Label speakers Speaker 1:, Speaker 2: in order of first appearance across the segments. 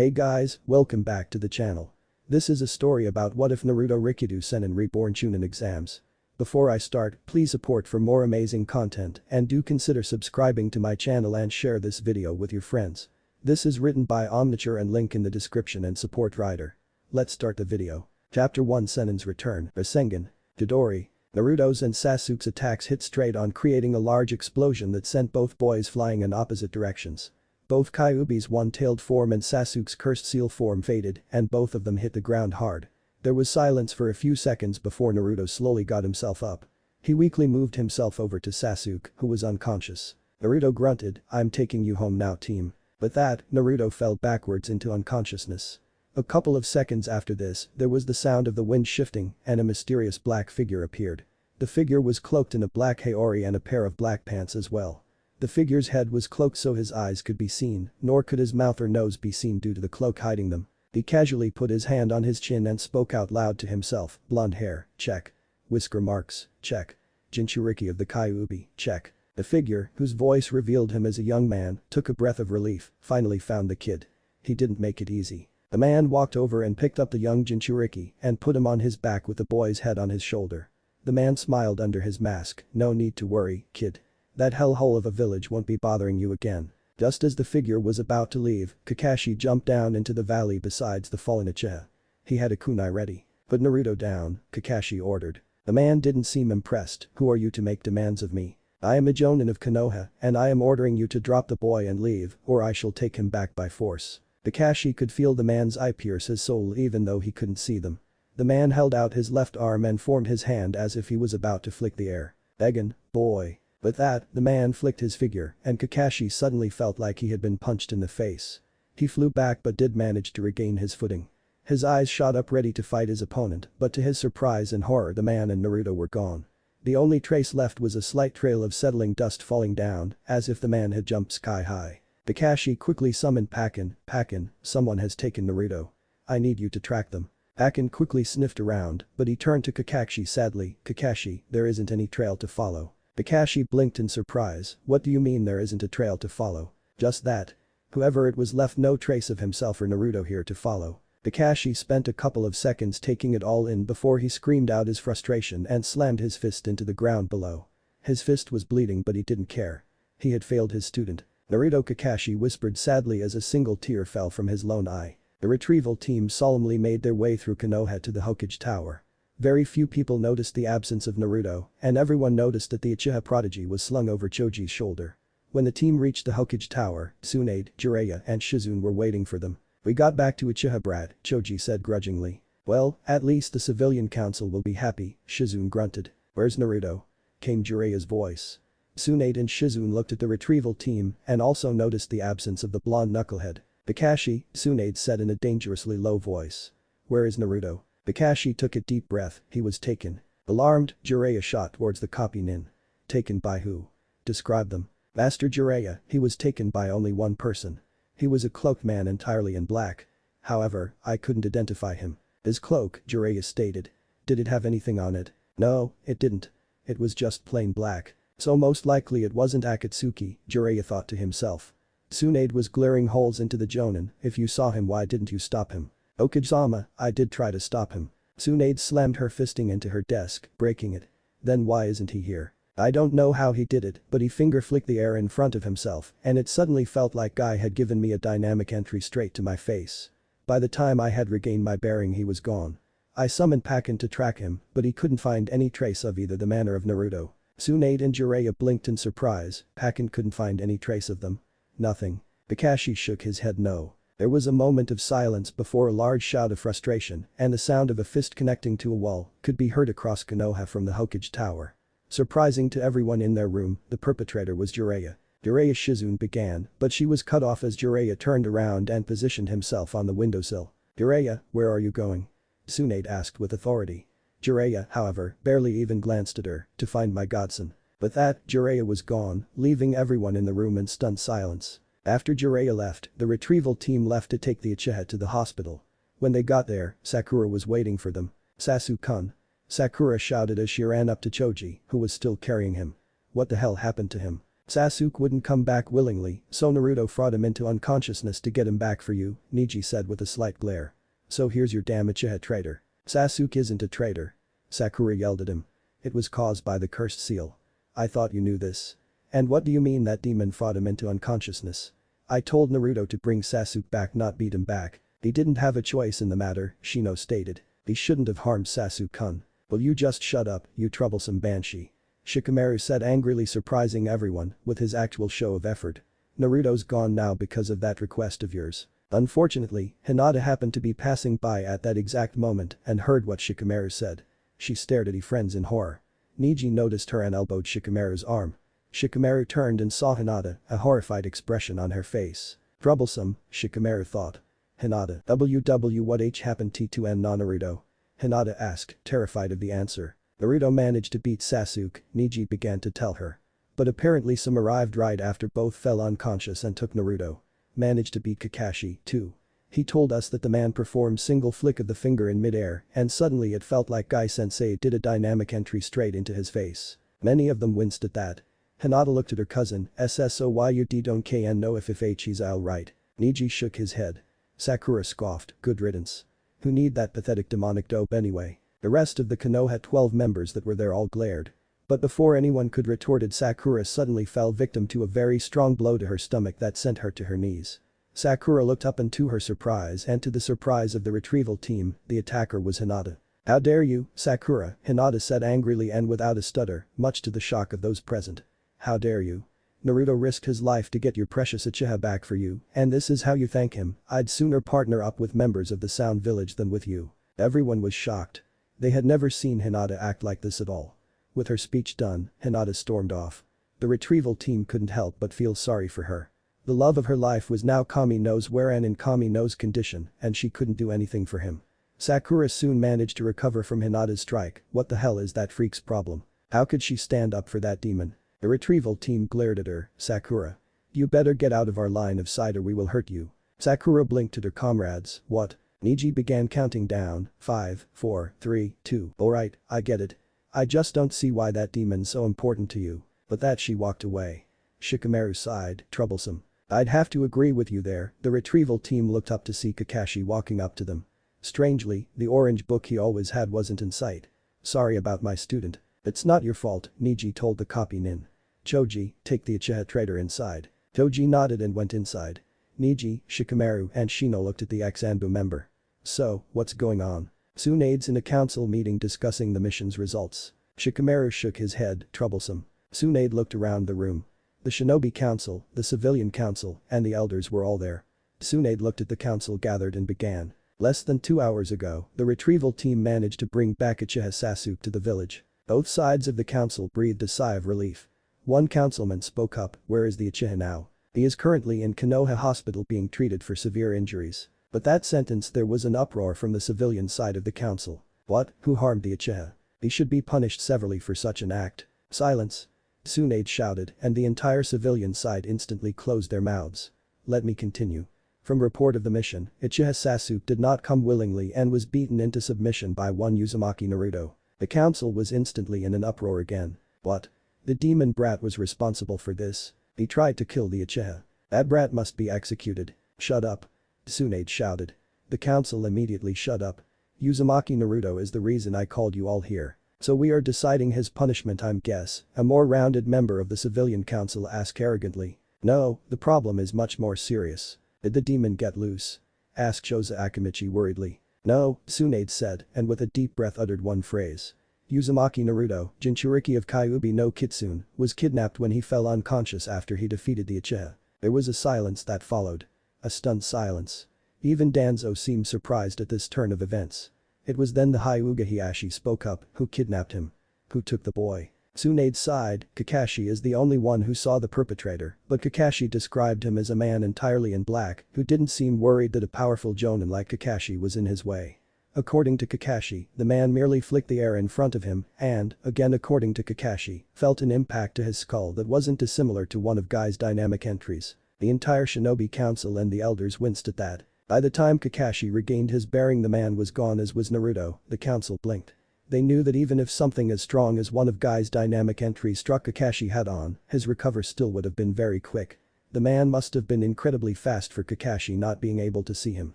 Speaker 1: Hey guys, welcome back to the channel. This is a story about what if Naruto rikudou sennin reborn chunin exams. Before I start, please support for more amazing content and do consider subscribing to my channel and share this video with your friends. This is written by Omniczar and link in the description and support writer. Let's start the video. Chapter 1 Sennin's Return, Rasengan, Chidori. Naruto's and Sasuke's attacks hit straight on, creating a large explosion that sent both boys flying in opposite directions. Both Kyuubi's one-tailed form and Sasuke's cursed seal form faded and both of them hit the ground hard. There was silence for a few seconds before Naruto slowly got himself up. He weakly moved himself over to Sasuke, who was unconscious. Naruto grunted, "I'm taking you home now, team." With that, Naruto fell backwards into unconsciousness. A couple of seconds after this, there was the sound of the wind shifting and a mysterious black figure appeared. The figure was cloaked in a black haori and a pair of black pants as well. The figure's head was cloaked so his eyes could be seen, nor could his mouth or nose be seen due to the cloak hiding them. He casually put his hand on his chin and spoke out loud to himself, "Blonde hair, check. Whisker marks, check. Jinchuriki of the Kyuubi, check." The figure, whose voice revealed him as a young man, took a breath of relief, finally found the kid. He didn't make it easy. The man walked over and picked up the young Jinchuriki and put him on his back with the boy's head on his shoulder. The man smiled under his mask, "No need to worry, kid. That hellhole of a village won't be bothering you again." Just as the figure was about to leave, Kakashi jumped down into the valley beside the fallen Uchiha. He had a kunai ready. "Put Naruto down," Kakashi ordered. The man didn't seem impressed. "Who are you to make demands of me? I am a jonin of Konoha and I am ordering you to drop the boy and leave or I shall take him back by force." Kakashi could feel the man's eye pierce his soul even though he couldn't see them. The man held out his left arm and formed his hand as if he was about to flick the air. "Beggin, boy." With that, the man flicked his figure and Kakashi suddenly felt like he had been punched in the face. He flew back but did manage to regain his footing. His eyes shot up ready to fight his opponent, but to his surprise and horror the man and Naruto were gone. The only trace left was a slight trail of settling dust falling down, as if the man had jumped sky high. Kakashi quickly summoned Pakin, "Pakin, someone has taken Naruto. I need you to track them." Pakin quickly sniffed around, but he turned to Kakashi sadly, "Kakashi, there isn't any trail to follow." Kakashi blinked in surprise, "What do you mean there isn't a trail to follow?" "Just that. Whoever it was left no trace of himself or Naruto here to follow." Kakashi spent a couple of seconds taking it all in before he screamed out his frustration and slammed his fist into the ground below. His fist was bleeding but he didn't care. He had failed his student. "Naruto," Kakashi whispered sadly as a single tear fell from his lone eye. The retrieval team solemnly made their way through Konoha to the Hokage Tower. Very few people noticed the absence of Naruto, and everyone noticed that the Uchiha prodigy was slung over Choji's shoulder. When the team reached the Hokage Tower, Tsunade, Jiraiya and Shizune were waiting for them. "We got back to Uchiha, brat," Choji said grudgingly. "Well, at least the civilian council will be happy," Shizune grunted. "Where's Naruto?" came Jiraiya's voice. Tsunade and Shizune looked at the retrieval team and also noticed the absence of the blonde knucklehead. "Kakashi," Tsunade said in a dangerously low voice. "Where is Naruto?" Kakashi took a deep breath, "He was taken." Alarmed, Jiraiya shot towards the copy nin. "Taken by who? Describe them." "Master Jiraiya, he was taken by only one person. He was a cloaked man entirely in black. However, I couldn't identify him." "His cloak," Jiraiya stated. "Did it have anything on it?" "No, it didn't. It was just plain black. So most likely it wasn't Akatsuki," Jiraiya thought to himself. Tsunade was glaring holes into the jonin, "If you saw him, why didn't you stop him?" "Okage-sama, I did try to stop him." Tsunade slammed her fisting into her desk, breaking it. "Then why isn't he here?" "I don't know how he did it, but he finger flicked the air in front of himself and it suddenly felt like Guy had given me a dynamic entry straight to my face. By the time I had regained my bearing he was gone. I summoned Pakin to track him, but he couldn't find any trace of either the man or of Naruto." Tsunade and Jiraiya blinked in surprise. Pakin couldn't find any trace of them. "Nothing." Kakashi shook his head no. There was a moment of silence before a large shout of frustration and the sound of a fist connecting to a wall could be heard across Konoha from the Hokage Tower. Surprising to everyone in their room, the perpetrator was Jiraiya. Jiraiya Shizune began, but she was cut off as Jiraiya turned around and positioned himself on the windowsill. "Jiraiya, where are you going?" Tsunade asked with authority. Jiraiya, however, barely even glanced at her, "To find my godson." With that, Jiraiya was gone, leaving everyone in the room in stunned silence. After Jiraiya left, the retrieval team left to take the Uchiha to the hospital. When they got there, Sakura was waiting for them. "Sasuke-kun." Sakura shouted as she ran up to Choji, who was still carrying him. "What the hell happened to him?" Sasuke wouldn't come back willingly, so Naruto fought him into unconsciousness to get him back for you, Neji said with a slight glare. So here's your damn Uchiha traitor. Sasuke isn't a traitor. Sakura yelled at him. It was caused by the cursed seal. I thought you knew this. And what do you mean that demon fought him into unconsciousness? I told Naruto to bring Sasuke back, not beat him back. He didn't have a choice in the matter, Shino stated. He shouldn't have harmed Sasuke-kun. Will you just shut up, you troublesome banshee? Shikamaru said angrily, surprising everyone with his actual show of effort. Naruto's gone now because of that request of yours. Unfortunately, Hinata happened to be passing by at that exact moment and heard what Shikamaru said. She stared at her friends in horror. Neji noticed her and elbowed Shikamaru's arm. Shikamaru turned and saw Hinata, a horrified expression on her face. Troublesome, Shikamaru thought. Hinata, what happened to Naruto? Hinata asked, terrified of the answer. Naruto managed to beat Sasuke, Neji began to tell her. But apparently some arrived right after both fell unconscious and took Naruto. Managed to beat Kakashi, too. He told us that the man performed single flick of the finger in midair and suddenly it felt like Guy-sensei did a dynamic entry straight into his face. Many of them winced at that. Hinata looked at her cousin, SSOYUD don't KN know if he's alright. Neji shook his head. Sakura scoffed, good riddance. Who need that pathetic demonic dope anyway? The rest of the Konoha 12 members that were there all glared. But before anyone could retorted, Sakura suddenly fell victim to a very strong blow to her stomach that sent her to her knees. Sakura looked up and to her surprise and to the surprise of the retrieval team, the attacker was Hinata. How dare you, Sakura, Hinata said angrily and without a stutter, much to the shock of those present. How dare you? Naruto risked his life to get your precious Uchiha back for you, and this is how you thank him. I'd sooner partner up with members of the Sound Village than with you. Everyone was shocked. They had never seen Hinata act like this at all. With her speech done, Hinata stormed off. The retrieval team couldn't help but feel sorry for her. The love of her life was now Kami knows where and in Kami knows condition, and she couldn't do anything for him. Sakura soon managed to recover from Hinata's strike. What the hell is that freak's problem? How could she stand up for that demon? The retrieval team glared at her. Sakura. You better get out of our line of sight or we will hurt you. Sakura blinked at her comrades. What? Neji began counting down. 5, 4, 3, 2. Alright, I get it. I just don't see why that demon's so important to you. But that she walked away. Shikamaru sighed, troublesome. I'd have to agree with you there. The retrieval team looked up to see Kakashi walking up to them. Strangely, the orange book he always had wasn't in sight. Sorry about my student. It's not your fault, Neji told the copy nin. Choji, take the Uchiha traitor inside. Choji nodded and went inside. Neji, Shikamaru and Shino looked at the ex-Anbu member. So, what's going on? Tsunade's in a council meeting discussing the mission's results. Shikamaru shook his head, troublesome. Tsunade looked around the room. The Shinobi Council, the Civilian Council, and the elders were all there. Tsunade looked at the council gathered and began. Less than 2 hours ago, the retrieval team managed to bring back Uchiha Sasuke to the village. Both sides of the council breathed a sigh of relief. One councilman spoke up, where is the Uchiha now? He is currently in Konoha Hospital being treated for severe injuries. But that sentence there was an uproar from the civilian side of the council. What? Who harmed the Uchiha? He should be punished severely for such an act. Silence. Tsunade shouted and the entire civilian side instantly closed their mouths. Let me continue. From report of the mission, Uchiha Sasuke did not come willingly and was beaten into submission by one Uzumaki Naruto. The council was instantly in an uproar again. What? The demon brat was responsible for this. He tried to kill the Uchiha. That brat must be executed. Shut up. Tsunade shouted. The council immediately shut up. Uzumaki Naruto is the reason I called you all here. So we are deciding his punishment, I'm guess, a more rounded member of the civilian council asked arrogantly. No, the problem is much more serious. Did the demon get loose? Asked Shoza Akimichi worriedly. No, Tsunade said and with a deep breath uttered one phrase. Uzumaki Naruto, Jinchuriki of Kyuubi no Kitsune, was kidnapped when he fell unconscious after he defeated the Uchiha. There was a silence that followed. A stunned silence. Even Danzo seemed surprised at this turn of events. It was then the Hyuga Hiashi spoke up, who kidnapped him? Who took the boy? Tsunade sighed, Kakashi is the only one who saw the perpetrator, but Kakashi described him as a man entirely in black who didn't seem worried that a powerful jonin like Kakashi was in his way. According to Kakashi, the man merely flicked the air in front of him and, again according to Kakashi, felt an impact to his skull that wasn't dissimilar to one of Guy's dynamic entries. The entire Shinobi Council and the elders winced at that. By the time Kakashi regained his bearing the man was gone as was Naruto, the council blinked. They knew that even if something as strong as one of Guy's dynamic entry struck Kakashi head-on, his recover still would have been very quick. The man must have been incredibly fast for Kakashi not being able to see him.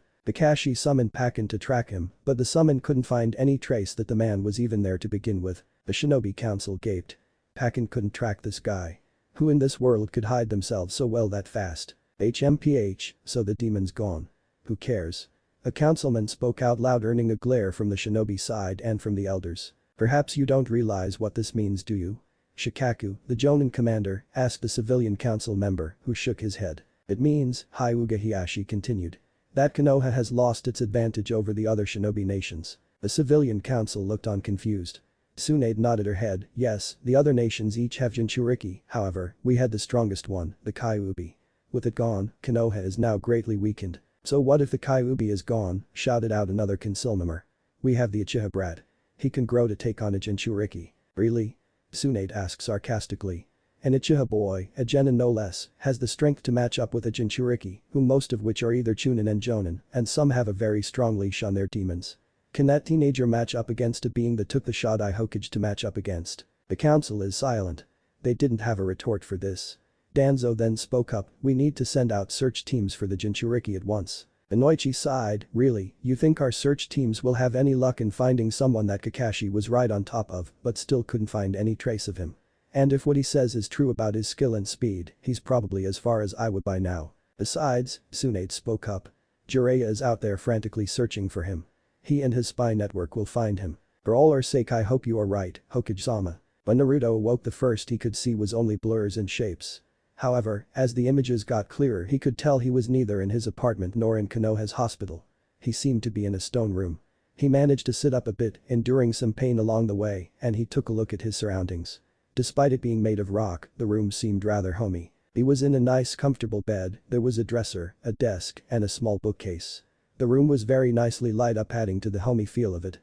Speaker 1: Kakashi summoned Pakken to track him, but the summon couldn't find any trace that the man was even there to begin with. The Shinobi Council gaped. Pakken couldn't track this guy. Who in this world could hide themselves so well that fast? HMPH, so the demon's gone. Who cares? A councilman spoke out loud, earning a glare from the shinobi side and from the elders. Perhaps you don't realize what this means, do you? Shikaku, the Jonin commander, asked the civilian council member, who shook his head. It means, Hyuga Hiyashi continued, that Konoha has lost its advantage over the other shinobi nations. The civilian council looked on confused. Tsunade nodded her head, yes, the other nations each have Jinchuriki, however, we had the strongest one, the Kyuubi. With it gone, Konoha is now greatly weakened. So what if the Kyuubi is gone, shouted out another council member. We have the Uchiha brat. He can grow to take on a Jinchuriki. Really? Tsunade asked sarcastically. An Uchiha boy, a genin no less, has the strength to match up with a Jinchuriki, whom most of which are either chunin and jonin, and some have a very strong leash on their demons. Can that teenager match up against a being that took the Shodai Hokage to match up against? The council is silent. They didn't have a retort for this. Danzo then spoke up, we need to send out search teams for the Jinchuriki at once. Inoichi sighed, really, you think our search teams will have any luck in finding someone that Kakashi was right on top of but still couldn't find any trace of him? And if what he says is true about his skill and speed, he's probably as far as I would by now. Besides, Tsunade spoke up. Jiraiya is out there frantically searching for him. He and his spy network will find him. For all our sake, I hope you are right, Hokage-sama. When Naruto awoke, the first he could see was only blurs and shapes. However, as the images got clearer, he could tell he was neither in his apartment nor in Konoha's hospital. He seemed to be in a stone room. He managed to sit up a bit, enduring some pain along the way, and he took a look at his surroundings. Despite it being made of rock, the room seemed rather homey. He was in a nice comfortable bed, there was a dresser, a desk, and a small bookcase. The room was very nicely lit up, adding to the homey feel of it.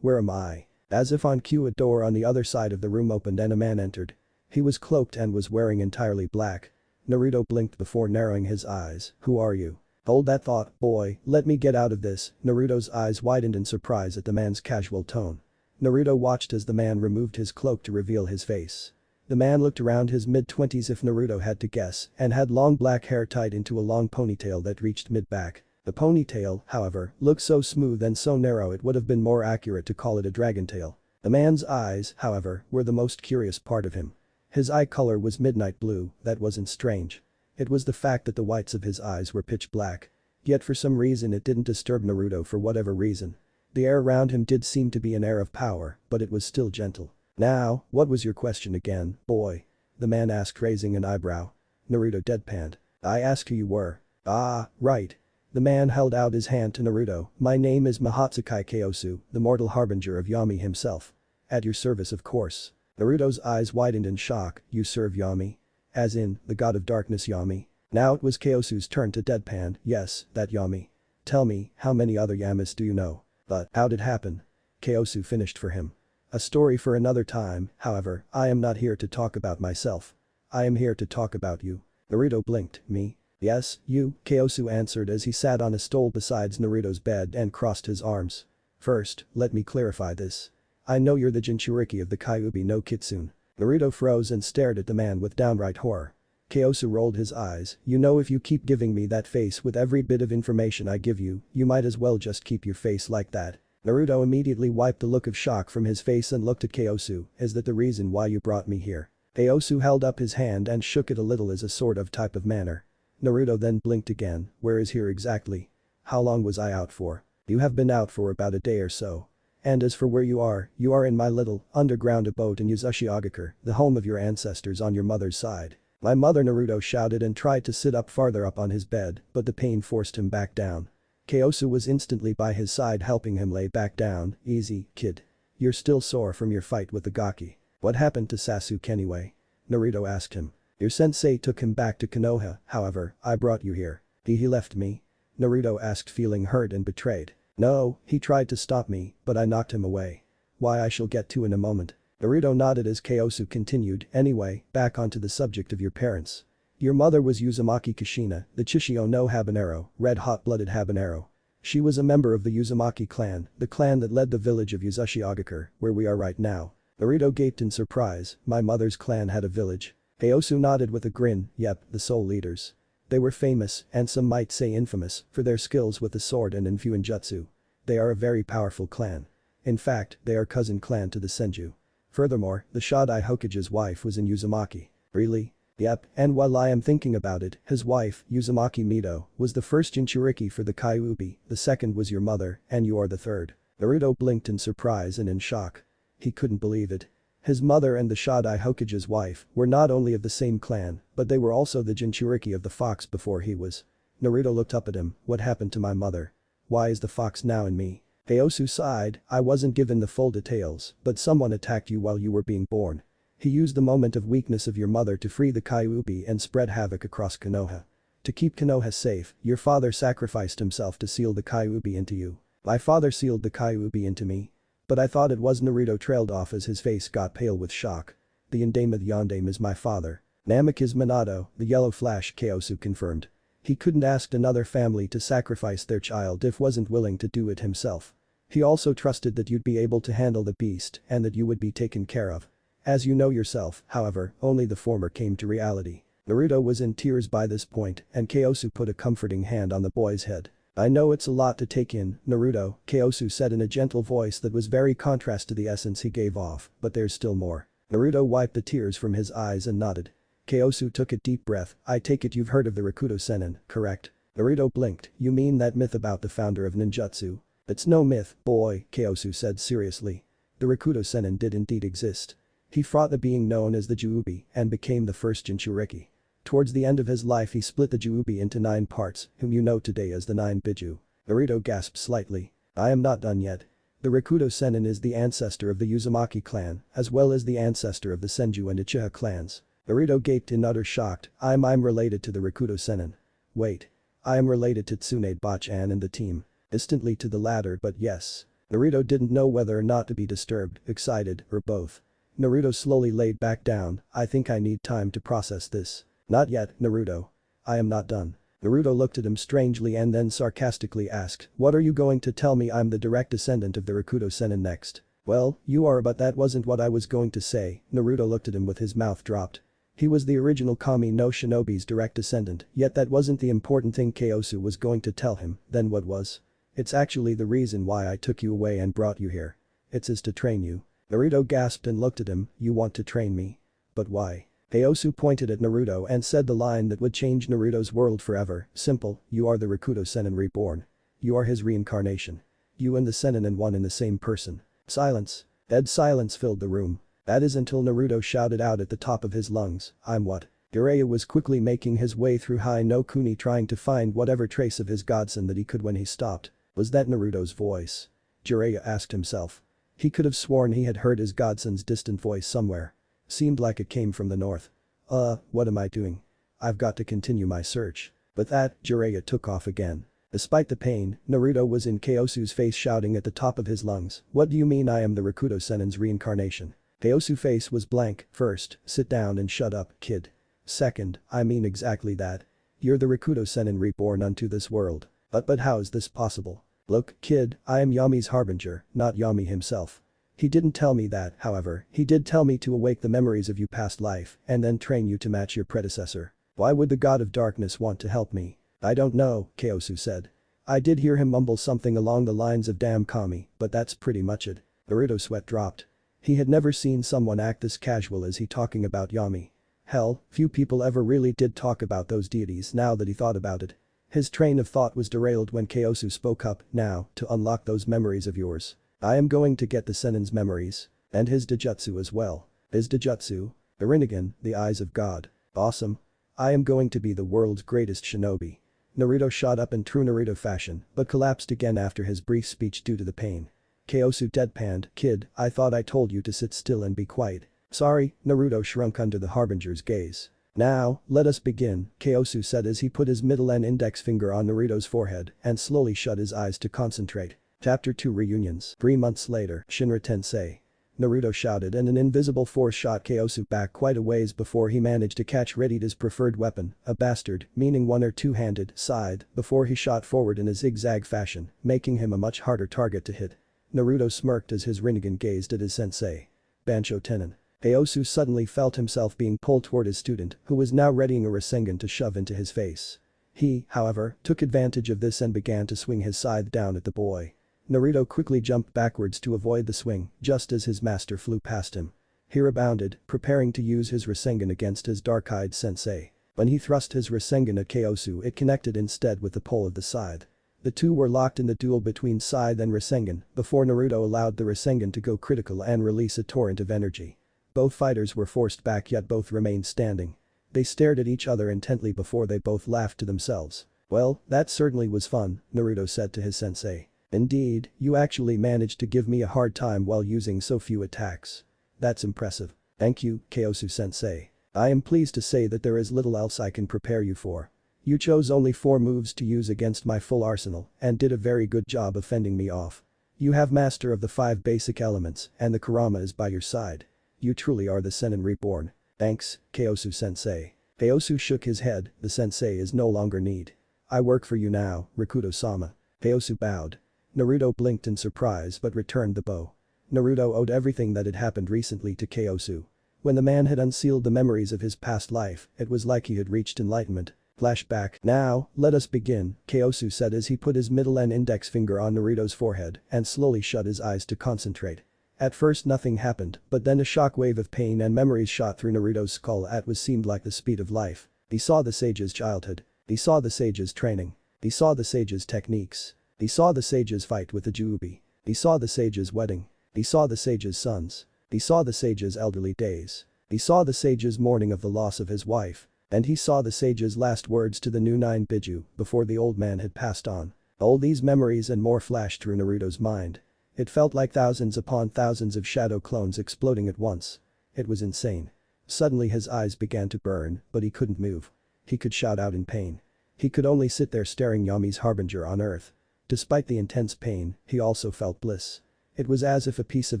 Speaker 1: Where am I? As if on cue, a door on the other side of the room opened and a man entered. He was cloaked and was wearing entirely black. Naruto blinked before narrowing his eyes. Who are you? Hold that thought, boy, let me get out of this. Naruto's eyes widened in surprise at the man's casual tone. Naruto watched as the man removed his cloak to reveal his face. The man looked around his mid-20s if Naruto had to guess, and had long black hair tied into a long ponytail that reached mid-back. The ponytail, however, looked so smooth and so narrow it would have been more accurate to call it a dragon tail. The man's eyes, however, were the most curious part of him. His eye color was midnight blue, that wasn't strange. It was the fact that the whites of his eyes were pitch black. Yet for some reason it didn't disturb Naruto for whatever reason. The air around him did seem to be an air of power, but it was still gentle. Now, what was your question again, boy? The man asked, raising an eyebrow. Naruto deadpanned. I asked who you were. Ah, right. The man held out his hand to Naruto. My name is Mahatsukai Kaosu, the mortal harbinger of Yami himself. At your service, of course. Naruto's eyes widened in shock. You serve Yami? As in, the god of darkness Yami? Now it was Kaosu's turn to deadpan. Yes, that Yami. Tell me, how many other Yamas do you know? But how'd it happen? Kaosu finished for him. A story for another time, however, I am not here to talk about myself. I am here to talk about you. Naruto blinked. Me? Yes, you, Kaosu answered as he sat on a stool beside Naruto's bed and crossed his arms. First, let me clarify this. I know you're the Jinchuriki of the Kyuubi no Kitsune. Naruto froze and stared at the man with downright horror. Kaosu rolled his eyes. You know, if you keep giving me that face with every bit of information I give you, you might as well just keep your face like that. Naruto immediately wiped the look of shock from his face and looked at Kaosu. Is that the reason why you brought me here? Kaosu held up his hand and shook it a little as a sort of type of manner. Naruto then blinked again. Where is here exactly? How long was I out for? You have been out for about a day or so. And as for where you are in my little, underground abode in Yuzushiogakure, the home of your ancestors on your mother's side. My mother, Naruto shouted and tried to sit up farther up on his bed, but the pain forced him back down. Kaosu was instantly by his side helping him lay back down. Easy, kid. You're still sore from your fight with the Gaki. What happened to Sasuke anyway? Naruto asked him. Your sensei took him back to Konoha, however, I brought you here. He left me? Naruto asked, feeling hurt and betrayed. No, he tried to stop me, but I knocked him away. Why, I shall get to in a moment. Naruto nodded as Kaosu continued. Anyway, back onto the subject of your parents. Your mother was Uzumaki Kushina, the Chishio no Habanero, red hot-blooded habanero. She was a member of the Uzumaki clan, the clan that led the village of Uzushiogakure, where we are right now. Naruto gaped in surprise, my mother's clan had a village. Ieyasu nodded with a grin, yep, the soul leaders. They were famous, and some might say infamous, for their skills with the sword and in Fuinjutsu. They are a very powerful clan. In fact, they are cousin clan to the Senju. Furthermore, the Shodai Hokage's wife was in Uzumaki. Really? Yep, and while I am thinking about it, his wife, Uzumaki Mido, was the first Jinchuriki for the Kyuubi, the second was your mother, and you are the third. Naruto blinked in surprise and in shock. He couldn't believe it. His mother and the Shodai Hokage's wife were not only of the same clan, but they were also the Jinchuriki of the fox before he was. Naruto looked up at him, what happened to my mother? Why is the fox now in me? Ieyasu sighed, I wasn't given the full details, but someone attacked you while you were being born. He used the moment of weakness of your mother to free the Kyuubi and spread havoc across Konoha. To keep Konoha safe, your father sacrificed himself to seal the Kyuubi into you. My father sealed the Kyuubi into me. But I thought it was. Naruto trailed off as his face got pale with shock. The Indame Yondaime is my father. Namek is Minato, the yellow flash, Kyosu confirmed. He couldn't ask another family to sacrifice their child if wasn't willing to do it himself. He also trusted that you'd be able to handle the beast and that you would be taken care of. As you know yourself, however, only the former came to reality. Naruto was in tears by this point and Kyosu put a comforting hand on the boy's head. I know it's a lot to take in, Naruto, Kyosu said in a gentle voice that was very contrast to the essence he gave off, but there's still more. Naruto wiped the tears from his eyes and nodded. Kyosu took a deep breath, I take it you've heard of the rikudou sennin, correct? Naruto blinked, you mean that myth about the founder of ninjutsu? It's no myth, boy, Kyosu said seriously. The rikudou sennin did indeed exist. He fought the being known as the Juubi and became the first Jinchuriki. Towards the end of his life he split the Juubi into 9 parts, whom you know today as the 9 Biju. Naruto gasped slightly. I am not done yet. The rikudou sennin is the ancestor of the Uzumaki clan, as well as the ancestor of the Senju and Uchiha clans. Naruto gaped in utter shock, I'm related to the rikudou sennin. Wait. I am related to Tsunade Bachan and the team. Distantly to the latter, but yes. Naruto didn't know whether or not to be disturbed, excited, or both. Naruto slowly laid back down, I think I need time to process this. Not yet, Naruto. I am not done. Naruto looked at him strangely and then sarcastically asked, what are you going to tell me I'm the direct descendant of the rikudou sennin next? Well, you are, but that wasn't what I was going to say. Naruto looked at him with his mouth dropped. He was the original Kami no Shinobi's direct descendant, yet that wasn't the important thing Kyosu was going to tell him, then what was? It's actually the reason why I took you away and brought you here. It's to train you. Naruto gasped and looked at him, you want to train me? But why? Ieyasu pointed at Naruto and said the line that would change Naruto's world forever, simple, you are the rikudou sennin reborn. You are his reincarnation. You and the sennin and one in the same person. Silence. Dead silence filled the room. That is until Naruto shouted out at the top of his lungs, I'm what? Jiraiya was quickly making his way through Hai no Kuni trying to find whatever trace of his godson that he could when he stopped. Was that Naruto's voice? Jiraiya asked himself. He could have sworn he had heard his godson's distant voice somewhere. Seemed like it came from the north. What am I doing? I've got to continue my search. With that, Jiraiya took off again. Despite the pain, Naruto was in Kyosu's face shouting at the top of his lungs, what do you mean I am the rikudou sennin's reincarnation? Kyosu's face was blank, first, sit down and shut up, kid. Second, I mean exactly that. You're the rikudou sennin reborn unto this world. But how is this possible? Look, kid, I am Yami's harbinger, not Yami himself. He didn't tell me that, however, he did tell me to awake the memories of your past life and then train you to match your predecessor. Why would the god of darkness want to help me? I don't know, Kyosu said. I did hear him mumble something along the lines of damn Kami, but that's pretty much it. Naruto's sweat dropped. He had never seen someone act this casual as he talking about Yami. Hell, few people ever really did talk about those deities now that he thought about it. His train of thought was derailed when Kyosu spoke up, now, to unlock those memories of yours. I am going to get the sennin's memories. And his Dojutsu as well. His Dojutsu? The Rinnegan, the eyes of God. Awesome. I am going to be the world's greatest shinobi. Naruto shot up in true Naruto fashion, but collapsed again after his brief speech due to the pain. Kyosu deadpanned, kid, I thought I told you to sit still and be quiet. Sorry, Naruto shrunk under the harbinger's gaze. Now, let us begin, Kyosu said as he put his middle and index finger on Naruto's forehead and slowly shut his eyes to concentrate. Chapter 2 Reunions. 3 months later, Shinra Tensei. Naruto shouted, and an invisible force shot Kyosu back quite a ways before he managed to catch Rikudou's preferred weapon, a bastard, meaning one or two-handed, scythe, before he shot forward in a zigzag fashion, making him a much harder target to hit. Naruto smirked as his Rinnegan gazed at his sensei. Bancho Tenin. Kyosu suddenly felt himself being pulled toward his student, who was now readying a Rasengan to shove into his face. He, however, took advantage of this and began to swing his scythe down at the boy. Naruto quickly jumped backwards to avoid the swing, just as his master flew past him. He rebounded, preparing to use his Rasengan against his dark-eyed sensei. When he thrust his Rasengan at Kyosu, it connected instead with the pole of the scythe. The two were locked in the duel between scythe and Rasengan before Naruto allowed the Rasengan to go critical and release a torrent of energy. Both fighters were forced back, yet both remained standing. They stared at each other intently before they both laughed to themselves. "Well, that certainly was fun," Naruto said to his sensei. "Indeed, you actually managed to give me a hard time while using so few attacks. That's impressive." "Thank you, Kyosu-sensei. I am pleased to say that there is little else I can prepare you for. You chose only 4 moves to use against my full arsenal and did a very good job of fending me off. You have master of the 5 basic elements and the Kurama is by your side. You truly are the sennin reborn." "Thanks, Kyosu-sensei." Kyosu shook his head, the sensei is no longer need. "I work for you now, Rikudou-sama." Kyosu bowed. Naruto blinked in surprise but returned the bow. Naruto owed everything that had happened recently to Kyosu. When the man had unsealed the memories of his past life, it was like he had reached enlightenment. Flashback. "Now, let us begin," Kyosu said as he put his middle and index finger on Naruto's forehead and slowly shut his eyes to concentrate. At first nothing happened, but then a shockwave of pain and memories shot through Naruto's skull at what seemed like the speed of life. He saw the sage's childhood. He saw the sage's training. He saw the sage's techniques. He saw the sage's fight with the Juubi. He saw the sage's wedding. He saw the sage's sons. He saw the sage's elderly days. He saw the sage's mourning of the loss of his wife. And he saw the sage's last words to the new 9 Biju before the old man had passed on. All these memories and more flashed through Naruto's mind. It felt like thousands upon thousands of shadow clones exploding at once. It was insane. Suddenly his eyes began to burn, but he couldn't move. He could shout out in pain. He could only sit there staring Yami's harbinger on earth. Despite the intense pain, he also felt bliss. It was as if a piece of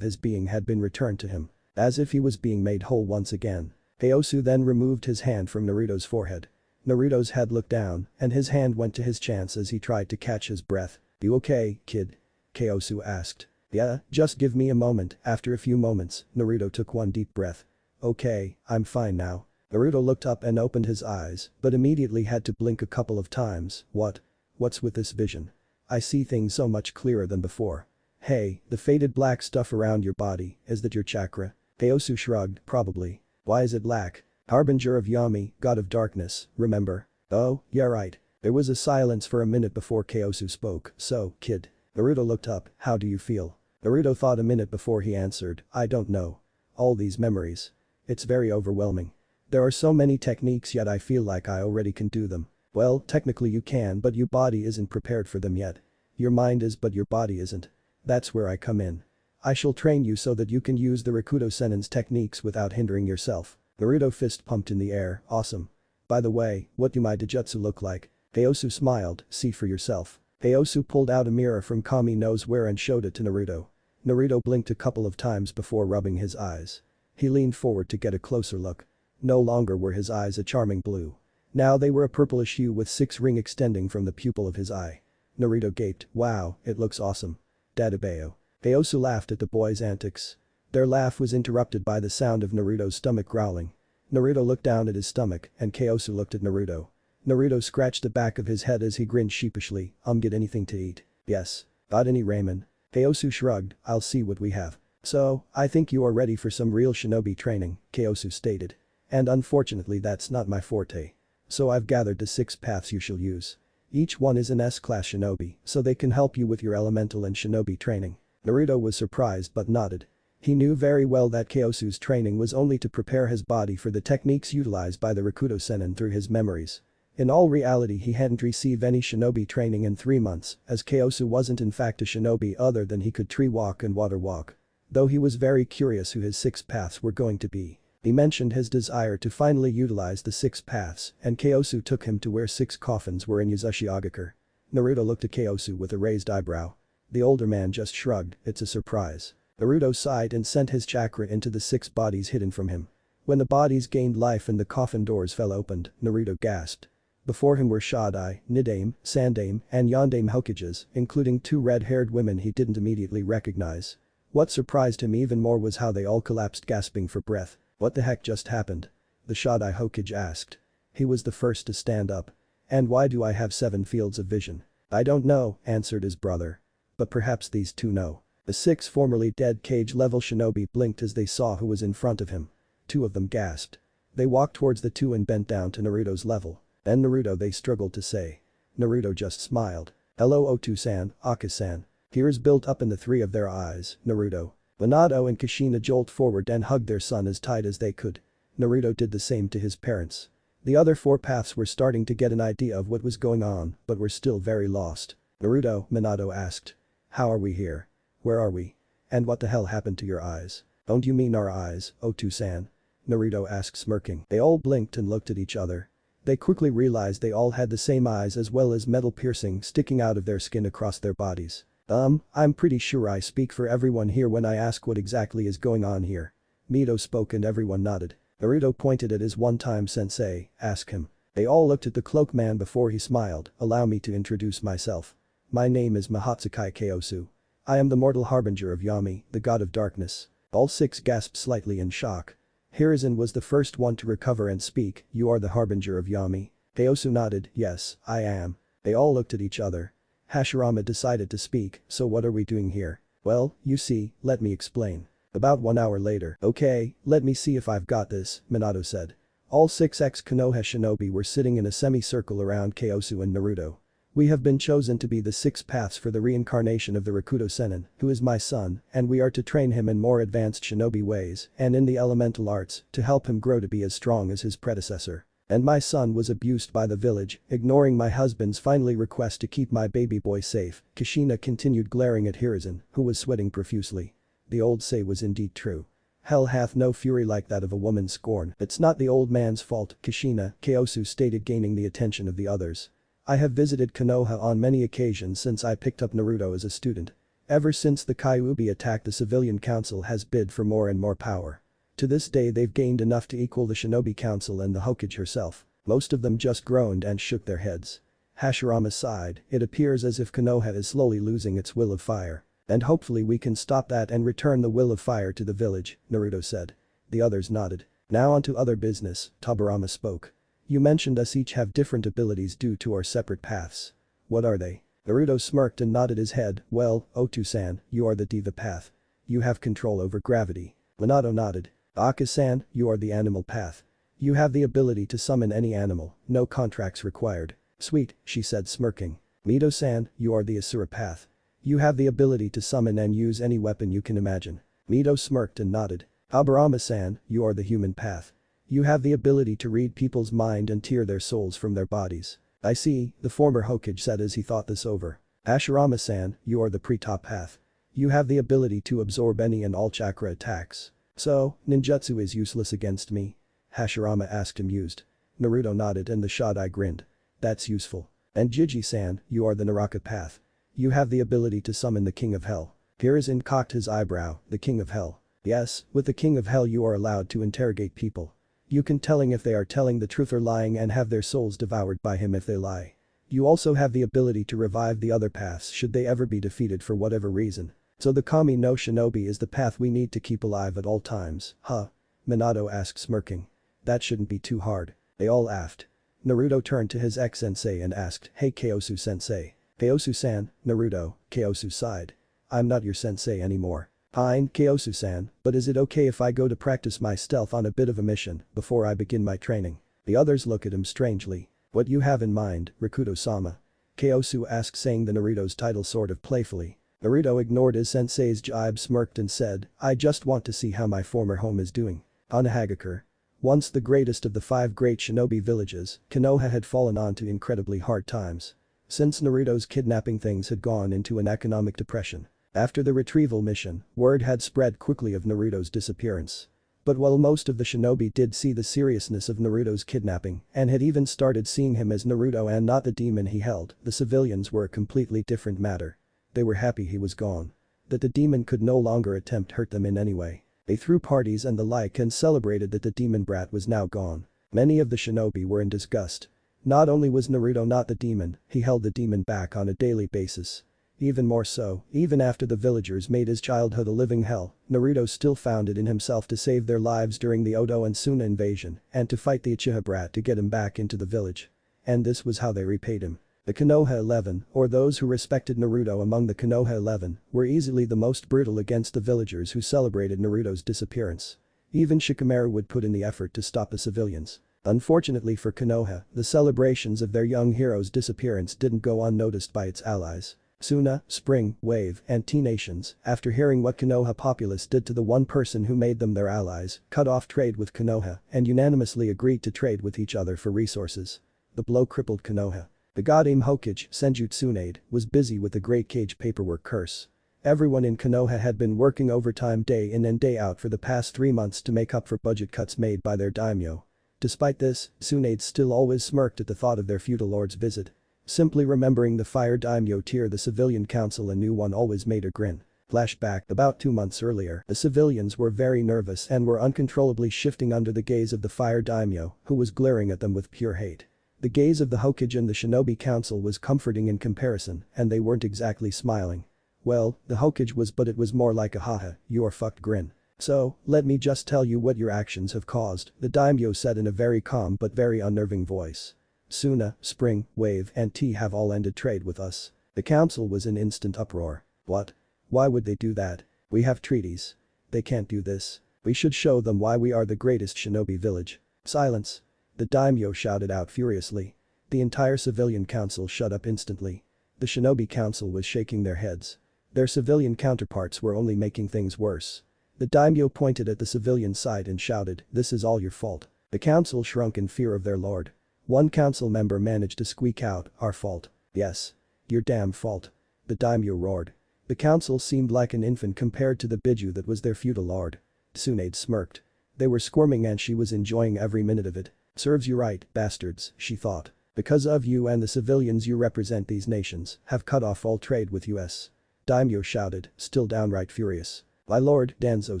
Speaker 1: his being had been returned to him. As if he was being made whole once again. Kyosu then removed his hand from Naruto's forehead. Naruto's head looked down, and his hand went to his chance as he tried to catch his breath. "You okay, kid?" Kyosu asked. "Yeah, just give me a moment." After a few moments, Naruto took one deep breath. "Okay, I'm fine now." Naruto looked up and opened his eyes, but immediately had to blink a couple of times. What's with this vision? I see things so much clearer than before." "Hey, the faded black stuff around your body, is that your chakra?" Kyosu shrugged, "Probably. Why is it black? Harbinger of Yami, god of darkness, remember?" "Oh, yeah right." There was a silence for a minute before Kyosu spoke. "So, kid." Naruto looked up, "How do you feel?" Naruto thought a minute before he answered, "I don't know. All these memories. It's very overwhelming. There are so many techniques yet I feel like I already can do them." "Well, technically you can but your body isn't prepared for them yet. Your mind is but your body isn't. That's where I come in. I shall train you so that you can use the Rikudou Sennin's techniques without hindering yourself." Naruto fist pumped in the air, "Awesome. By the way, what do my Dijutsu look like?" Kyosu smiled, "See for yourself." Kyosu pulled out a mirror from Kami knows where and showed it to Naruto. Naruto blinked a couple of times before rubbing his eyes. He leaned forward to get a closer look. No longer were his eyes a charming blue. Now they were a purplish hue with 6 rings extending from the pupil of his eye. Naruto gaped, "Wow, it looks awesome. Dadabeo." Kyosu laughed at the boy's antics. Their laugh was interrupted by the sound of Naruto's stomach growling. Naruto looked down at his stomach and Kyosu looked at Naruto. Naruto scratched the back of his head as he grinned sheepishly, Get anything to eat?" "Yes. Got any ramen?" Kyosu shrugged, "I'll see what we have." "So, I think you are ready for some real shinobi training," Kyosu stated. "And unfortunately that's not my forte. So I've gathered the 6 paths you shall use. Each one is an S-class shinobi, so they can help you with your elemental and shinobi training." Naruto was surprised but nodded. He knew very well that Kyosu's training was only to prepare his body for the techniques utilized by the Rikudou Sennin through his memories. In all reality he hadn't received any shinobi training in 3 months, as Kyosu wasn't in fact a shinobi other than he could tree walk and water walk. Though he was very curious who his 6 paths were going to be. He mentioned his desire to finally utilize the 6 paths and Kyosu took him to where 6 coffins were in Yuzashigakure. Naruto looked at Kyosu with a raised eyebrow. The older man just shrugged, "It's a surprise." Naruto sighed and sent his chakra into the 6 bodies hidden from him. When the bodies gained life and the coffin doors fell opened, Naruto gasped. Before him were Shodai, Nidame, Sandame, and Yondame Hokages, including 2 red-haired women he didn't immediately recognize. What surprised him even more was how they all collapsed gasping for breath. What the heck just happened? The Shodai Hokage asked. He was the first to stand up. And why do I have 7 fields of vision? I don't know, answered his brother. But perhaps these 2 know. The 6 formerly dead cage-level shinobi blinked as they saw who was in front of him. 2 of them gasped. They walked towards the 2 and bent down to Naruto's level. And Naruto, they struggled to say. Naruto just smiled. Hello Otu-san, Aka-san. Tears built up in the 3 of their eyes. Naruto. Minato and Kushina jolt forward and hugged their son as tight as they could. Naruto did the same to his parents. The other 4 paths were starting to get an idea of what was going on, but were still very lost. Naruto, Minato asked. How are we here? Where are we? And what the hell happened to your eyes? Don't you mean our eyes, Otu-san? Naruto asked smirking. They all blinked and looked at each other. They quickly realized they all had the same eyes as well as metal piercing sticking out of their skin across their bodies. I'm pretty sure I speak for everyone here when I ask what exactly is going on here. Mito spoke and everyone nodded. Naruto pointed at his one-time sensei, asked him. They all looked at the cloak man before he smiled. Allow me to introduce myself. My name is Mahatsukai Kyosu. I am the mortal harbinger of Yami, the god of darkness. All 6 gasped slightly in shock. Hiruzen was the first one to recover and speak. You are the harbinger of Yami. Kyosu nodded. Yes, I am. They all looked at each other. Hashirama decided to speak. So what are we doing here? Well, you see, let me explain. About 1 hour later. Okay, let me see if I've got this, Minato said. All 6 ex-Konoha shinobi were sitting in a semicircle around Kyosu and Naruto. We have been chosen to be the 6 paths for the reincarnation of the rikudou sennin, who is my son, and we are to train him in more advanced shinobi ways and in the elemental arts to help him grow to be as strong as his predecessor. And my son was abused by the village, ignoring my husband's finally request to keep my baby boy safe. Kushina continued glaring at Hiruzen, who was sweating profusely. The old say was indeed true. Hell hath no fury like that of a woman's scorn. It's not the old man's fault, Kushina, Kyosu stated, gaining the attention of the others. I have visited Konoha on many occasions since I picked up Naruto as a student. Ever since the Kyuubi attack, the civilian council has bid for more and more power. To this day they've gained enough to equal the Shinobi Council and the Hokage herself. Most of them just groaned and shook their heads. Hashirama sighed. It appears as if Konoha is slowly losing its will of fire. And hopefully we can stop that and return the will of fire to the village, Naruto said. The others nodded. Now on to other business, Tobirama spoke. You mentioned us each have different abilities due to our separate paths. What are they? Naruto smirked and nodded his head. Well, Otu-san, you are the Diva path. You have control over gravity. Minato nodded. Aka-san, you are the animal path. You have the ability to summon any animal, no contracts required. Sweet, she said smirking. Mito-san, you are the Asura path. You have the ability to summon and use any weapon you can imagine. Mito smirked and nodded. Aburama-san, you are the human path. You have the ability to read people's mind and tear their souls from their bodies. I see, the former Hokage said as he thought this over. Hashirama-san, you are the pre-top path. You have the ability to absorb any and all chakra attacks. So, ninjutsu is useless against me? Hashirama asked amused. Naruto nodded and the Shodai grinned. That's useful. And Jiji-san, you are the Naraka path. You have the ability to summon the King of Hell. Hiruzen cocked his eyebrow. The King of Hell. Yes, with the King of Hell you are allowed to interrogate people. You can telling if they are telling the truth or lying and have their souls devoured by him if they lie. You also have the ability to revive the other paths should they ever be defeated for whatever reason. So the Kami no Shinobi is the path we need to keep alive at all times, huh? Minato asked smirking. That shouldn't be too hard. They all laughed. Naruto turned to his ex-sensei and asked, Hey Kyosu-sensei. Kyosu-san, Naruto, Kyosu sighed. I'm not your sensei anymore. Fine, Kyosu-san, but is it okay if I go to practice my stealth on a bit of a mission before I begin my training? The others look at him strangely. What you have in mind, Rikudou-sama? Kyosu asked, saying the Naruto's title sort of playfully. Naruto ignored his sensei's jibe, smirked and said, I just want to see how my former home is doing. Onahagakure. Once the greatest of the 5 great shinobi villages, Konoha had fallen onto incredibly hard times. Since Naruto's kidnapping, things had gone into an economic depression. After the retrieval mission, word had spread quickly of Naruto's disappearance. But while most of the shinobi did see the seriousness of Naruto's kidnapping and had even started seeing him as Naruto and not the demon he held, the civilians were a completely different matter. They were happy he was gone. that the demon could no longer attempt hurt them in any way. They threw parties and the like and celebrated that the demon brat was now gone. Many of the shinobi were in disgust. Not only was Naruto not the demon, he held the demon back on a daily basis. Even more so, even after the villagers made his childhood a living hell, Naruto still found it in himself to save their lives during the Odo and Suna invasion and to fight the Uchiha brat to get him back into the village. And this was how they repaid him. The Konoha 11, or those who respected Naruto among the Konoha 11, were easily the most brutal against the villagers who celebrated Naruto's disappearance. Even Shikamaru would put in the effort to stop the civilians. Unfortunately for Konoha, the celebrations of their young hero's disappearance didn't go unnoticed by its allies. Suna, Spring, Wave, and T-Nations, after hearing what Konoha populace did to the one person who made them their allies, cut off trade with Konoha and unanimously agreed to trade with each other for resources. The blow crippled Konoha. The god Hokage, Senjutsunaid, was busy with the Great Cage paperwork curse. Everyone in Konoha had been working overtime day in and day out for the past 3 months to make up for budget cuts made by their daimyo. Despite this, Tsunaid still always smirked at the thought of their feudal lord's visit. Simply remembering the fire daimyo tier the civilian council and new one always made her grin. Flashback about 2 months earlier, the civilians were very nervous and were uncontrollably shifting under the gaze of the fire daimyo, who was glaring at them with pure hate. The gaze of the Hokage and the shinobi council was comforting in comparison, and they weren't exactly smiling. Well, the Hokage was, but it was more like a haha, you are fucked grin. So, let me just tell you what your actions have caused, the daimyo said in a very calm but very unnerving voice. Suna, Spring, Wave, and T have all ended trade with us. The council was in instant uproar. What? Why would they do that? We have treaties. They can't do this. We should show them why we are the greatest shinobi village. Silence. The daimyo shouted out furiously. The entire civilian council shut up instantly. The shinobi council was shaking their heads. Their civilian counterparts were only making things worse. The daimyo pointed at the civilian side and shouted, "This is all your fault." The council shrunk in fear of their lord. One council member managed to squeak out, "Our fault." "Yes. Your damn fault." The daimyo roared. The council seemed like an infant compared to the biju that was their feudal lord. Tsunaid smirked. They were squirming and she was enjoying every minute of it. "Serves you right, bastards," she thought. "Because of you and the civilians you represent, these nations have cut off all trade with US." Daimyo shouted, still downright furious. "My lord," Danzo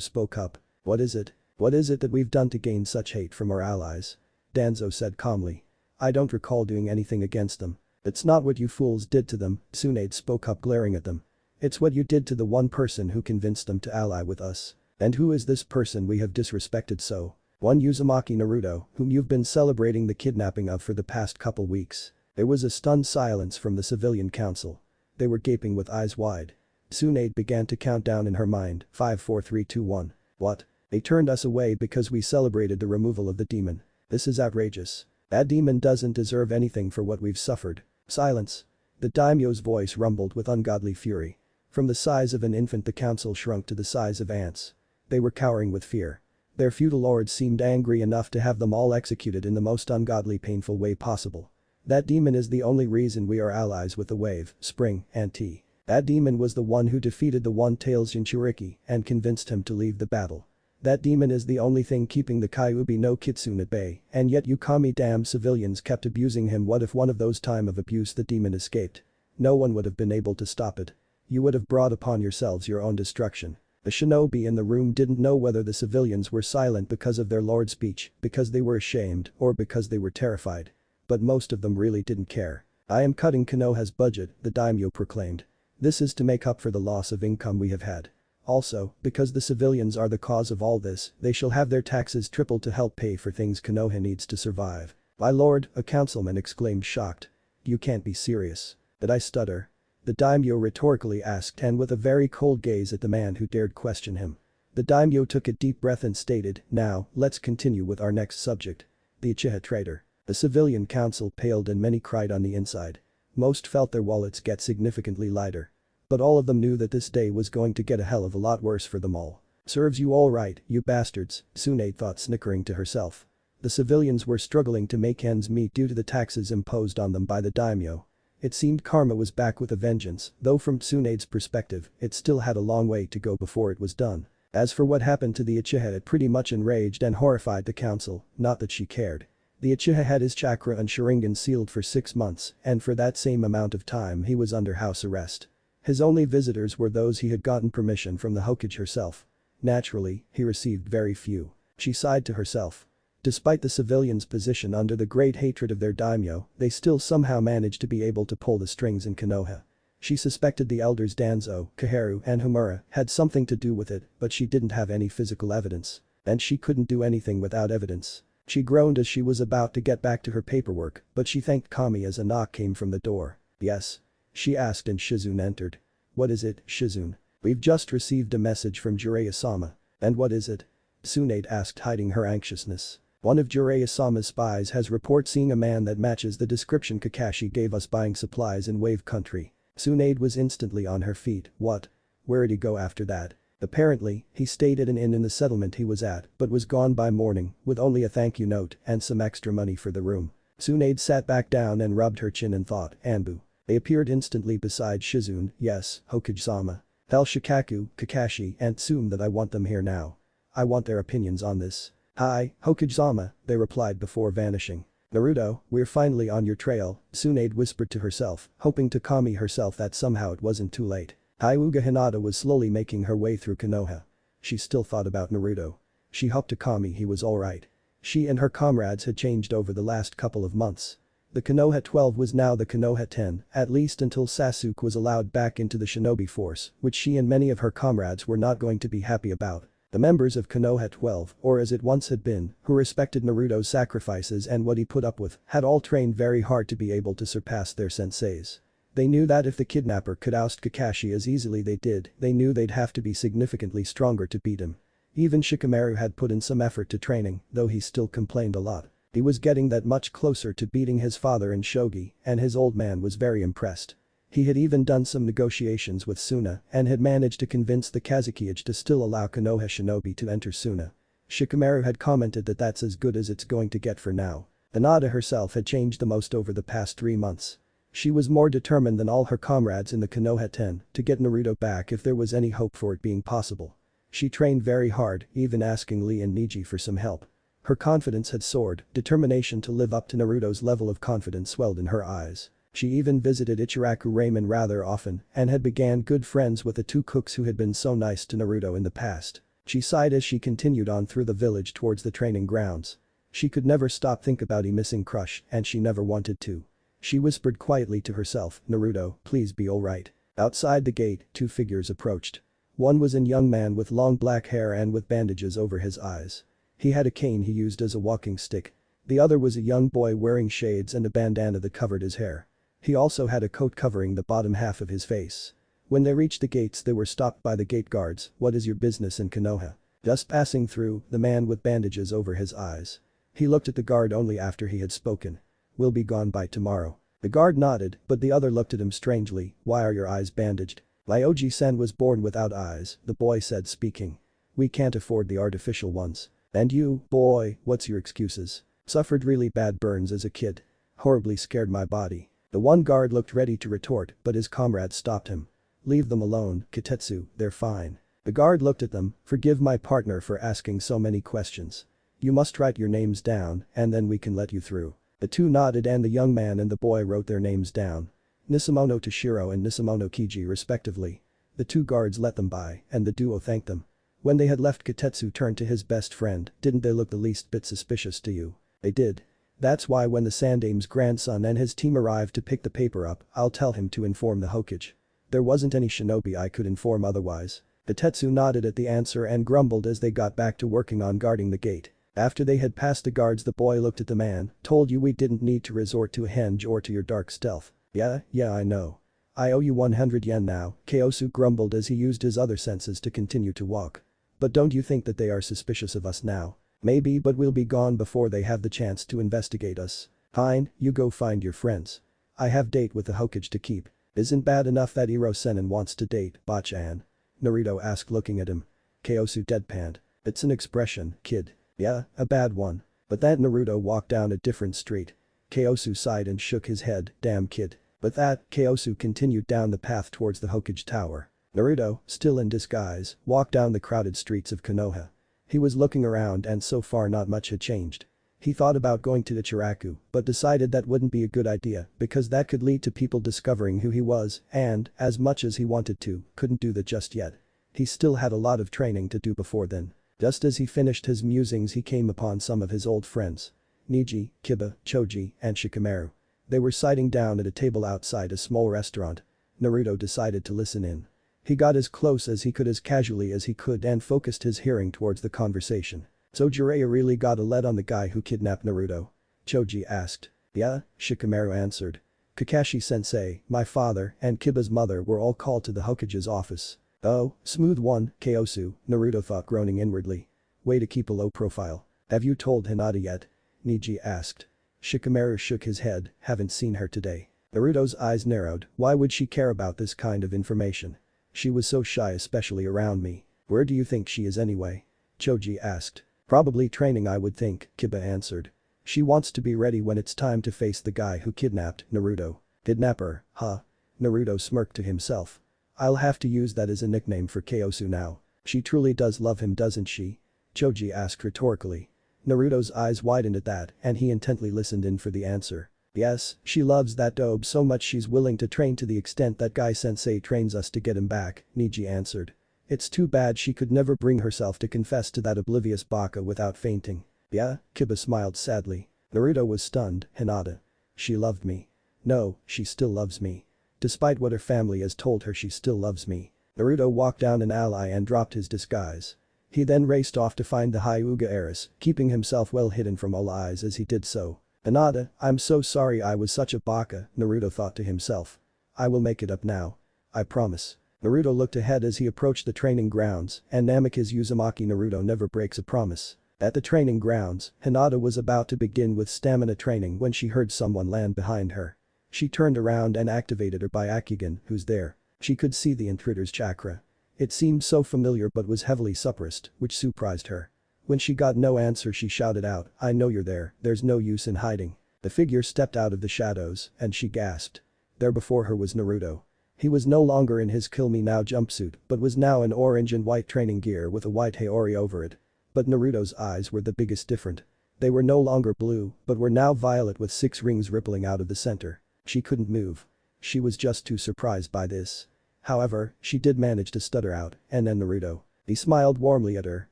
Speaker 1: spoke up. "What is it? What is it that we've done to gain such hate from our allies?" Danzo said calmly. "I don't recall doing anything against them." "It's not what you fools did to them," Tsunaid spoke up glaring at them. "It's what you did to the one person who convinced them to ally with us. And who is this person we have disrespected so?" "One Uzumaki Naruto, whom you've been celebrating the kidnapping of for the past couple weeks." There was a stunned silence from the civilian council. They were gaping with eyes wide. Tsunaid began to count down in her mind, 5 4 3 2 1. "What? They turned us away because we celebrated the removal of the demon. This is outrageous. That demon doesn't deserve anything for what we've suffered." Silence. The daimyo's voice rumbled with ungodly fury. From the size of an infant the council shrunk to the size of ants. They were cowering with fear. Their feudal lord seemed angry enough to have them all executed in the most ungodly painful way possible. "That demon is the only reason we are allies with the Wave, Spring, and T. That demon was the one who defeated the One-Tailed Jinchuriki and convinced him to leave the battle. That demon is the only thing keeping the Kyuubi no Kitsune at bay, and yet you kami damn civilians kept abusing him. What if one of those time of abuse the demon escaped? No one would have been able to stop it. You would have brought upon yourselves your own destruction." The shinobi in the room didn't know whether the civilians were silent because of their lord's speech, because they were ashamed, or because they were terrified. But most of them really didn't care. "I am cutting Konoha's budget," the daimyo proclaimed. "This is to make up for the loss of income we have had. Also, because the civilians are the cause of all this, they shall have their taxes tripled to help pay for things Konoha needs to survive." "My lord," a councilman exclaimed shocked. "You can't be serious." "Did I stutter?" the daimyo rhetorically asked, and with a very cold gaze at the man who dared question him. The daimyo took a deep breath and stated, "Now, let's continue with our next subject. The Uchiha traitor." The civilian council paled and many cried on the inside. Most felt their wallets get significantly lighter. But all of them knew that this day was going to get a hell of a lot worse for them all. "Serves you all right, you bastards," Tsunaid thought, snickering to herself. The civilians were struggling to make ends meet due to the taxes imposed on them by the daimyo. It seemed karma was back with a vengeance, though from Tsunaid's perspective, it still had a long way to go before it was done. As for what happened to the Uchiha, it pretty much enraged and horrified the council, not that she cared. The Uchiha had his chakra and Sharingan sealed for 6 months, and for that same amount of time he was under house arrest. His only visitors were those he had gotten permission from the Hokage herself. Naturally, he received very few. She sighed to herself. Despite the civilians' position under the great hatred of their daimyo, they still somehow managed to be able to pull the strings in Konoha. She suspected the elders Danzo, Kaharu and Homura had something to do with it, but she didn't have any physical evidence. And she couldn't do anything without evidence. She groaned as she was about to get back to her paperwork, but she thanked Kami as a knock came from the door. "Yes?" she asked and Shizune entered. "What is it, Shizune?" "We've just received a message from Jiraiya-sama." "And what is it?" Tsunade asked, hiding her anxiousness. "One of Jiraiya-sama's spies has reported seeing a man that matches the description Kakashi gave us buying supplies in Wave Country." Tsunade was instantly on her feet. "What? Where'd he go after that?" "Apparently, he stayed at an inn in the settlement he was at but was gone by morning with only a thank you note and some extra money for the room." Tsunade sat back down and rubbed her chin and thought, "Anbu." They appeared instantly beside Shizune. "Yes, Hokage-sama. Tell Shikaku, Kakashi and Tsume that I want them here now. I want their opinions on this." "Hi, Hokage-sama," they replied before vanishing. "Naruto, we're finally on your trail," Tsunade whispered to herself, hoping to calm herself that somehow it wasn't too late. Hyuga Hinata was slowly making her way through Konoha. She still thought about Naruto. She hoped to Kami he was alright. She and her comrades had changed over the last couple of months. The Konoha 12 was now the Konoha 10, at least until Sasuke was allowed back into the shinobi force, which she and many of her comrades were not going to be happy about. The members of Konoha 12, or as it once had been, who respected Naruto's sacrifices and what he put up with, had all trained very hard to be able to surpass their senseis. They knew that if the kidnapper could oust Kakashi as easily they did, they knew they'd have to be significantly stronger to beat him. Even Shikamaru had put in some effort to training, though he still complained a lot. He was getting that much closer to beating his father in shogi, and his old man was very impressed. He had even done some negotiations with Suna and had managed to convince the Kazekage to still allow Konoha shinobi to enter Suna. Shikamaru had commented that that's as good as it's going to get for now. Hinata herself had changed the most over the past 3 months. She was more determined than all her comrades in the Konoha 10 to get Naruto back if there was any hope for it being possible. She trained very hard, even asking Lee and Neji for some help. Her confidence had soared, determination to live up to Naruto's level of confidence swelled in her eyes. She even visited Ichiraku Ramen rather often and had began good friends with the 2 cooks who had been so nice to Naruto in the past. She sighed as she continued on through the village towards the training grounds. She could never stop think about her missing crush and she never wanted to. She whispered quietly to herself, "Naruto, please be alright." Outside the gate, 2 figures approached. One was a young man with long black hair and with bandages over his eyes. He had a cane he used as a walking stick. The other was a young boy wearing shades and a bandana that covered his hair. He also had a coat covering the bottom half of his face. When they reached the gates they were stopped by the gate guards. "What is your business in Konoha?" "Just passing through," the man with bandages over his eyes. He looked at the guard only after he had spoken. "We'll be gone by tomorrow." The guard nodded, but the other looked at him strangely. "Why are your eyes bandaged?" "Ryoji-sen was born without eyes," the boy said speaking. "We can't afford the artificial ones." "And you, boy, what's your excuses?" "Suffered really bad burns as a kid. Horribly scared my body." The one guard looked ready to retort, but his comrade stopped him. "Leave them alone, Kitetsu, they're fine." The guard looked at them. "Forgive my partner for asking so many questions. You must write your names down and then we can let you through." The 2 nodded and the young man and the boy wrote their names down. Nisamono Toshiro and Nisamono Kiji respectively. The 2 guards let them by and the duo thanked them. When they had left, Kitetsu turned to his best friend. "Didn't they look the least bit suspicious to you?" "They did. That's why when the Sandame's grandson and his team arrived to pick the paper up, I'll tell him to inform the Hokage. There wasn't any shinobi I could inform otherwise." Kitetsu nodded at the answer and grumbled as they got back to working on guarding the gate. After they had passed the guards the boy looked at the man. "Told you we didn't need to resort to a henge or to your dark stealth." Yeah, I know. I owe you 100 yen now," Kyosu grumbled as he used his other senses to continue to walk. "But don't you think that they are suspicious of us now?" "Maybe, but we'll be gone before they have the chance to investigate us." "Fine, you go find your friends. I have date with the Hokage to keep." "Isn't bad enough that Iro Sennin wants to date Bachan?" Naruto asked looking at him. Kyosu deadpanned. "It's an expression, kid." "Yeah, a bad one." But that Naruto walked down a different street. Kyosu sighed and shook his head. "Damn kid." But that, Kyosu continued down the path towards the Hokage Tower. Naruto, still in disguise, walked down the crowded streets of Konoha. He was looking around and so far not much had changed. He thought about going to Ichiraku, but decided that wouldn't be a good idea because that could lead to people discovering who he was and, as much as he wanted to, couldn't do that just yet. He still had a lot of training to do before then. Just as he finished his musings he came upon some of his old friends. Niji, Kiba, Choji, and Shikamaru. They were sitting down at a table outside a small restaurant. Naruto decided to listen in. He got as close as he could as casually as he could and focused his hearing towards the conversation. "So Jiraiya really got a lead on the guy who kidnapped Naruto?" Choji asked. "Yeah," Shikamaru answered. "Kakashi-sensei, my father, and Kiba's mother were all called to the Hokage's office." "Oh, smooth one, Kyosu," Naruto thought, groaning inwardly. "Way to keep a low profile. Have you told Hinata yet?" Niji asked. Shikamaru shook his head, "Haven't seen her today." Naruto's eyes narrowed, why would she care about this kind of information? She was so shy, especially around me. "Where do you think she is anyway?" Choji asked. "Probably training, I would think," Kiba answered. "She wants to be ready when it's time to face the guy who kidnapped Naruto." "Kidnapper, huh?" Naruto smirked to himself. "I'll have to use that as a nickname for Kyosu now. She truly does love him, doesn't she?" Choji asked rhetorically. Naruto's eyes widened at that and he intently listened in for the answer. "Yes, she loves that dobe so much she's willing to train to the extent that guy sensei trains us to get him back," Niji answered. "It's too bad she could never bring herself to confess to that oblivious baka without fainting." "Yeah?" Kiba smiled sadly. Naruto was stunned. "Hinata. She loved me. No, she still loves me. Despite what her family has told her, she still loves me." Naruto walked down an alley and dropped his disguise. He then raced off to find the Hyuga heiress, keeping himself well hidden from all eyes as he did so. "Hinata, I'm so sorry I was such a baka," Naruto thought to himself. "I will make it up now. I promise." Naruto looked ahead as he approached the training grounds and Namikaze Uzumaki. Naruto never breaks a promise. At the training grounds, Hinata was about to begin with stamina training when she heard someone land behind her. She turned around and activated her Byakugan, who's there. She could see the intruder's chakra. It seemed so familiar but was heavily suppressed, which surprised her. When she got no answer she shouted out, "I know you're there, there's no use in hiding." The figure stepped out of the shadows and she gasped. There before her was Naruto. He was no longer in his Kill Me Now jumpsuit but was now in orange and white training gear with a white haori over it. But Naruto's eyes were the biggest different. They were no longer blue but were now violet with 6 rings rippling out of the center. She couldn't move. She was just too surprised by this. However, she did manage to stutter out, "And then Naruto." He smiled warmly at her.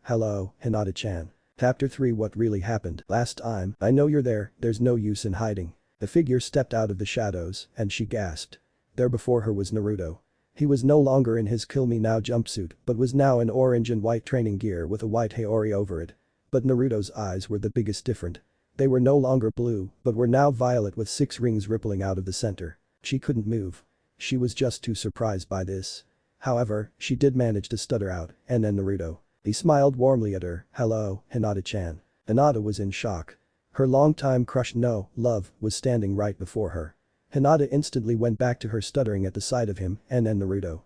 Speaker 1: "Hello, Hinata-chan." Chapter 3 What really happened last time? "I know you're there, there's no use in hiding." The figure stepped out of the shadows and she gasped. There before her was Naruto. He was no longer in his Kill Me Now jumpsuit but was now in orange and white training gear with a white haori over it. But Naruto's eyes were the biggest different. They were no longer blue but were now violet with 6 rings rippling out of the center. She couldn't move. She was just too surprised by this. However, she did manage to stutter out, "And then Naruto." He smiled warmly at her. "Hello, Hinata-chan." Hinata was in shock. Her longtime crush love was standing right before her. Hinata instantly went back to her stuttering at the sight of him, "And then Naruto.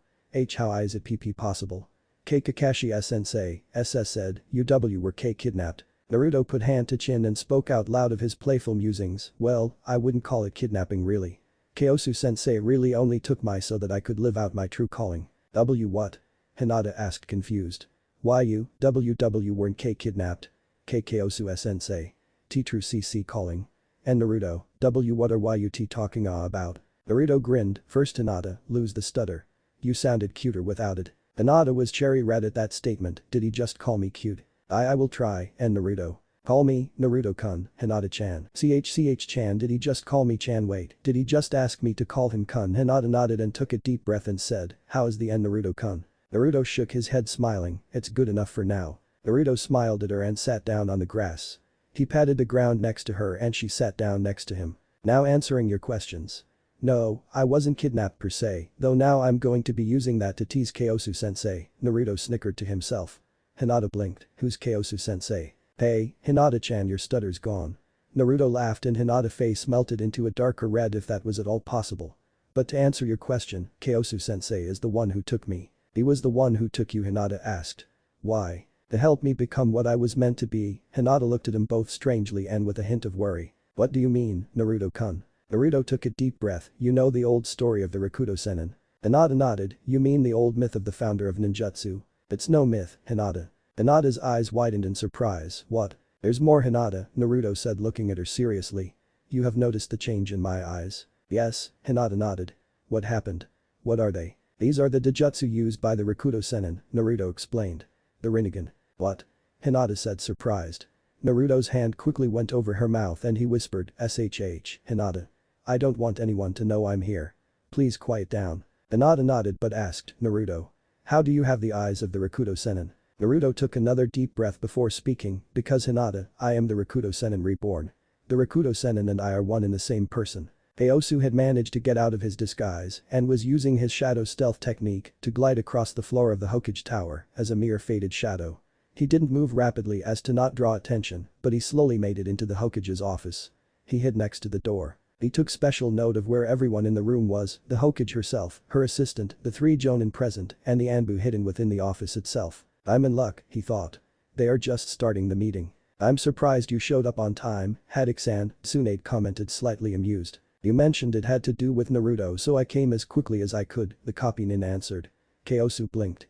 Speaker 1: How is it pp possible? K Kakashi sensei, SS said, UW were K kidnapped." Naruto put hand to chin and spoke out loud of his playful musings. "Well, I wouldn't call it kidnapping really. Kyosu-sensei really only took my so that I could live out my true calling." "W what?" Hinata asked confused. "Why you, WW weren't K kidnapped. K Kyosu-sensei. T true CC calling." "And Naruto, W what are YUT talking about?" Naruto grinned. "First Hinata, lose the stutter. You sounded cuter without it." Hinata was cherry red at that statement. "Did he just call me cute?" I will try." "And Naruto. Call me, Naruto-kun, Hinata-chan." "Chan, did he just call me Chan? Wait, did he just ask me to call him kun?" Hinata nodded and took a deep breath and said, "How is the end Naruto-kun?" Naruto shook his head smiling, "It's good enough for now." Naruto smiled at her and sat down on the grass. He patted the ground next to her and she sat down next to him. "Now answering your questions. No, I wasn't kidnapped per se, though now I'm going to be using that to tease Kyosu-sensei," Naruto snickered to himself. Hinata blinked. "Who's Kyosu-sensei?" "Hey, Hinata-chan, your stutter's gone." Naruto laughed and Hinata's face melted into a darker red if that was at all possible. "But to answer your question, Kyosu-sensei is the one who took me." "He was the one who took you?" Hinata asked. "Why?" "To help me become what I was meant to be." Hinata looked at him both strangely and with a hint of worry. "What do you mean, Naruto-kun?" Naruto took a deep breath. "You know the old story of the rikudou sennin?" Hinata nodded. "You mean the old myth of the founder of ninjutsu?" "It's no myth, Hinata." Hinata's eyes widened in surprise. "What?" There's more Hinata, Naruto said looking at her seriously. You have noticed the change in my eyes. Yes, Hinata nodded. What happened? What are they? These are the Dojutsu used by the rikudou sennin, Naruto explained. The Rinnegan. What? Hinata said surprised. Naruto's hand quickly went over her mouth and he whispered, SHH, Hinata. I don't want anyone to know I'm here. Please quiet down. Hinata nodded but asked, Naruto. How do you have the eyes of the rikudou sennin? Naruto took another deep breath before speaking, because Hinata, I am the rikudou sennin reborn. The rikudou sennin and I are one and the same person. Kyosu had managed to get out of his disguise and was using his shadow stealth technique to glide across the floor of the Hokage Tower as a mere faded shadow. He didn't move rapidly as to not draw attention, but he slowly made it into the Hokage's office. He hid next to the door. He took special note of where everyone in the room was, the Hokage herself, her assistant, the 3 Jonin present, and the Anbu hidden within the office itself. I'm in luck, he thought. They are just starting the meeting. I'm surprised you showed up on time, Haddock-san, Tsunade commented slightly amused. You mentioned it had to do with Naruto so I came as quickly as I could, the copy-nin answered. Kyosu blinked,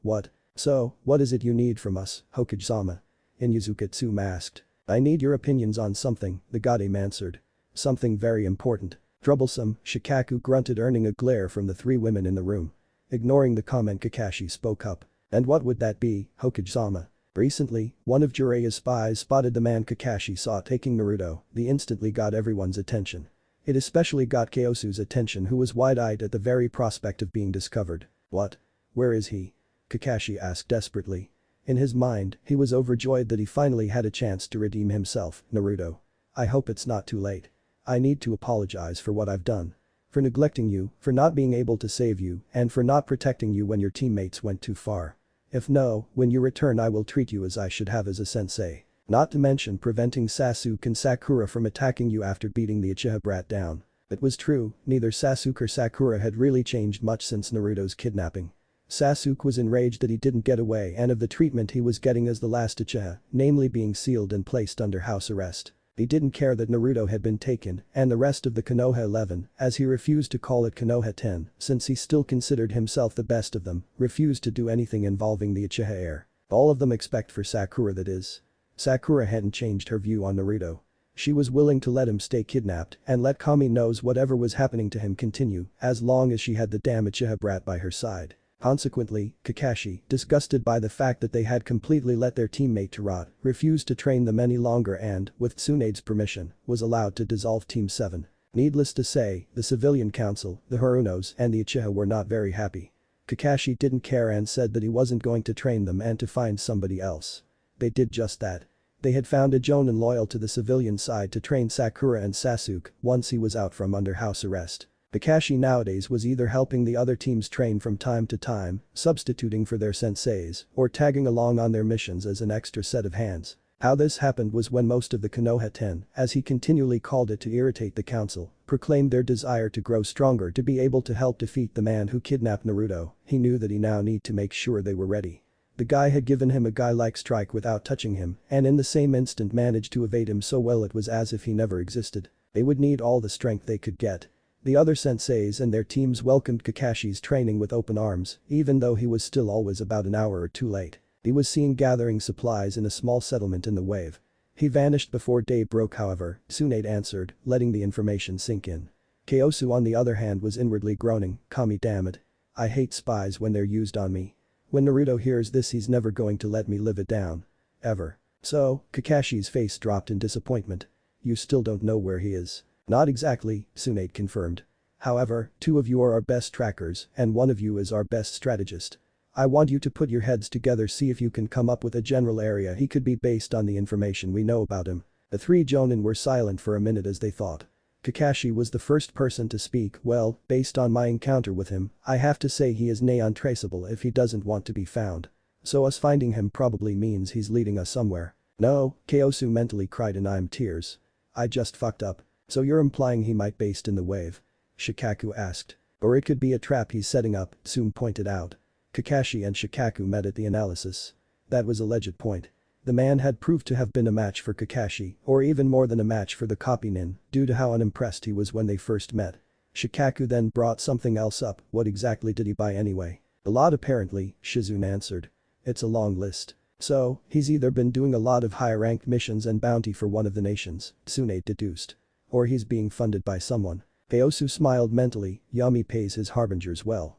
Speaker 1: what? So, what is it you need from us, Hokage-sama? Inuyasukatsu asked. I need your opinions on something, the Godame answered. Something very important. Troublesome, Shikaku grunted earning a glare from the 3 women in the room. Ignoring the comment Kakashi spoke up. And what would that be, Hokage-sama? Recently, one of Jiraiya's spies spotted the man Kakashi saw taking Naruto, the instantly got everyone's attention. It especially got Kyosu's attention who was wide-eyed at the very prospect of being discovered. What? Where is he? Kakashi asked desperately. In his mind, he was overjoyed that he finally had a chance to redeem himself, Naruto. I hope it's not too late. I need to apologize for what I've done. For neglecting you, for not being able to save you, and for not protecting you when your teammates went too far. If no, when you return I will treat you as I should have as a sensei. Not to mention preventing Sasuke and Sakura from attacking you after beating the Uchiha brat down. It was true, neither Sasuke or Sakura had really changed much since Naruto's kidnapping. Sasuke was enraged that he didn't get away and of the treatment he was getting as the last Uchiha, namely being sealed and placed under house arrest. He didn't care that Naruto had been taken and the rest of the Konoha 11, as he refused to call it Konoha 10 since he still considered himself the best of them, refused to do anything involving the Uchiha heir. All of them except for Sakura that is. Sakura hadn't changed her view on Naruto. She was willing to let him stay kidnapped and let Kami knows whatever was happening to him continue as long as she had the damn Uchiha brat by her side. Consequently, Kakashi, disgusted by the fact that they had completely let their teammate to rot, refused to train them any longer and, with Tsunade's permission, was allowed to dissolve Team 7. Needless to say, the civilian council, the Harunos and the Uchiha were not very happy. Kakashi didn't care and said that he wasn't going to train them and to find somebody else. They did just that. They had found a Jonin loyal to the civilian side to train Sakura and Sasuke once he was out from under house arrest. Kakashi nowadays was either helping the other teams train from time to time, substituting for their senseis, or tagging along on their missions as an extra set of hands. How this happened was when most of the Konoha 10, as he continually called it to irritate the council, proclaimed their desire to grow stronger to be able to help defeat the man who kidnapped Naruto. He knew that he now need to make sure they were ready. The guy had given him a guy-like strike without touching him and in the same instant managed to evade him so well it was as if he never existed. They would need all the strength they could get. The other senseis and their teams welcomed Kakashi's training with open arms, even though he was still always about an hour or two late. He was seen gathering supplies in a small settlement in the wave. He vanished before day broke however, Tsunade answered, letting the information sink in. Kyosu on the other hand was inwardly groaning, Kami damn it. I hate spies when they're used on me. When Naruto hears this he's never going to let me live it down. Ever. So, Kakashi's face dropped in disappointment. You still don't know where he is. Not exactly, Tsunade confirmed. However, 2 of you are our best trackers and 1 of you is our best strategist. I want you to put your heads together see if you can come up with a general area he could be based on the information we know about him. The 3 Jonin were silent for a minute as they thought. Kakashi was the first person to speak. Well, based on my encounter with him, I have to say he is nigh untraceable if he doesn't want to be found. So us finding him probably means he's leading us somewhere. No, Kyosu mentally cried in I'm tears. I just fucked up. So you're implying he might based in the wave? Shikaku asked. Or it could be a trap he's setting up, Tsun pointed out. Kakashi and Shikaku met at the analysis. That was a legit point. The man had proved to have been a match for Kakashi, or even more than a match for the copy-nin, due to how unimpressed he was when they first met. Shikaku then brought something else up, what exactly did he buy anyway? A lot apparently, Shizune answered. It's a long list. So, he's either been doing a lot of high-ranked missions and bounty for one of the nations, Tsunade deduced. Or he's being funded by someone. Kaosu smiled mentally, Yami pays his harbingers well.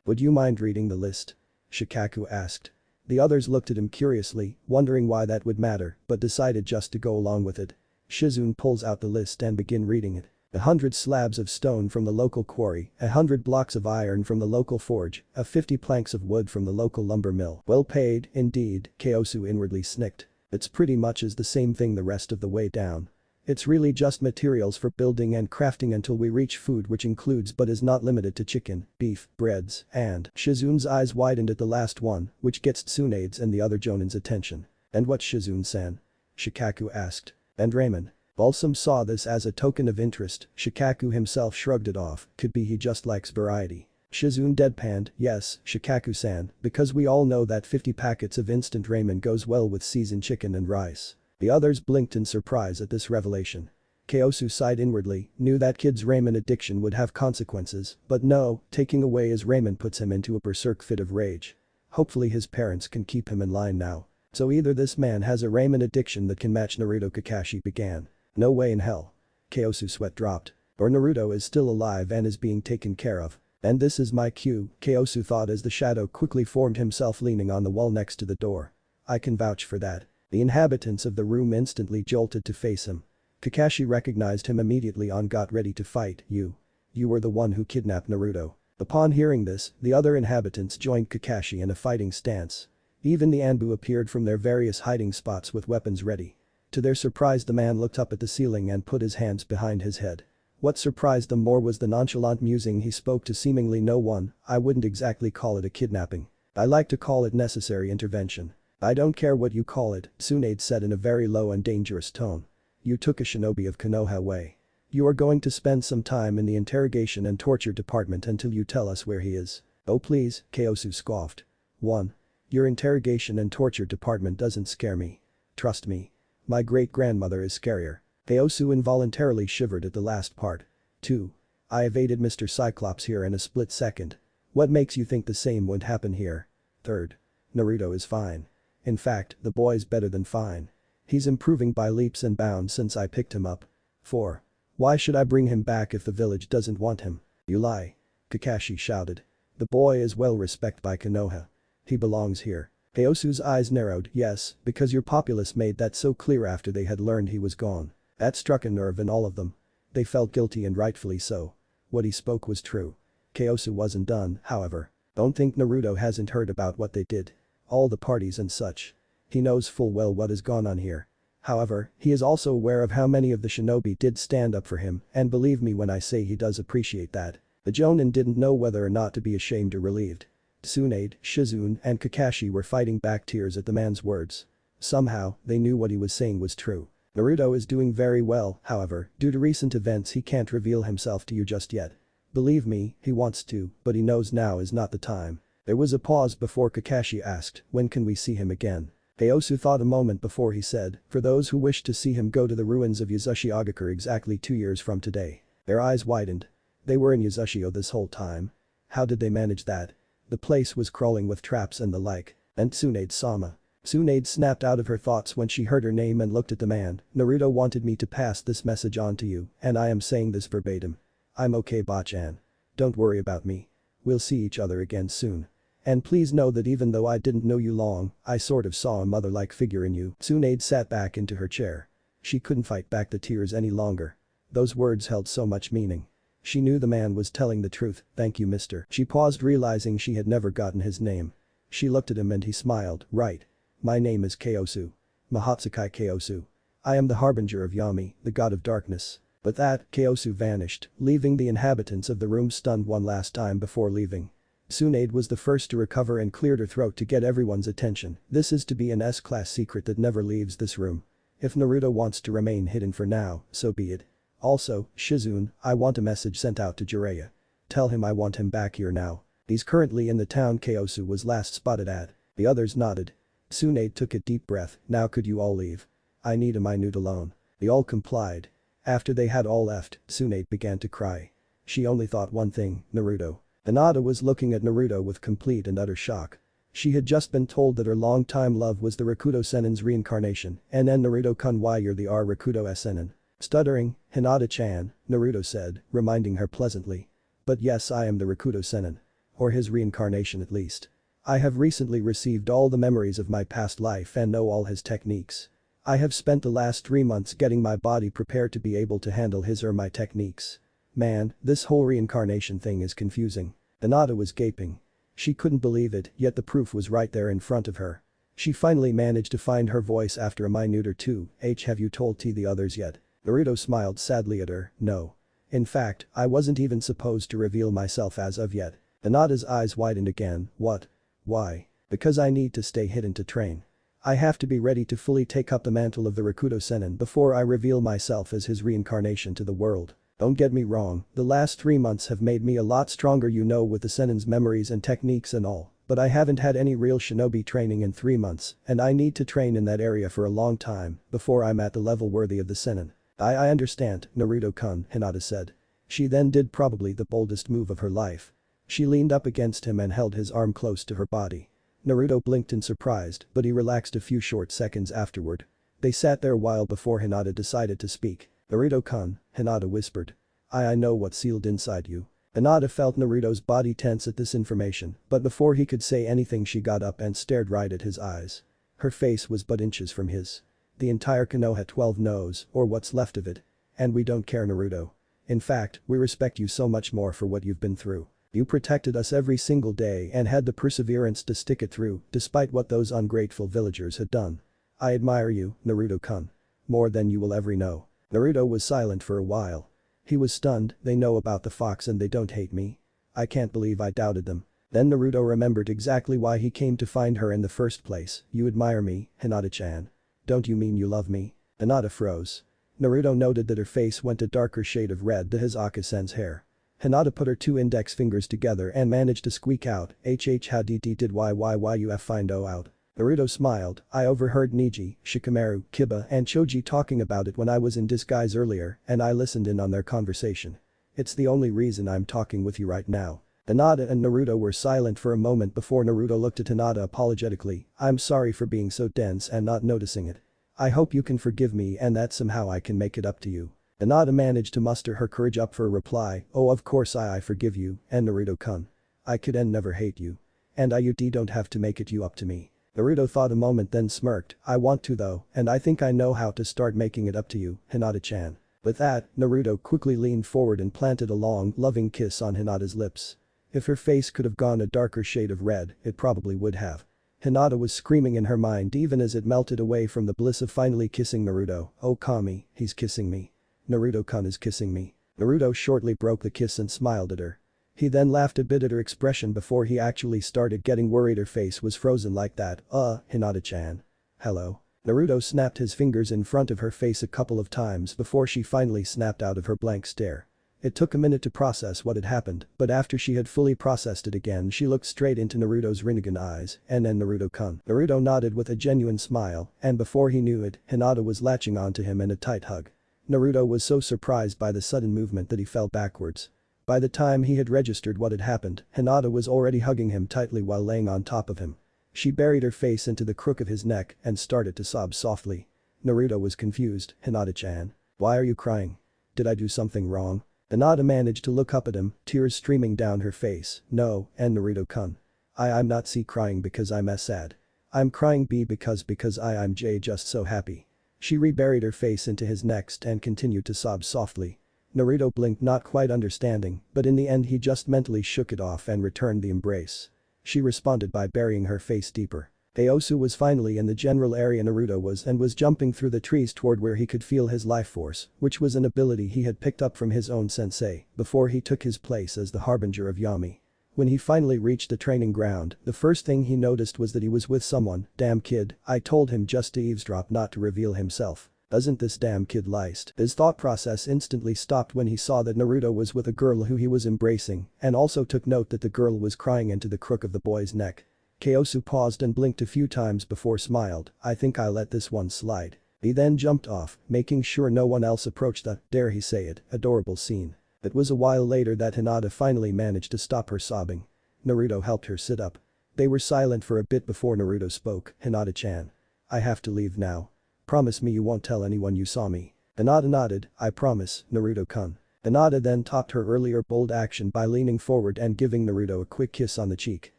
Speaker 1: Would you mind reading the list? Shikaku asked. The others looked at him curiously, wondering why that would matter, but decided just to go along with it. Shizune pulls out the list and begin reading it. 100 slabs of stone from the local quarry, 100 blocks of iron from the local forge, 50 planks of wood from the local lumber mill. Well paid, indeed, Kaosu inwardly snicked. It's pretty much as the same thing the rest of the way down. It's really just materials for building and crafting until we reach food, which includes but is not limited to chicken, beef, breads, and… Shizune's eyes widened at the last one, which gets Tsunade's and the other Jonin's attention. And what's Shizune-san? Shikaku asked. And ramen. Balsam saw this as a token of interest. Shikaku himself shrugged it off, could be he just likes variety. Shizune deadpanned, yes, Shikaku-san, because we all know that 50 packets of instant ramen goes well with seasoned chicken and rice. The others blinked in surprise at this revelation. Kaosu sighed inwardly, knew that kid's ramen addiction would have consequences, but no, taking away his ramen puts him into a berserk fit of rage. Hopefully his parents can keep him in line now. So either this man has a ramen addiction that can match Naruto. Kakashi began. No way in hell. Kaosu's sweat dropped. Or Naruto is still alive and is being taken care of. And this is my cue, Kaosu thought as the shadow quickly formed himself leaning on the wall next to the door. I can vouch for that. The inhabitants of the room instantly jolted to face him. Kakashi recognized him immediately and got ready to fight. You were the one who kidnapped Naruto. Upon hearing this, the other inhabitants joined Kakashi in a fighting stance. Even the Anbu appeared from their various hiding spots with weapons ready. To their surprise, the man looked up at the ceiling and put his hands behind his head. What surprised them more was the nonchalant musing he spoke to seemingly no one. I wouldn't exactly call it a kidnapping. I like to call it necessary intervention. I don't care what you call it, Tsunade said in a very low and dangerous tone. You took a shinobi of Konoha away. You are going to spend some time in the interrogation and torture department until you tell us where he is. Oh please, Kaosu scoffed. 1. Your interrogation and torture department doesn't scare me. Trust me. My great-grandmother is scarier. Kaosu involuntarily shivered at the last part. 2. I evaded Mr. Cyclops here in a split second. What makes you think the same would happen here? 3. Naruto is fine. In fact, the boy's better than fine. He's improving by leaps and bounds since I picked him up. 4. Why should I bring him back if the village doesn't want him? You lie. Kakashi shouted. The boy is well respected by Konoha. He belongs here. Kaosu's eyes narrowed, yes, because your populace made that so clear after they had learned he was gone. That struck a nerve in all of them. They felt guilty and rightfully so. What he spoke was true. Kaosu wasn't done, however. Don't think Naruto hasn't heard about what they did. All the parties and such. He knows full well what has gone on here. However, he is also aware of how many of the shinobi did stand up for him, and believe me when I say he does appreciate that. The Jonin didn't know whether or not to be ashamed or relieved. Tsunade, Shizune, and Kakashi were fighting back tears at the man's words. Somehow, they knew what he was saying was true. Naruto is doing very well, however, due to recent events he can't reveal himself to you just yet. Believe me, he wants to, but he knows now is not the time. There was a pause before Kakashi asked, when can we see him again? Kaosu thought a moment before he said, for those who wish to see him go to the ruins of Yuzashiogakur exactly 2 years from today. Their eyes widened. They were in Yuzushio this whole time. How did they manage that? The place was crawling with traps and the like. And Tsunade-sama. Tsunade snapped out of her thoughts when she heard her name and looked at the man. Naruto wanted me to pass this message on to you, and I am saying this verbatim. I'm okay, Bachan. Don't worry about me. We'll see each other again soon. And please know that even though I didn't know you long, I sort of saw a mother-like figure in you. Tsunade sat back into her chair. She couldn't fight back the tears any longer. Those words held so much meaning. She knew the man was telling the truth. Thank you, mister. She paused, realizing she had never gotten his name. She looked at him and he smiled. Right. My name is Kaosu. Mahatsukai Kaosu. I am the harbinger of Yami, the god of darkness. But that, Kaosu vanished, leaving the inhabitants of the room stunned one last time before leaving. Tsunade was the first to recover and cleared her throat to get everyone's attention. This is to be an S-class secret that never leaves this room. If Naruto wants to remain hidden for now, so be it. Also, Shizune, I want a message sent out to Jiraiya. Tell him I want him back here now. He's currently in the town Kaosu was last spotted at. The others nodded. Tsunade took a deep breath. Now could you all leave? I need a minute alone. They all complied. After they had all left, Tsunade began to cry. She only thought one thing, Naruto. Hinata was looking at Naruto with complete and utter shock. She had just been told that her long-time love was the rikudou sennin's reincarnation, and then Naruto-kun why you're the rikudou sennin. Stuttering, Hinata-chan, Naruto said, reminding her pleasantly. But yes, I am the rikudou sennin. Or his reincarnation at least. I have recently received all the memories of my past life and know all his techniques. I have spent the last 3 months getting my body prepared to be able to handle his or my techniques. Man, this whole reincarnation thing is confusing. Hinata was gaping. She couldn't believe it, yet the proof was right there in front of her. She finally managed to find her voice after a minute or two. Have you told the others yet? Naruto smiled sadly at her, no. In fact, I wasn't even supposed to reveal myself as of yet. Hinata's eyes widened again, what? Why? Because I need to stay hidden to train. I have to be ready to fully take up the mantle of the rikudou sennin before I reveal myself as his reincarnation to the world. Don't get me wrong, the last 3 months have made me a lot stronger with the sennin's memories and techniques and all, but I haven't had any real shinobi training in 3 months and I need to train in that area for a long time before I'm at the level worthy of the sennin. I understand, Naruto-kun, Hinata said. She then did probably the boldest move of her life. She leaned up against him and held his arm close to her body. Naruto blinked in surprise, but he relaxed a few short seconds afterward. They sat there a while before Hinata decided to speak. Naruto-kun, Hinata whispered. I know what's sealed inside you. Hinata felt Naruto's body tense at this information, but before he could say anything she got up and stared right at his eyes. Her face was but inches from his. The entire Konoha 12 knows, or what's left of it. And we don't care, Naruto. In fact, we respect you so much more for what you've been through. You protected us every single day and had the perseverance to stick it through, despite what those ungrateful villagers had done. I admire you, Naruto-kun. More than you will ever know. Naruto was silent for a while. He was stunned, they know about the fox and they don't hate me. I can't believe I doubted them. Then Naruto remembered exactly why he came to find her in the first place. You admire me, Hinata-chan. Don't you mean you love me? Hinata froze. Naruto noted that her face went a darker shade of red to his Akasen's hair. Hinata put her 2 index fingers together and managed to squeak out, how did why you find out. Naruto smiled, I overheard Neji, Shikamaru, Kiba and Choji talking about it when I was in disguise earlier and I listened in on their conversation. It's the only reason I'm talking with you right now. Hinata and Naruto were silent for a moment before Naruto looked at Hinata apologetically, I'm sorry for being so dense and not noticing it. I hope you can forgive me and that somehow I can make it up to you. Hinata managed to muster her courage up for a reply, oh of course I forgive you, and Naruto-kun. I could and never hate you. And you don't have to make it you up to me. Naruto thought a moment then smirked, I want to though, and I think I know how to start making it up to you, Hinata-chan. With that, Naruto quickly leaned forward and planted a long, loving kiss on Hinata's lips. If her face could have gone a darker shade of red, it probably would have. Hinata was screaming in her mind even as it melted away from the bliss of finally kissing Naruto, oh Kami, he's kissing me. Naruto-kun is kissing me. Naruto shortly broke the kiss and smiled at her. He then laughed a bit at her expression before he actually started getting worried her face was frozen like that, Hinata-chan. Hello. Naruto snapped his fingers in front of her face a couple of times before she finally snapped out of her blank stare. It took a minute to process what had happened, but after she had fully processed it again she looked straight into Naruto's Rinnegan eyes, and then Naruto-kun. Naruto nodded with a genuine smile, and before he knew it, Hinata was latching onto him in a tight hug. Naruto was so surprised by the sudden movement that he fell backwards. By the time he had registered what had happened, Hinata was already hugging him tightly while laying on top of him. She buried her face into the crook of his neck and started to sob softly. Naruto was confused, Hinata-chan. Why are you crying? Did I do something wrong? Hinata managed to look up at him, tears streaming down her face, no, and Naruto-kun. I'm not crying because I'm sad. I'm crying because I'm just so happy. She reburied her face into his neck and continued to sob softly. Naruto blinked not quite understanding, but in the end he just mentally shook it off and returned the embrace. She responded by burying her face deeper. Aosu was finally in the general area Naruto was and was jumping through the trees toward where he could feel his life force, which was an ability he had picked up from his own sensei before he took his place as the harbinger of Yami. When he finally reached the training ground, the first thing he noticed was that he was with someone, damn kid, I told him just to eavesdrop not to reveal himself. Doesn't this damn kid liced? His thought process instantly stopped when he saw that Naruto was with a girl who he was embracing and also took note that the girl was crying into the crook of the boy's neck. Aosu paused and blinked a few times before smiled, I think I let this one slide. He then jumped off, making sure no one else approached the, dare he say it, adorable scene. It was a while later that Hinata finally managed to stop her sobbing. Naruto helped her sit up. They were silent for a bit before Naruto spoke. Hinata-chan. I have to leave now. Promise me you won't tell anyone you saw me. Hinata nodded, I promise, Naruto-kun. Hinata then topped her earlier bold action by leaning forward and giving Naruto a quick kiss on the cheek.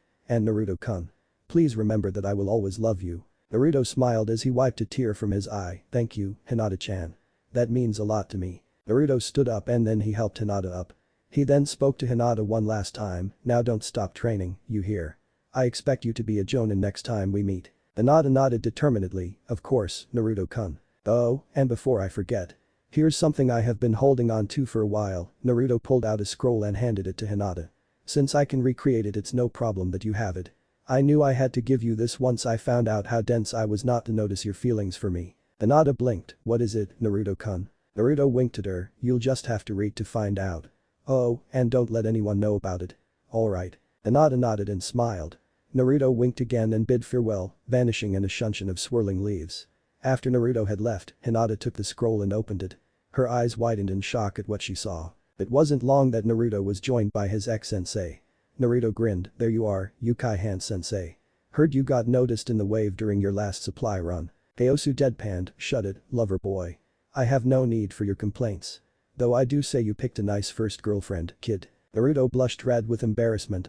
Speaker 1: And Naruto-kun. Please remember that I will always love you. Naruto smiled as he wiped a tear from his eye. Thank you, Hinata-chan. That means a lot to me. Naruto stood up and then he helped Hinata up. He then spoke to Hinata one last time, now don't stop training, you hear? I expect you to be a jonin next time we meet. Hinata nodded determinedly, of course, Naruto-kun. Oh, and before I forget. Here's something I have been holding on to for a while. Naruto pulled out a scroll and handed it to Hinata. Since I can recreate it, it's no problem that you have it. I knew I had to give you this once I found out how dense I was not to notice your feelings for me. Hinata blinked. What is it, Naruto-kun? Naruto winked at her. You'll just have to read to find out. Oh, and don't let anyone know about it. Alright. Hinata nodded and smiled. Naruto winked again and bid farewell, vanishing in a shuncheon of swirling leaves. After Naruto had left, Hinata took the scroll and opened it. Her eyes widened in shock at what she saw. It wasn't long that Naruto was joined by his ex-sensei. Naruto grinned, there you are, Yukai Han-sensei. Heard you got noticed in the wave during your last supply run. Kyosu deadpanned, shut it, lover boy. I have no need for your complaints. Though I do say you picked a nice first girlfriend, kid. Naruto blushed red with embarrassment,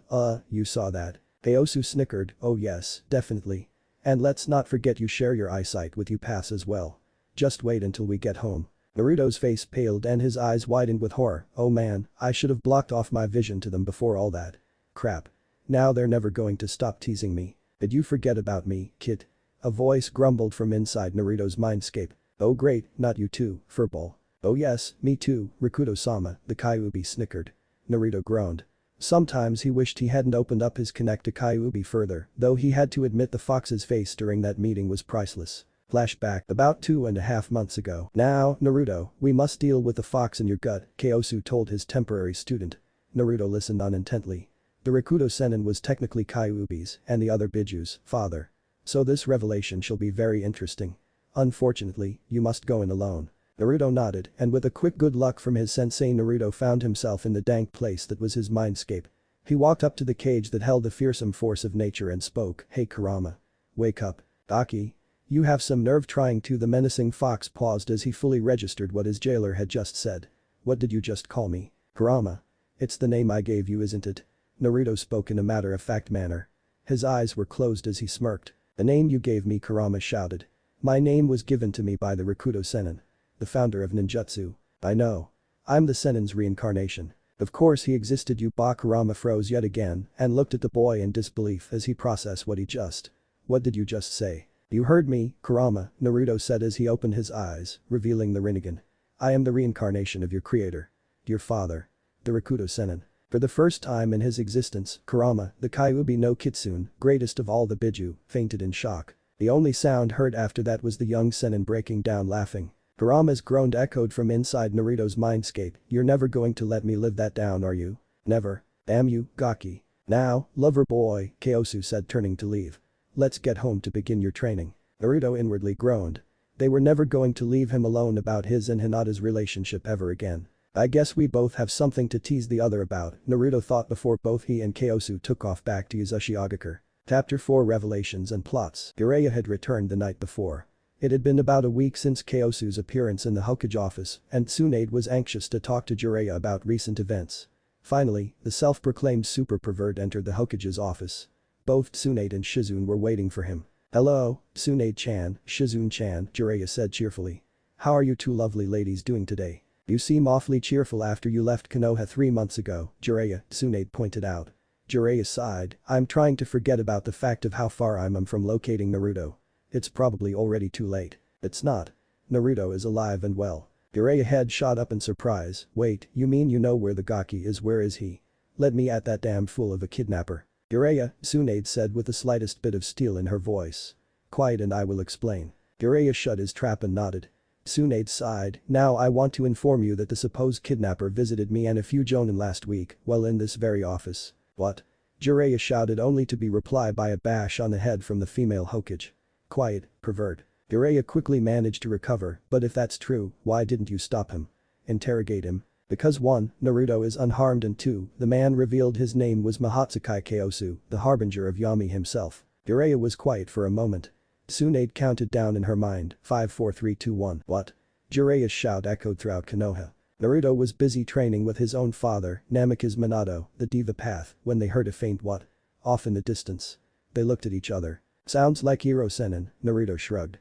Speaker 1: you saw that. Kyosu snickered, oh yes, definitely. And let's not forget you share your eyesight with you pass as well. Just wait until we get home. Naruto's face paled and his eyes widened with horror, oh man, I should have blocked off my vision to them before all that. Crap. Now they're never going to stop teasing me. Did you forget about me, kid? A voice grumbled from inside Naruto's mindscape. Oh great, not you too, furball. Oh yes, me too, Rikudou-sama, the Kyuubi snickered. Naruto groaned. Sometimes he wished he hadn't opened up his connect to Kyuubi further, though he had to admit the fox's face during that meeting was priceless. Flashback about 2.5 months ago. Now, Naruto, we must deal with the fox in your gut, Kyosu told his temporary student. Naruto listened on intently. The rikudou sennin was technically Kyuubi's and the other Biju's father. So this revelation shall be very interesting. Unfortunately, you must go in alone. Naruto nodded and with a quick good luck from his sensei Naruto found himself in the dank place that was his mindscape. He walked up to the cage that held the fearsome force of nature and spoke, hey Kurama. Wake up. Aki. You have some nerve trying to. The menacing fox paused as he fully registered what his jailer had just said. What did you just call me? Kurama. It's the name I gave you, isn't it? Naruto spoke in a matter-of-fact manner. His eyes were closed as he smirked. The name you gave me, Kurama shouted. My name was given to me by the rikudou sennin. The founder of ninjutsu. I know. I'm the sennin's reincarnation. Of course he existed. Kurama froze yet again and looked at the boy in disbelief as he processed what he just. What did you just say? You heard me, Kurama, Naruto said as he opened his eyes, revealing the Rinnegan. I am the reincarnation of your creator. Your father. The rikudou sennin. For the first time in his existence, Kurama, the Kyuubi no Kitsune, greatest of all the Biju, fainted in shock. The only sound heard after that was the young sennin breaking down laughing. Kurama's groan echoed from inside Naruto's mindscape, you're never going to let me live that down, are you? Never. Damn you, Gaki. Now, lover boy, Kyosu said turning to leave. Let's get home to begin your training. Naruto inwardly groaned. They were never going to leave him alone about his and Hinata's relationship ever again. I guess we both have something to tease the other about, Naruto thought before both he and Kyosu took off back to Uzashigakure. Chapter 4 Revelations and Plots. Jiraiya had returned the night before. It had been about a week since Kyosu's appearance in the Hokage office and Tsunade was anxious to talk to Jiraiya about recent events. Finally, the self-proclaimed super pervert entered the Hokage's office. Both Tsunade and Shizune were waiting for him. Hello, Tsunade-chan, Shizune-chan, Jiraiya said cheerfully. How are you two lovely ladies doing today? You seem awfully cheerful after you left Konoha 3 months ago, Jiraiya, Tsunade pointed out. Jiraiya sighed, I'm trying to forget about the fact of how far I'm from locating Naruto. It's probably already too late. It's not. Naruto is alive and well. Jiraiya's head shot up in surprise, wait, you mean you know where the Gaki is? Where is he? Let me at that damn fool of a kidnapper. Jiraiya, Tsunade said with the slightest bit of steel in her voice. Quiet and I will explain. Jiraiya shut his trap and nodded. Tsunade sighed, now I want to inform you that the supposed kidnapper visited me and a few jonin last week, while in this very office. What? Jiraiya shouted only to be replied by a bash on the head from the female Hokage. Quiet, pervert. Jiraiya quickly managed to recover, but if that's true, why didn't you stop him? Interrogate him. Because 1. Naruto is unharmed and 2. The man revealed his name was Mahatsukai Kyosu, the harbinger of Yami himself. Jiraiya was quiet for a moment. Tsunade counted down in her mind, 5 4 3 2 1. What? Jiraiya's shout echoed throughout Konoha. Naruto was busy training with his own father, Namikaze Minato, the Diva Path, when they heard a faint what? Off in the distance. They looked at each other. Sounds like Iro Sennin, Naruto shrugged.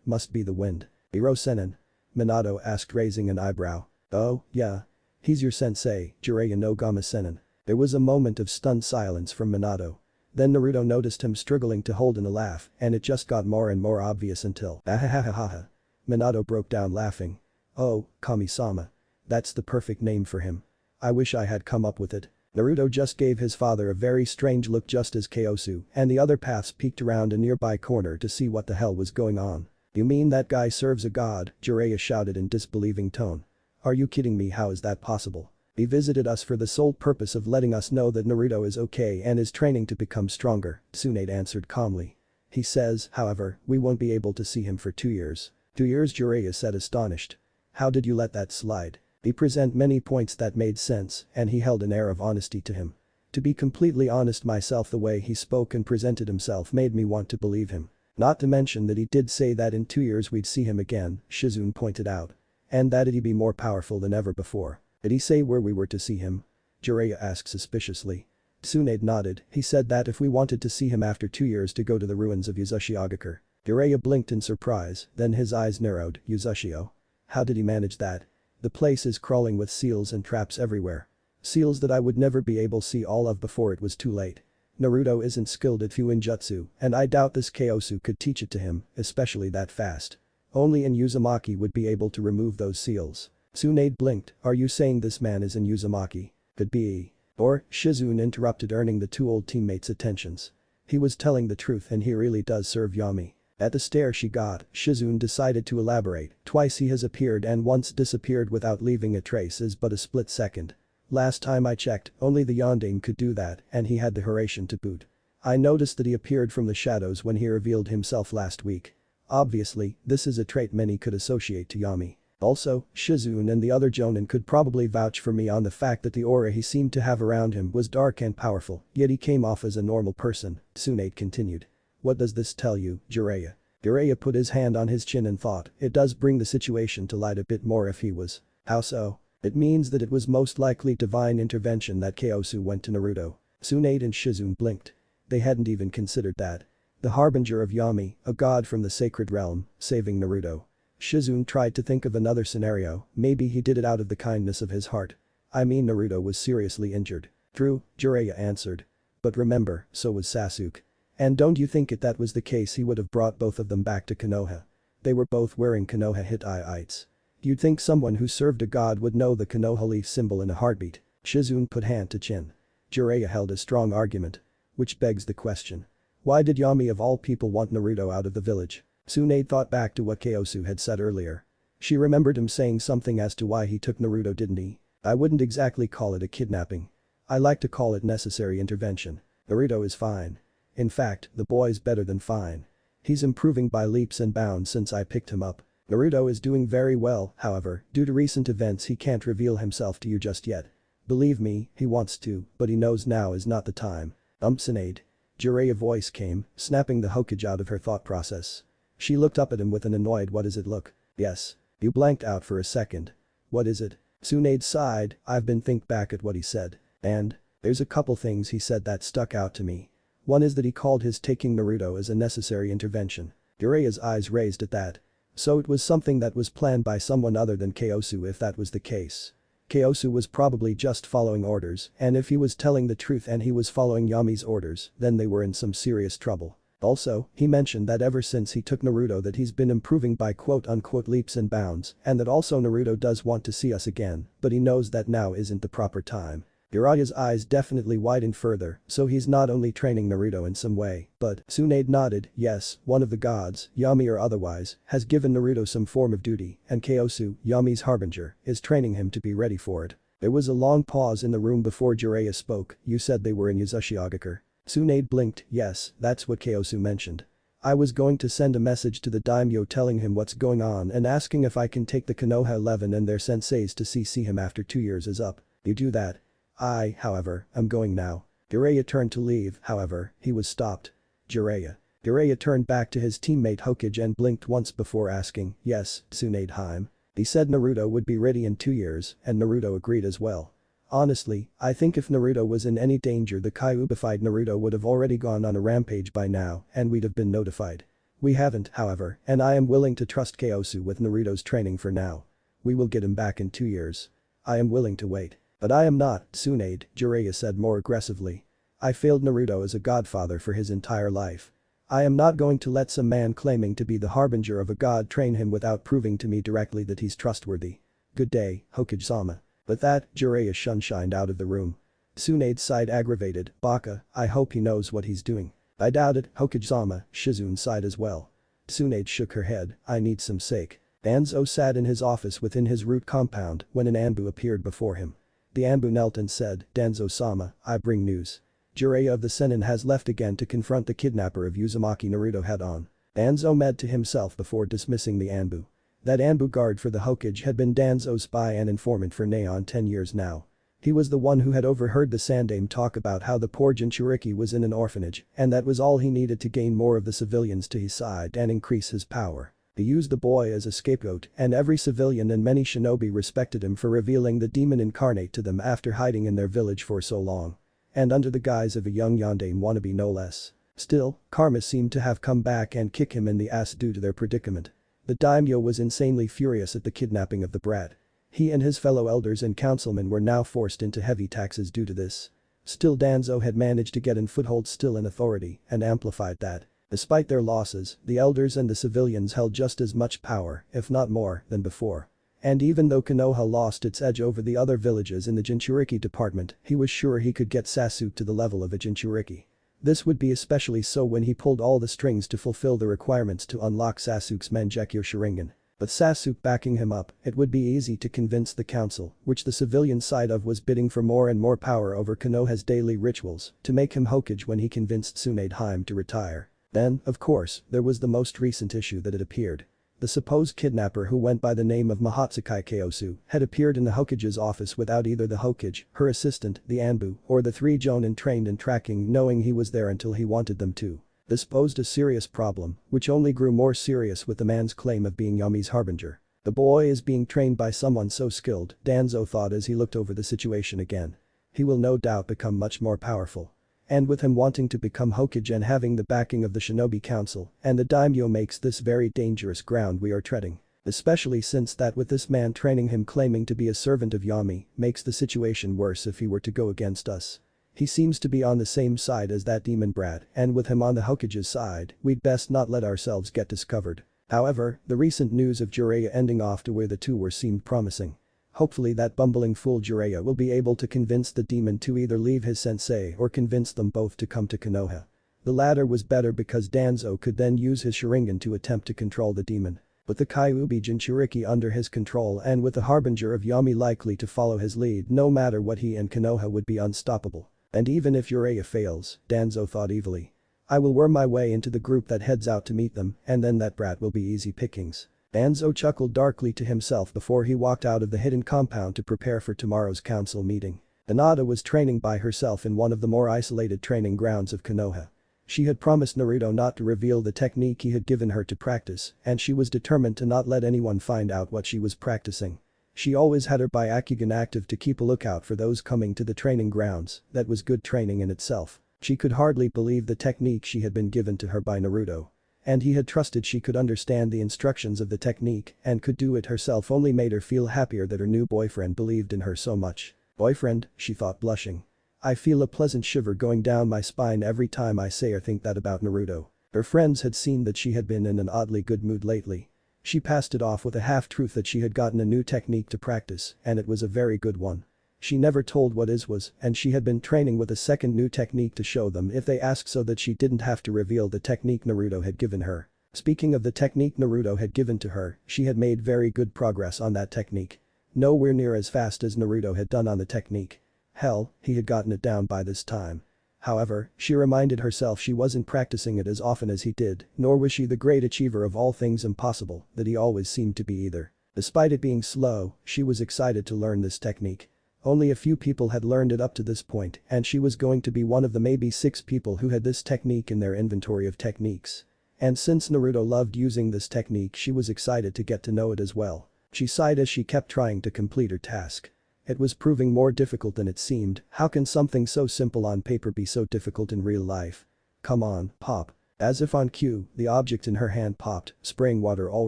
Speaker 1: Must be the wind. Iro Sennin? Minato asked raising an eyebrow. Oh, yeah. He's your sensei, Jiraiya no Gama Sennin. There was a moment of stunned silence from Minato. Then Naruto noticed him struggling to hold in a laugh and it just got more and more obvious until ahahahaha. Minato broke down laughing. Oh, Kami-sama. That's the perfect name for him. I wish I had come up with it. Naruto just gave his father a very strange look just as Kyosu and the other paths peeked around a nearby corner to see what the hell was going on. You mean that guy serves a god? Jiraiya shouted in disbelieving tone. Are you kidding me? How is that possible? He visited us for the sole purpose of letting us know that Naruto is okay and is training to become stronger, Tsunade answered calmly. He says, however, we won't be able to see him for 2 years. 2 years? Jiraiya said astonished. How did you let that slide? He presented many points that made sense and he held an air of honesty to him. To be completely honest myself, the way he spoke and presented himself made me want to believe him. Not to mention that he did say that in 2 years we'd see him again, Shizune pointed out. And that'd he be more powerful than ever before. Did he say where we were to see him? Jiraiya asked suspiciously. Tsunade nodded. He said that if we wanted to see him after 2 years to go to the ruins of Uzushiogakure. Jiraiya blinked in surprise, then his eyes narrowed. Uzushio? How did he manage that? The place is crawling with seals and traps everywhere. Seals that I would never be able to see all of before it was too late. Naruto isn't skilled at Fuinjutsu and I doubt this Kyosu could teach it to him, especially that fast. Only in Uzumaki would be able to remove those seals. Tsunade blinked. Are you saying this man is in Uzumaki? Could be. Or, Shizune interrupted, earning the two old teammates' attentions. He was telling the truth and he really does serve Yami. At the stare she got, Shizune decided to elaborate. Twice he has appeared and once disappeared without leaving a trace is but a split second. Last time I checked, only the Yondaime could do that and he had the Hiraishin to boot. I noticed that he appeared from the shadows when he revealed himself last week. Obviously, this is a trait many could associate to Yami. Also, Shizune and the other Jonin could probably vouch for me on the fact that the aura he seemed to have around him was dark and powerful, yet he came off as a normal person, Tsunade continued. What does this tell you, Jiraiya? Jiraiya put his hand on his chin and thought, it does bring the situation to light a bit more if he was. How so? It means that it was most likely divine intervention that Kyosu went to Naruto. Tsunade and Shizune blinked. They hadn't even considered that. The harbinger of Yami, a god from the sacred realm, saving Naruto. Shizune tried to think of another scenario, maybe he did it out of the kindness of his heart. I mean Naruto was seriously injured. True, Jiraiya answered. But remember, so was Sasuke. And don't you think if that was the case he would have brought both of them back to Konoha? They were both wearing Konoha Hittite. You'd think someone who served a god would know the Konoha leaf symbol in a heartbeat. Shizune put hand to chin. Jiraiya held a strong argument. Which begs the question. Why did Yami of all people want Naruto out of the village? Tsunade thought back to what Kyosu had said earlier. She remembered him saying something as to why he took Naruto, didn't he? I wouldn't exactly call it a kidnapping. I like to call it necessary intervention. Naruto is fine. In fact, the boy's better than fine. He's improving by leaps and bounds since I picked him up. Naruto is doing very well, however, due to recent events he can't reveal himself to you just yet. Believe me, he wants to, but he knows now is not the time. Tsunade. Jiraiya's voice came, snapping the Hokage out of her thought process. She looked up at him with an annoyed what is it look. Yes. You blanked out for a second. What is it? Tsunade sighed. I've been think back at what he said. And? There's a couple things he said that stuck out to me. One is that he called his taking Naruto as a necessary intervention. Jiraiya's eyes raised at that. So it was something that was planned by someone other than Kyosu if that was the case. Kyosu was probably just following orders and if he was telling the truth and he was following Yami's orders then they were in some serious trouble. Also, he mentioned that ever since he took Naruto that he's been improving by quote-unquote leaps and bounds and that also Naruto does want to see us again but he knows that now isn't the proper time. Jiraiya's eyes definitely widened further, so he's not only training Naruto in some way, but Tsunade nodded, yes, one of the gods, Yami or otherwise, has given Naruto some form of duty and Kyosu, Yami's harbinger, is training him to be ready for it. There was a long pause in the room before Jiraiya spoke. You said they were in Uzushiogakure. Tsunade blinked, yes, that's what Kyosu mentioned. I was going to send a message to the daimyo telling him what's going on and asking if I can take the Konoha 11 and their senseis to see him after 2 years is up. You do that. I, however, am going now. Jiraiya turned to leave, however, he was stopped. Jiraiya. Jiraiya turned back to his teammate Hokage and blinked once before asking, yes, Tsunade-hime. He said Naruto would be ready in 2 years, and Naruto agreed as well. Honestly, I think if Naruto was in any danger the Kyuubified Naruto would have already gone on a rampage by now and we'd have been notified. We haven't, however, and I am willing to trust Kyosu with Naruto's training for now. We will get him back in 2 years. I am willing to wait. But I am not, Tsunade, Jiraiya said more aggressively. I failed Naruto as a godfather for his entire life. I am not going to let some man claiming to be the harbinger of a god train him without proving to me directly that he's trustworthy. Good day, Hokage-sama. With that, Jiraiya shunshined out of the room. Tsunade sighed aggravated, Baka, I hope he knows what he's doing. I doubt it, Hokage-sama, Shizune sighed as well. Tsunade shook her head, I need some sake. Danzo sat in his office within his root compound when an Anbu appeared before him. The Anbu knelt and said, Danzo-sama, I bring news. Jiraiya of the Sennin has left again to confront the kidnapper of Uzumaki Naruto head-on. Danzo said to himself before dismissing the Anbu. That Anbu guard for the Hokage had been Danzo's spy and informant for Neon 10 years now. He was the one who had overheard the Sandaime talk about how the poor Jinchuriki was in an orphanage and that was all he needed to gain more of the civilians to his side and increase his power. He used the boy as a scapegoat and every civilian and many shinobi respected him for revealing the demon incarnate to them after hiding in their village for so long. And under the guise of a young yandere wannabe no less. Still, karma seemed to have come back and kick him in the ass due to their predicament. The daimyo was insanely furious at the kidnapping of the brat. He and his fellow elders and councilmen were now forced into heavy taxes due to this. Still Danzo had managed to get a foothold still in authority and amplified that. Despite their losses, the elders and the civilians held just as much power, if not more, than before. And even though Konoha lost its edge over the other villages in the Jinchuriki department, he was sure he could get Sasuke to the level of a Jinchuriki. This would be especially so when he pulled all the strings to fulfill the requirements to unlock Sasuke's Mangekyo Sharingan. But Sasuke backing him up, it would be easy to convince the council, which the civilian side of was bidding for more and more power over Konoha's daily rituals, to make him Hokage when he convinced Tsunade-hime to retire. Then, of course, there was the most recent issue that had appeared. The supposed kidnapper who went by the name of Mahatsukai Kyosu had appeared in the Hokage's office without either the Hokage, her assistant, the Anbu, or the 3 Jonin trained in tracking knowing he was there until he wanted them to. This posed a serious problem, which only grew more serious with the man's claim of being Yami's harbinger. The boy is being trained by someone so skilled, Danzo thought as he looked over the situation again. He will no doubt become much more powerful. And with him wanting to become Hokage and having the backing of the Shinobi Council, and the daimyo makes this very dangerous ground we are treading. Especially since that with this man training him claiming to be a servant of Yami, makes the situation worse if he were to go against us. He seems to be on the same side as that demon brat, and with him on the Hokage's side, we'd best not let ourselves get discovered. However, the recent news of Jiraiya ending off to where the two were seemed promising. Hopefully that bumbling fool Jiraiya will be able to convince the demon to either leave his sensei or convince them both to come to Konoha. The latter was better because Danzo could then use his Sharingan to attempt to control the demon. With the Kyuubi Jinchuriki under his control and with the harbinger of Yami likely to follow his lead no matter what he and Konoha would be unstoppable. And even if Jiraiya fails, Danzo thought evilly. I will worm my way into the group that heads out to meet them and then that brat will be easy pickings. Danzo chuckled darkly to himself before he walked out of the hidden compound to prepare for tomorrow's council meeting. Hinata was training by herself in one of the more isolated training grounds of Konoha. She had promised Naruto not to reveal the technique he had given her to practice, and she was determined to not let anyone find out what she was practicing. She always had her Byakugan active to keep a lookout for those coming to the training grounds, that was good training in itself. She could hardly believe the technique she had been given to her by Naruto. And he had trusted she could understand the instructions of the technique and could do it herself only made her feel happier that her new boyfriend believed in her so much. Boyfriend, she thought blushing. I feel a pleasant shiver going down my spine every time I say or think that about Naruto. Her friends had seen that she had been in an oddly good mood lately. She passed it off with a half-truth that she had gotten a new technique to practice and it was a very good one. She never told what his was and she had been training with a second new technique to show them if they asked so that she didn't have to reveal the technique Naruto had given her. Speaking of the technique Naruto had given to her, she had made very good progress on that technique. Nowhere near as fast as Naruto had done on the technique. Hell, he had gotten it down by this time. However, she reminded herself she wasn't practicing it as often as he did, nor was she the great achiever of all things impossible that he always seemed to be either. Despite it being slow, she was excited to learn this technique. Only a few people had learned it up to this point, and she was going to be one of the maybe 6 people who had this technique in their inventory of techniques. And since Naruto loved using this technique, she was excited to get to know it as well. She sighed as she kept trying to complete her task. It was proving more difficult than it seemed. How can something so simple on paper be so difficult in real life? Come on, pop. As if on cue, the object in her hand popped, spraying water all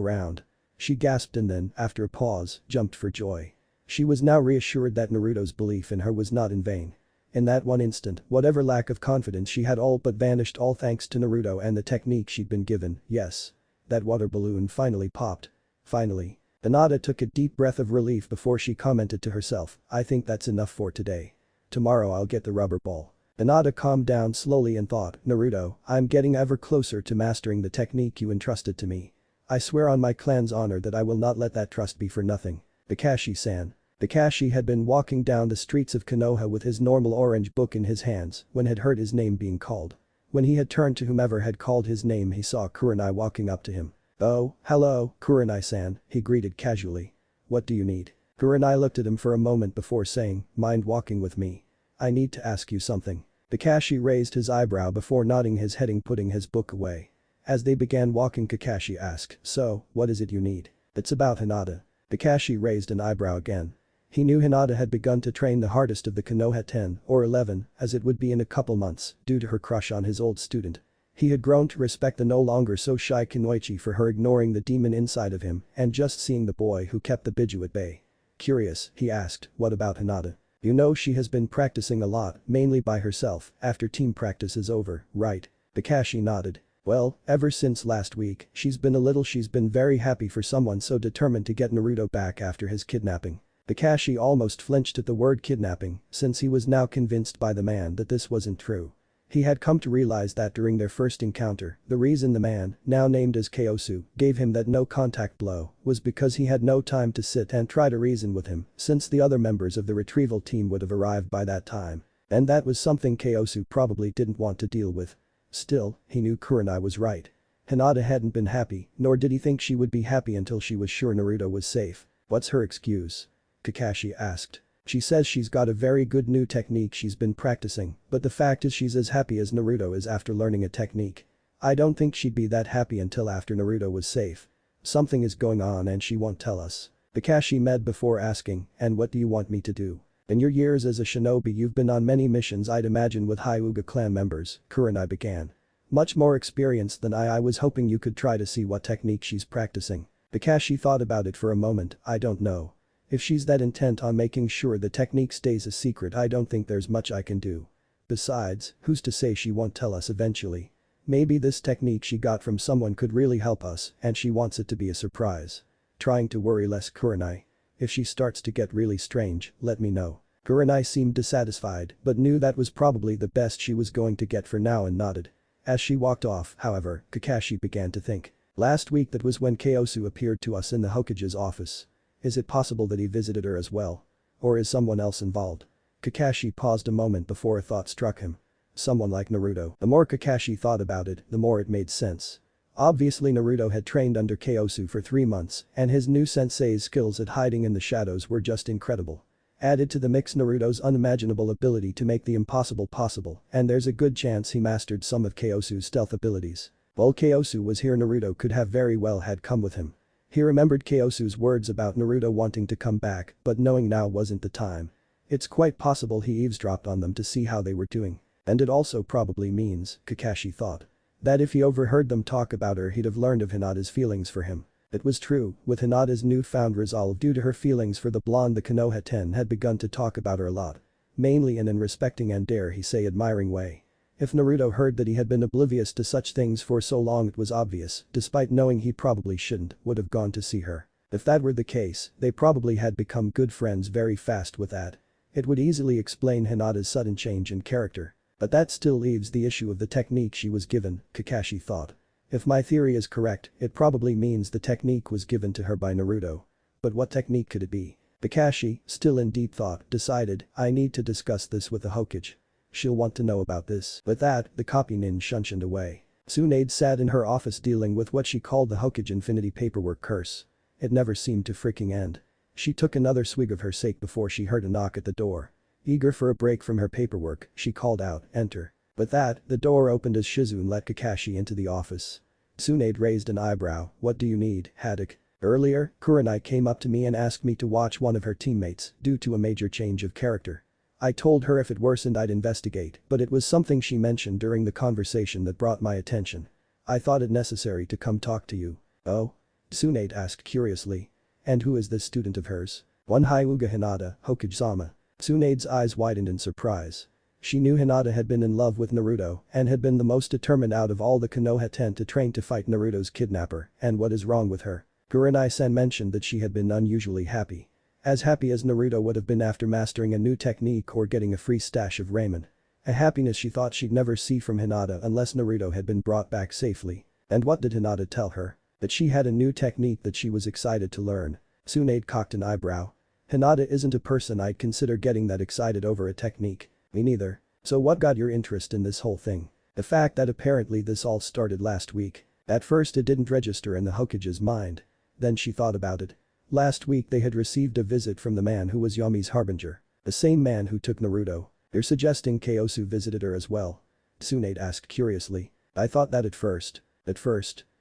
Speaker 1: round. She gasped and then, after a pause, jumped for joy. She was now reassured that Naruto's belief in her was not in vain. In that one instant, whatever lack of confidence she had all but vanished, all thanks to Naruto and the technique she'd been given. Yes. That water balloon finally popped. Finally. Hinata took a deep breath of relief before she commented to herself, I think that's enough for today. Tomorrow I'll get the rubber ball. Hinata calmed down slowly and thought, Naruto, I'm getting ever closer to mastering the technique you entrusted to me. I swear on my clan's honor that I will not let that trust be for nothing. Kakashi-san. Kakashi had been walking down the streets of Konoha with his normal orange book in his hands when had heard his name being called. When he had turned to whomever had called his name, he saw Kurenai walking up to him. Oh, hello, Kurenai-san, he greeted casually. What do you need? Kurenai looked at him for a moment before saying, mind walking with me? I need to ask you something. Kakashi raised his eyebrow before nodding his head and putting his book away. As they began walking, Kakashi asked, so, what is it you need? It's about Hinata. Kakashi raised an eyebrow again. He knew Hinata had begun to train the hardest of the Konoha 10 or 11, as it would be in a couple months, due to her crush on his old student. He had grown to respect the no longer so shy Kunoichi for her ignoring the demon inside of him and just seeing the boy who kept the Biju at bay. Curious, he asked, what about Hinata? You know she has been practicing a lot, mainly by herself, after team practice is over, right? Kakashi nodded. Well, ever since last week, she's been very happy for someone so determined to get Naruto back after his kidnapping. Kakashi almost flinched at the word kidnapping, since he was now convinced by the man that this wasn't true. He had come to realize that during their first encounter, the reason the man, now named as Kyosu, gave him that no-contact blow was because he had no time to sit and try to reason with him, since the other members of the retrieval team would have arrived by that time. And that was something Kyosu probably didn't want to deal with. Still, he knew Kurenai was right. Hinata hadn't been happy, nor did he think she would be happy until she was sure Naruto was safe. What's her excuse? Kakashi asked. She says she's got a very good new technique she's been practicing, but the fact is she's as happy as Naruto is after learning a technique. I don't think she'd be that happy until after Naruto was safe. Something is going on and she won't tell us. Kakashi med before asking, and what do you want me to do? In your years as a shinobi you've been on many missions, I'd imagine, with Hyuga clan members, Kurenai began. Much more experienced than I was hoping you could try to see what technique she's practicing. Kakashi thought about it for a moment, I don't know. If she's that intent on making sure the technique stays a secret, I don't think there's much I can do. Besides, who's to say she won't tell us eventually? Maybe this technique she got from someone could really help us and she wants it to be a surprise. Trying to worry less Kurenai. If she starts to get really strange, let me know. Kurenai seemed dissatisfied but knew that was probably the best she was going to get for now and nodded. As she walked off, however, Kakashi began to think. Last week that was when Kyosu appeared to us in the Hokage's office. Is it possible that he visited her as well? Or is someone else involved? Kakashi paused a moment before a thought struck him. Someone like Naruto. The more Kakashi thought about it, the more it made sense. Obviously Naruto had trained under Kyosu for 3 months and his new sensei's skills at hiding in the shadows were just incredible. Added to the mix Naruto's unimaginable ability to make the impossible possible, and there's a good chance he mastered some of Kyosu's stealth abilities. While Kyosu was here, Naruto could have very well had come with him. He remembered Kyosu's words about Naruto wanting to come back, but knowing now wasn't the time. It's quite possible he eavesdropped on them to see how they were doing. And it also probably means, Kakashi thought, that if he overheard them talk about her, he'd have learned of Hinata's feelings for him. It was true, with Hinata's newfound resolve due to her feelings for the blonde, the Konoha 10 had begun to talk about her a lot. Mainly in an respecting and, dare he say, admiring way. If Naruto heard that he had been oblivious to such things for so long, it was obvious, despite knowing he probably shouldn't, would have gone to see her. If that were the case, they probably had become good friends very fast with that. It would easily explain Hinata's sudden change in character. But that still leaves the issue of the technique she was given, Kakashi thought. If my theory is correct, it probably means the technique was given to her by Naruto. But what technique could it be? Kakashi, still in deep thought, decided, I need to discuss this with the Hokage. she'll want to know about this. With that, the copy nin shunshined away. Tsunade sat in her office dealing with what she called the Hokage Infinity paperwork curse. It never seemed to freaking end. She took another swig of her sake before she heard a knock at the door. Eager for a break from her paperwork, she called out, "Enter." With that, the door opened as Shizune let Kakashi into the office. Tsunade raised an eyebrow. "What do you need, Haddock?" "Earlier, Kurenai came up to me and asked me to watch one of her teammates due to a major change of character. I told her if it worsened I'd investigate, but it was something she mentioned during the conversation that brought my attention. I thought it necessary to come talk to you." "Oh?" Tsunade asked curiously. "And who is this student of hers?" "One Hyuga Hinata, Hokage-sama." Tsunade's eyes widened in surprise. She knew Hinata had been in love with Naruto and had been the most determined out of all the Konoha 10 to train to fight Naruto's kidnapper, and what is wrong with her? Kurenai-san mentioned that she had been unusually happy. As happy as Naruto would have been after mastering a new technique or getting a free stash of ramen. A happiness she thought she'd never see from Hinata unless Naruto had been brought back safely. And what did Hinata tell her? That she had a new technique that she was excited to learn. Tsunade cocked an eyebrow. "Hinata isn't a person I'd consider getting that excited over a technique." "Me neither. So what got your interest in this whole thing?" "The fact that apparently this all started last week. At first it didn't register in the Hokage's mind. Then she thought about it. Last week they had received a visit from the man who was Yomi's harbinger. The same man who took Naruto. They're suggesting Kyosu visited her as well." Tsunade asked curiously. "I thought that at first.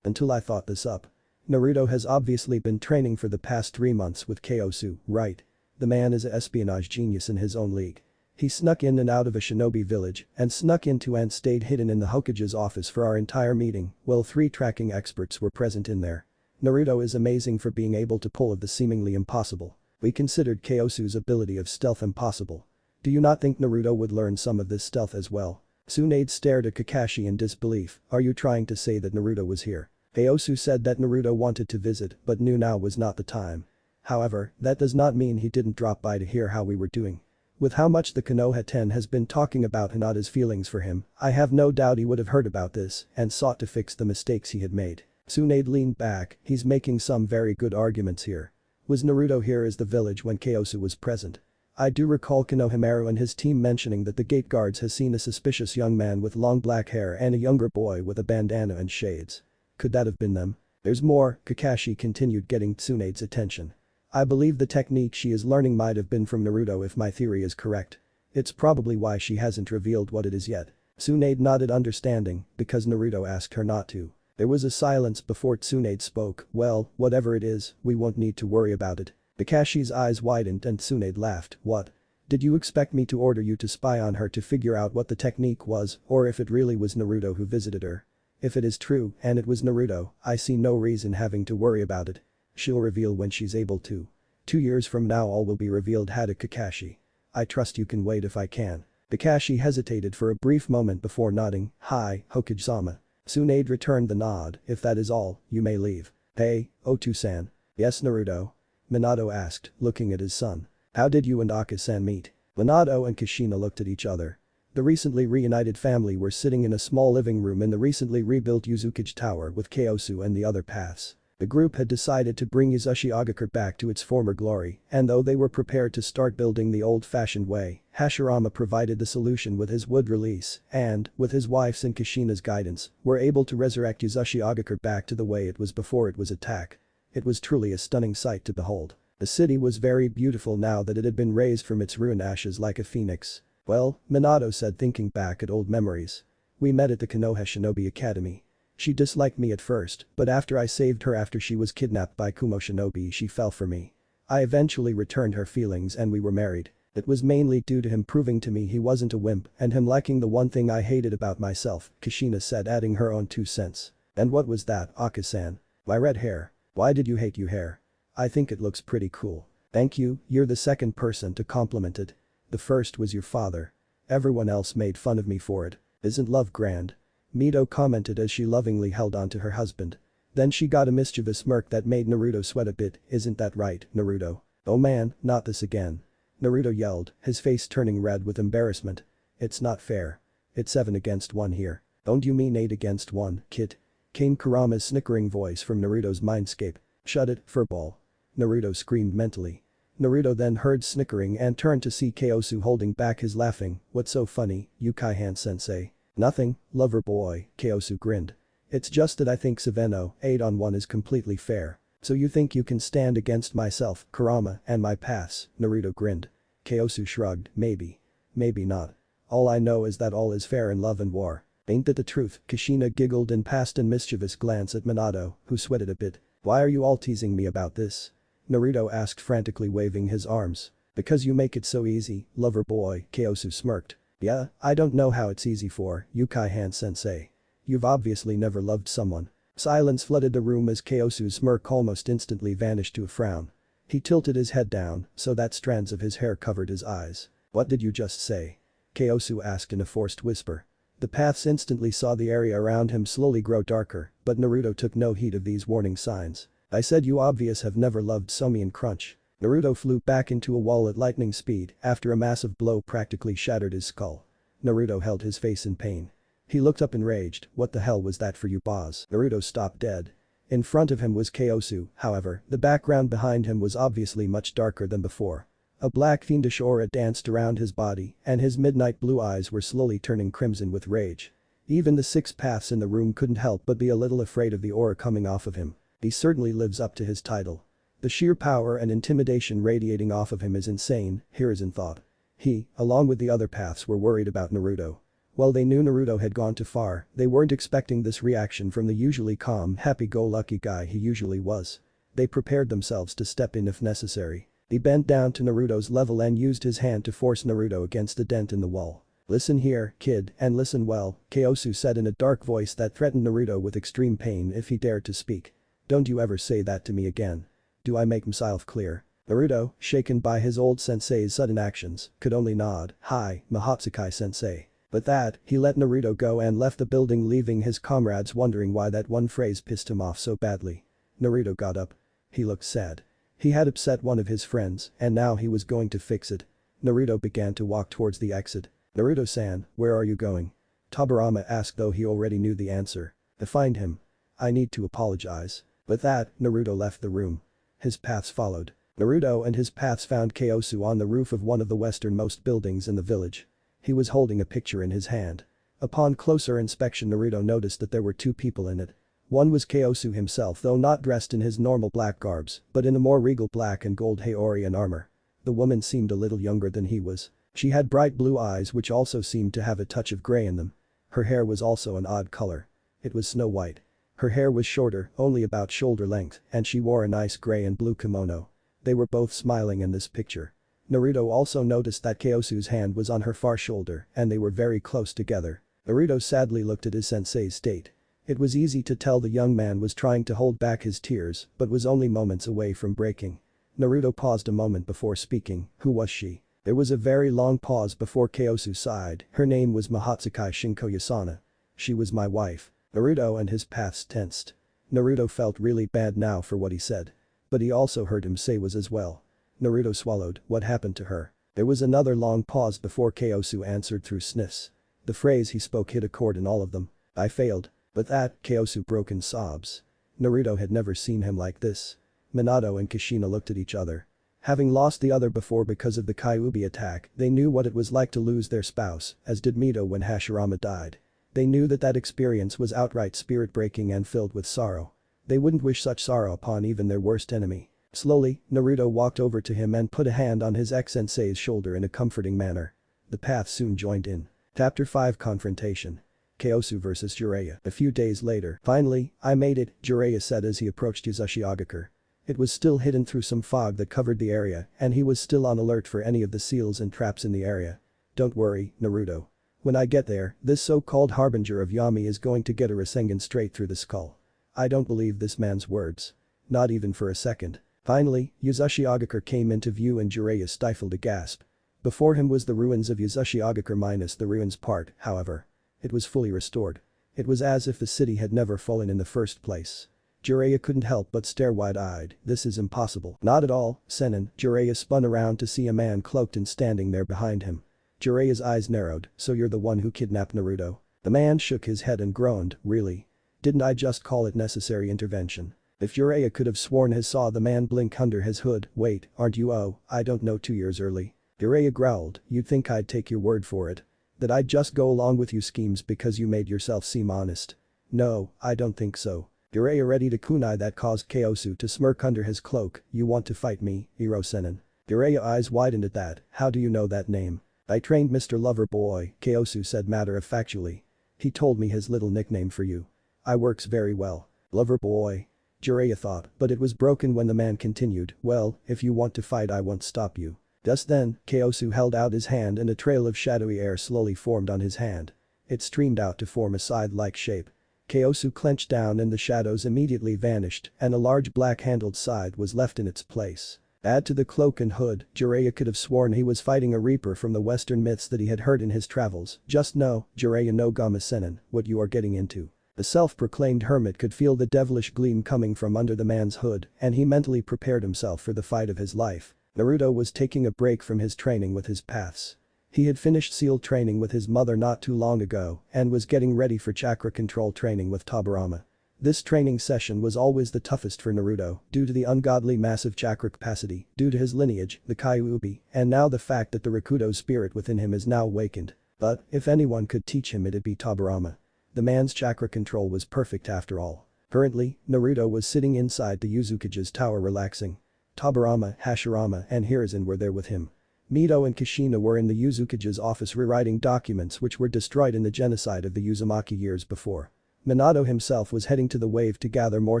Speaker 1: Until I thought this up. Naruto has obviously been training for the past 3 months with Kyosu, right? The man is an espionage genius in his own league. He snuck in and out of a shinobi village and snuck into and stayed hidden in the Hokage's office for our entire meeting while 3 tracking experts were present in there. Naruto is amazing for being able to pull off the seemingly impossible. We considered Kyosu's ability of stealth impossible. Do you not think Naruto would learn some of this stealth as well?" Tsunade stared at Kakashi in disbelief. "Are you trying to say that Naruto was here?" Kyosu said that Naruto wanted to visit but knew now was not the time. However, that does not mean he didn't drop by to hear how we were doing. With how much the Konoha 10 has been talking about Hinata's feelings for him, I have no doubt he would have heard about this and sought to fix the mistakes he had made. Tsunade leaned back. He's making some very good arguments here. Was Naruto here as the village when Kyosu was present? I do recall Konohamaru and his team mentioning that the gate guards has seen a suspicious young man with long black hair and a younger boy with a bandana and shades. Could that have been them? There's more, Kakashi continued, getting Tsunade's attention. I believe the technique she is learning might have been from Naruto if my theory is correct. It's probably why she hasn't revealed what it is yet. Tsunade nodded understanding, because Naruto asked her not to. There was a silence before Tsunade spoke. "Well, whatever it is, we won't need to worry about it." Kakashi's eyes widened and Tsunade laughed. "What? Did you expect me to order you to spy on her to figure out what the technique was or if it really was Naruto who visited her? If it is true and it was Naruto, I see no reason having to worry about it. She'll reveal when she's able to. 2 years from now all will be revealed," had Kakashi. "I trust you can wait if I can." Kakashi hesitated for a brief moment before nodding. "Hi, Hokage-sama." Tsunade returned the nod. "If that is all, you may leave." "Hey, Otu-san." "Yes, Naruto?" Minato asked, looking at his son. "How did you and Aka-san meet?" Minato and Kushina looked at each other. The recently reunited family were sitting in a small living room in the recently rebuilt Yuzukage Tower with Kyosu and the other paths. The group had decided to bring Yuzushi Agakure back to its former glory, and though they were prepared to start building the old-fashioned way, Hashirama provided the solution with his wood release and, with his wife's and Kushina's guidance, were able to resurrect Yuzushi Agakure back to the way it was before it was attacked. It was truly a stunning sight to behold. The city was very beautiful now that it had been raised from its ruined ashes like a phoenix. "Well," Minato said, thinking back at old memories. "We met at the Konoha Shinobi Academy. She disliked me at first, but after I saved her after she was kidnapped by Kumo Shinobi she fell for me. I eventually returned her feelings and we were married. It was mainly due to him proving to me he wasn't a wimp and him liking the one thing I hated about myself," Kushina said, adding her own 2 cents. "And what was that, Aka-san?" "My red hair. Why did you hate your hair?" "I think it looks pretty cool." "Thank you, you're the second person to compliment it. The first was your father. Everyone else made fun of me for it. Isn't love grand?" Mito commented as she lovingly held on to her husband. Then she got a mischievous smirk that made Naruto sweat a bit. "Isn't that right, Naruto?" "Oh man, not this again." Naruto yelled, his face turning red with embarrassment. "It's not fair. It's 7 against 1 here." "Don't you mean 8 against 1, kid?" Came Kurama's snickering voice from Naruto's mindscape. "Shut it, furball." Naruto screamed mentally. Naruto then heard snickering and turned to see Kyosu holding back his laughing. "What's so funny, Uchihan-sensei?" "Nothing, lover boy," Kyosu grinned. "It's just that I think Saveno 8-on-1 is completely fair. So you think you can stand against myself, Kurama, and my paths?" Naruto grinned. Kyosu shrugged, "Maybe. Maybe not. All I know is that all is fair in love and war. Ain't that the truth?" Kushina giggled and passed a mischievous glance at Minato, who sweated a bit. "Why are you all teasing me about this?" Naruto asked, frantically waving his arms. "Because you make it so easy, lover boy," Kyosu smirked. "Yeah, I don't know how it's easy for, Uchihan-sensei. You've obviously never loved someone." Silence flooded the room as Kyosu's smirk almost instantly vanished to a frown. He tilted his head down so that strands of his hair covered his eyes. "What did you just say?" Kyosu asked in a forced whisper. The paths instantly saw the area around him slowly grow darker, but Naruto took no heed of these warning signs. "I said you obvious have never loved Somi and Crunch." Naruto flew back into a wall at lightning speed after a massive blow practically shattered his skull. Naruto held his face in pain. He looked up enraged. "What the hell was that for you, boss?" Naruto stopped dead. In front of him was Kyosu, however, the background behind him was obviously much darker than before. A black fiendish aura danced around his body and his midnight blue eyes were slowly turning crimson with rage. Even the 6 paths in the room couldn't help but be a little afraid of the aura coming off of him. He certainly lives up to his title. The sheer power and intimidation radiating off of him is insane, Hiruzen thought. He, along with the other paths, were worried about Naruto. While they knew Naruto had gone too far, they weren't expecting this reaction from the usually calm, happy-go-lucky guy he usually was. They prepared themselves to step in if necessary. He bent down to Naruto's level and used his hand to force Naruto against the dent in the wall. "Listen here, kid, and listen well," Kyosu said in a dark voice that threatened Naruto with extreme pain if he dared to speak. "Don't you ever say that to me again. Do I make myself clear?" Naruto, shaken by his old sensei's sudden actions, could only nod. "Hi, Mahotsukai-sensei." With that, he let Naruto go and left the building, leaving his comrades wondering why that one phrase pissed him off so badly. Naruto got up. He looked sad. He had upset one of his friends and now he was going to fix it. Naruto began to walk towards the exit. "Naruto-san, where are you going?" Tobirama asked, though he already knew the answer. "To find him. I need to apologize." With that, Naruto left the room. His paths followed. Naruto and his paths found Kyosu on the roof of one of the westernmost buildings in the village. He was holding a picture in his hand. Upon closer inspection, Naruto noticed that there were 2 people in it. One was Kyosu himself, though not dressed in his normal black garbs, but in the more regal black and gold Heiorian armor. The woman seemed a little younger than he was. She had bright blue eyes which also seemed to have a touch of gray in them. Her hair was also an odd color. It was snow white. Her hair was shorter, only about shoulder length, and she wore a nice gray and blue kimono. They were both smiling in this picture. Naruto also noticed that Kyosu's hand was on her far shoulder and they were very close together. Naruto sadly looked at his sensei's state. It was easy to tell the young man was trying to hold back his tears but was only moments away from breaking. Naruto paused a moment before speaking. "Who was she?" There was a very long pause before Kyosu sighed. "Her name was Mahotsukai Shinko Yasana. She was my wife." Naruto and his paths tensed. Naruto felt really bad now for what he said. But he also heard him say was as well. Naruto swallowed. "What happened to her?" There was another long pause before Kyosu answered through sniffs. The phrase he spoke hit a chord in all of them. "I failed." But that, Kyosu broke in sobs. Naruto had never seen him like this. Minato and Kushina looked at each other. Having lost the other before because of the Kyuubi attack, they knew what it was like to lose their spouse, as did Mito when Hashirama died. They knew that that experience was outright spirit-breaking and filled with sorrow. They wouldn't wish such sorrow upon even their worst enemy. Slowly, Naruto walked over to him and put a hand on his ex-sensei's shoulder in a comforting manner. The path soon joined in. Chapter 5 Confrontation. Kyosu vs Jiraiya. A few days later. "Finally, I made it," Jiraiya said as he approached Uzashigakure. It was still hidden through some fog that covered the area and he was still on alert for any of the seals and traps in the area. "Don't worry, Naruto. When I get there, this so-called harbinger of Yami is going to get a Rasengan straight through the skull." I don't believe this man's words. Not even for a second. Finally, Uzashigakure came into view and Jiraiya stifled a gasp. Before him was the ruins of Uzashigakure minus the ruins part, however. It was fully restored. It was as if the city had never fallen in the first place. Jiraiya couldn't help but stare wide-eyed. "This is impossible." "Not at all, Sennin." Jiraiya spun around to see a man cloaked and standing there behind him. Jiraiya's eyes narrowed. "So you're the one who kidnapped Naruto?" The man shook his head and groaned. "Really? Didn't I just call it necessary intervention?" If Jiraiya could have sworn he saw the man blink under his hood. Wait, aren't you? Oh, I don't know, 2 years early. Jiraiya growled, you'd think I'd take your word for it. That I'd just go along with you schemes because you made yourself seem honest. No, I don't think so. Jiraiya readied a kunai that caused Kyosu to smirk under his cloak. You want to fight me, Hero Sennin? Jiraiya eyes widened at that. How do you know that name? I trained Mr. Loverboy, Kyosu said matter-of-factually. He told me his little nickname for you. I works very well. Loverboy. Jiraiya thought, but it was broken when the man continued, well, if you want to fight I won't stop you. Just then, Kyosu held out his hand and a trail of shadowy air slowly formed on his hand. It streamed out to form a scythe-like shape. Kyosu clenched down and the shadows immediately vanished and a large black-handled scythe was left in its place. Add to the cloak and hood, Jiraiya could have sworn he was fighting a reaper from the western myths that he had heard in his travels. Just know, Jiraiya no Gama Sennin, what you are getting into. The self-proclaimed hermit could feel the devilish gleam coming from under the man's hood and he mentally prepared himself for the fight of his life. Naruto was taking a break from his training with his paths. He had finished SEAL training with his mother not too long ago and was getting ready for chakra control training with Tobirama. This training session was always the toughest for Naruto due to the ungodly massive chakra capacity, due to his lineage, the Kyuubi, and now the fact that the rikudou spirit within him is now awakened. But, if anyone could teach him it'd be Tobirama. The man's chakra control was perfect after all. Currently, Naruto was sitting inside the Uzukage's tower relaxing. Tobirama, Hashirama and Hiruzen were there with him. Mito and Kushina were in the Uzukage's office rewriting documents which were destroyed in the genocide of the Uzumaki years before. Minato himself was heading to the wave to gather more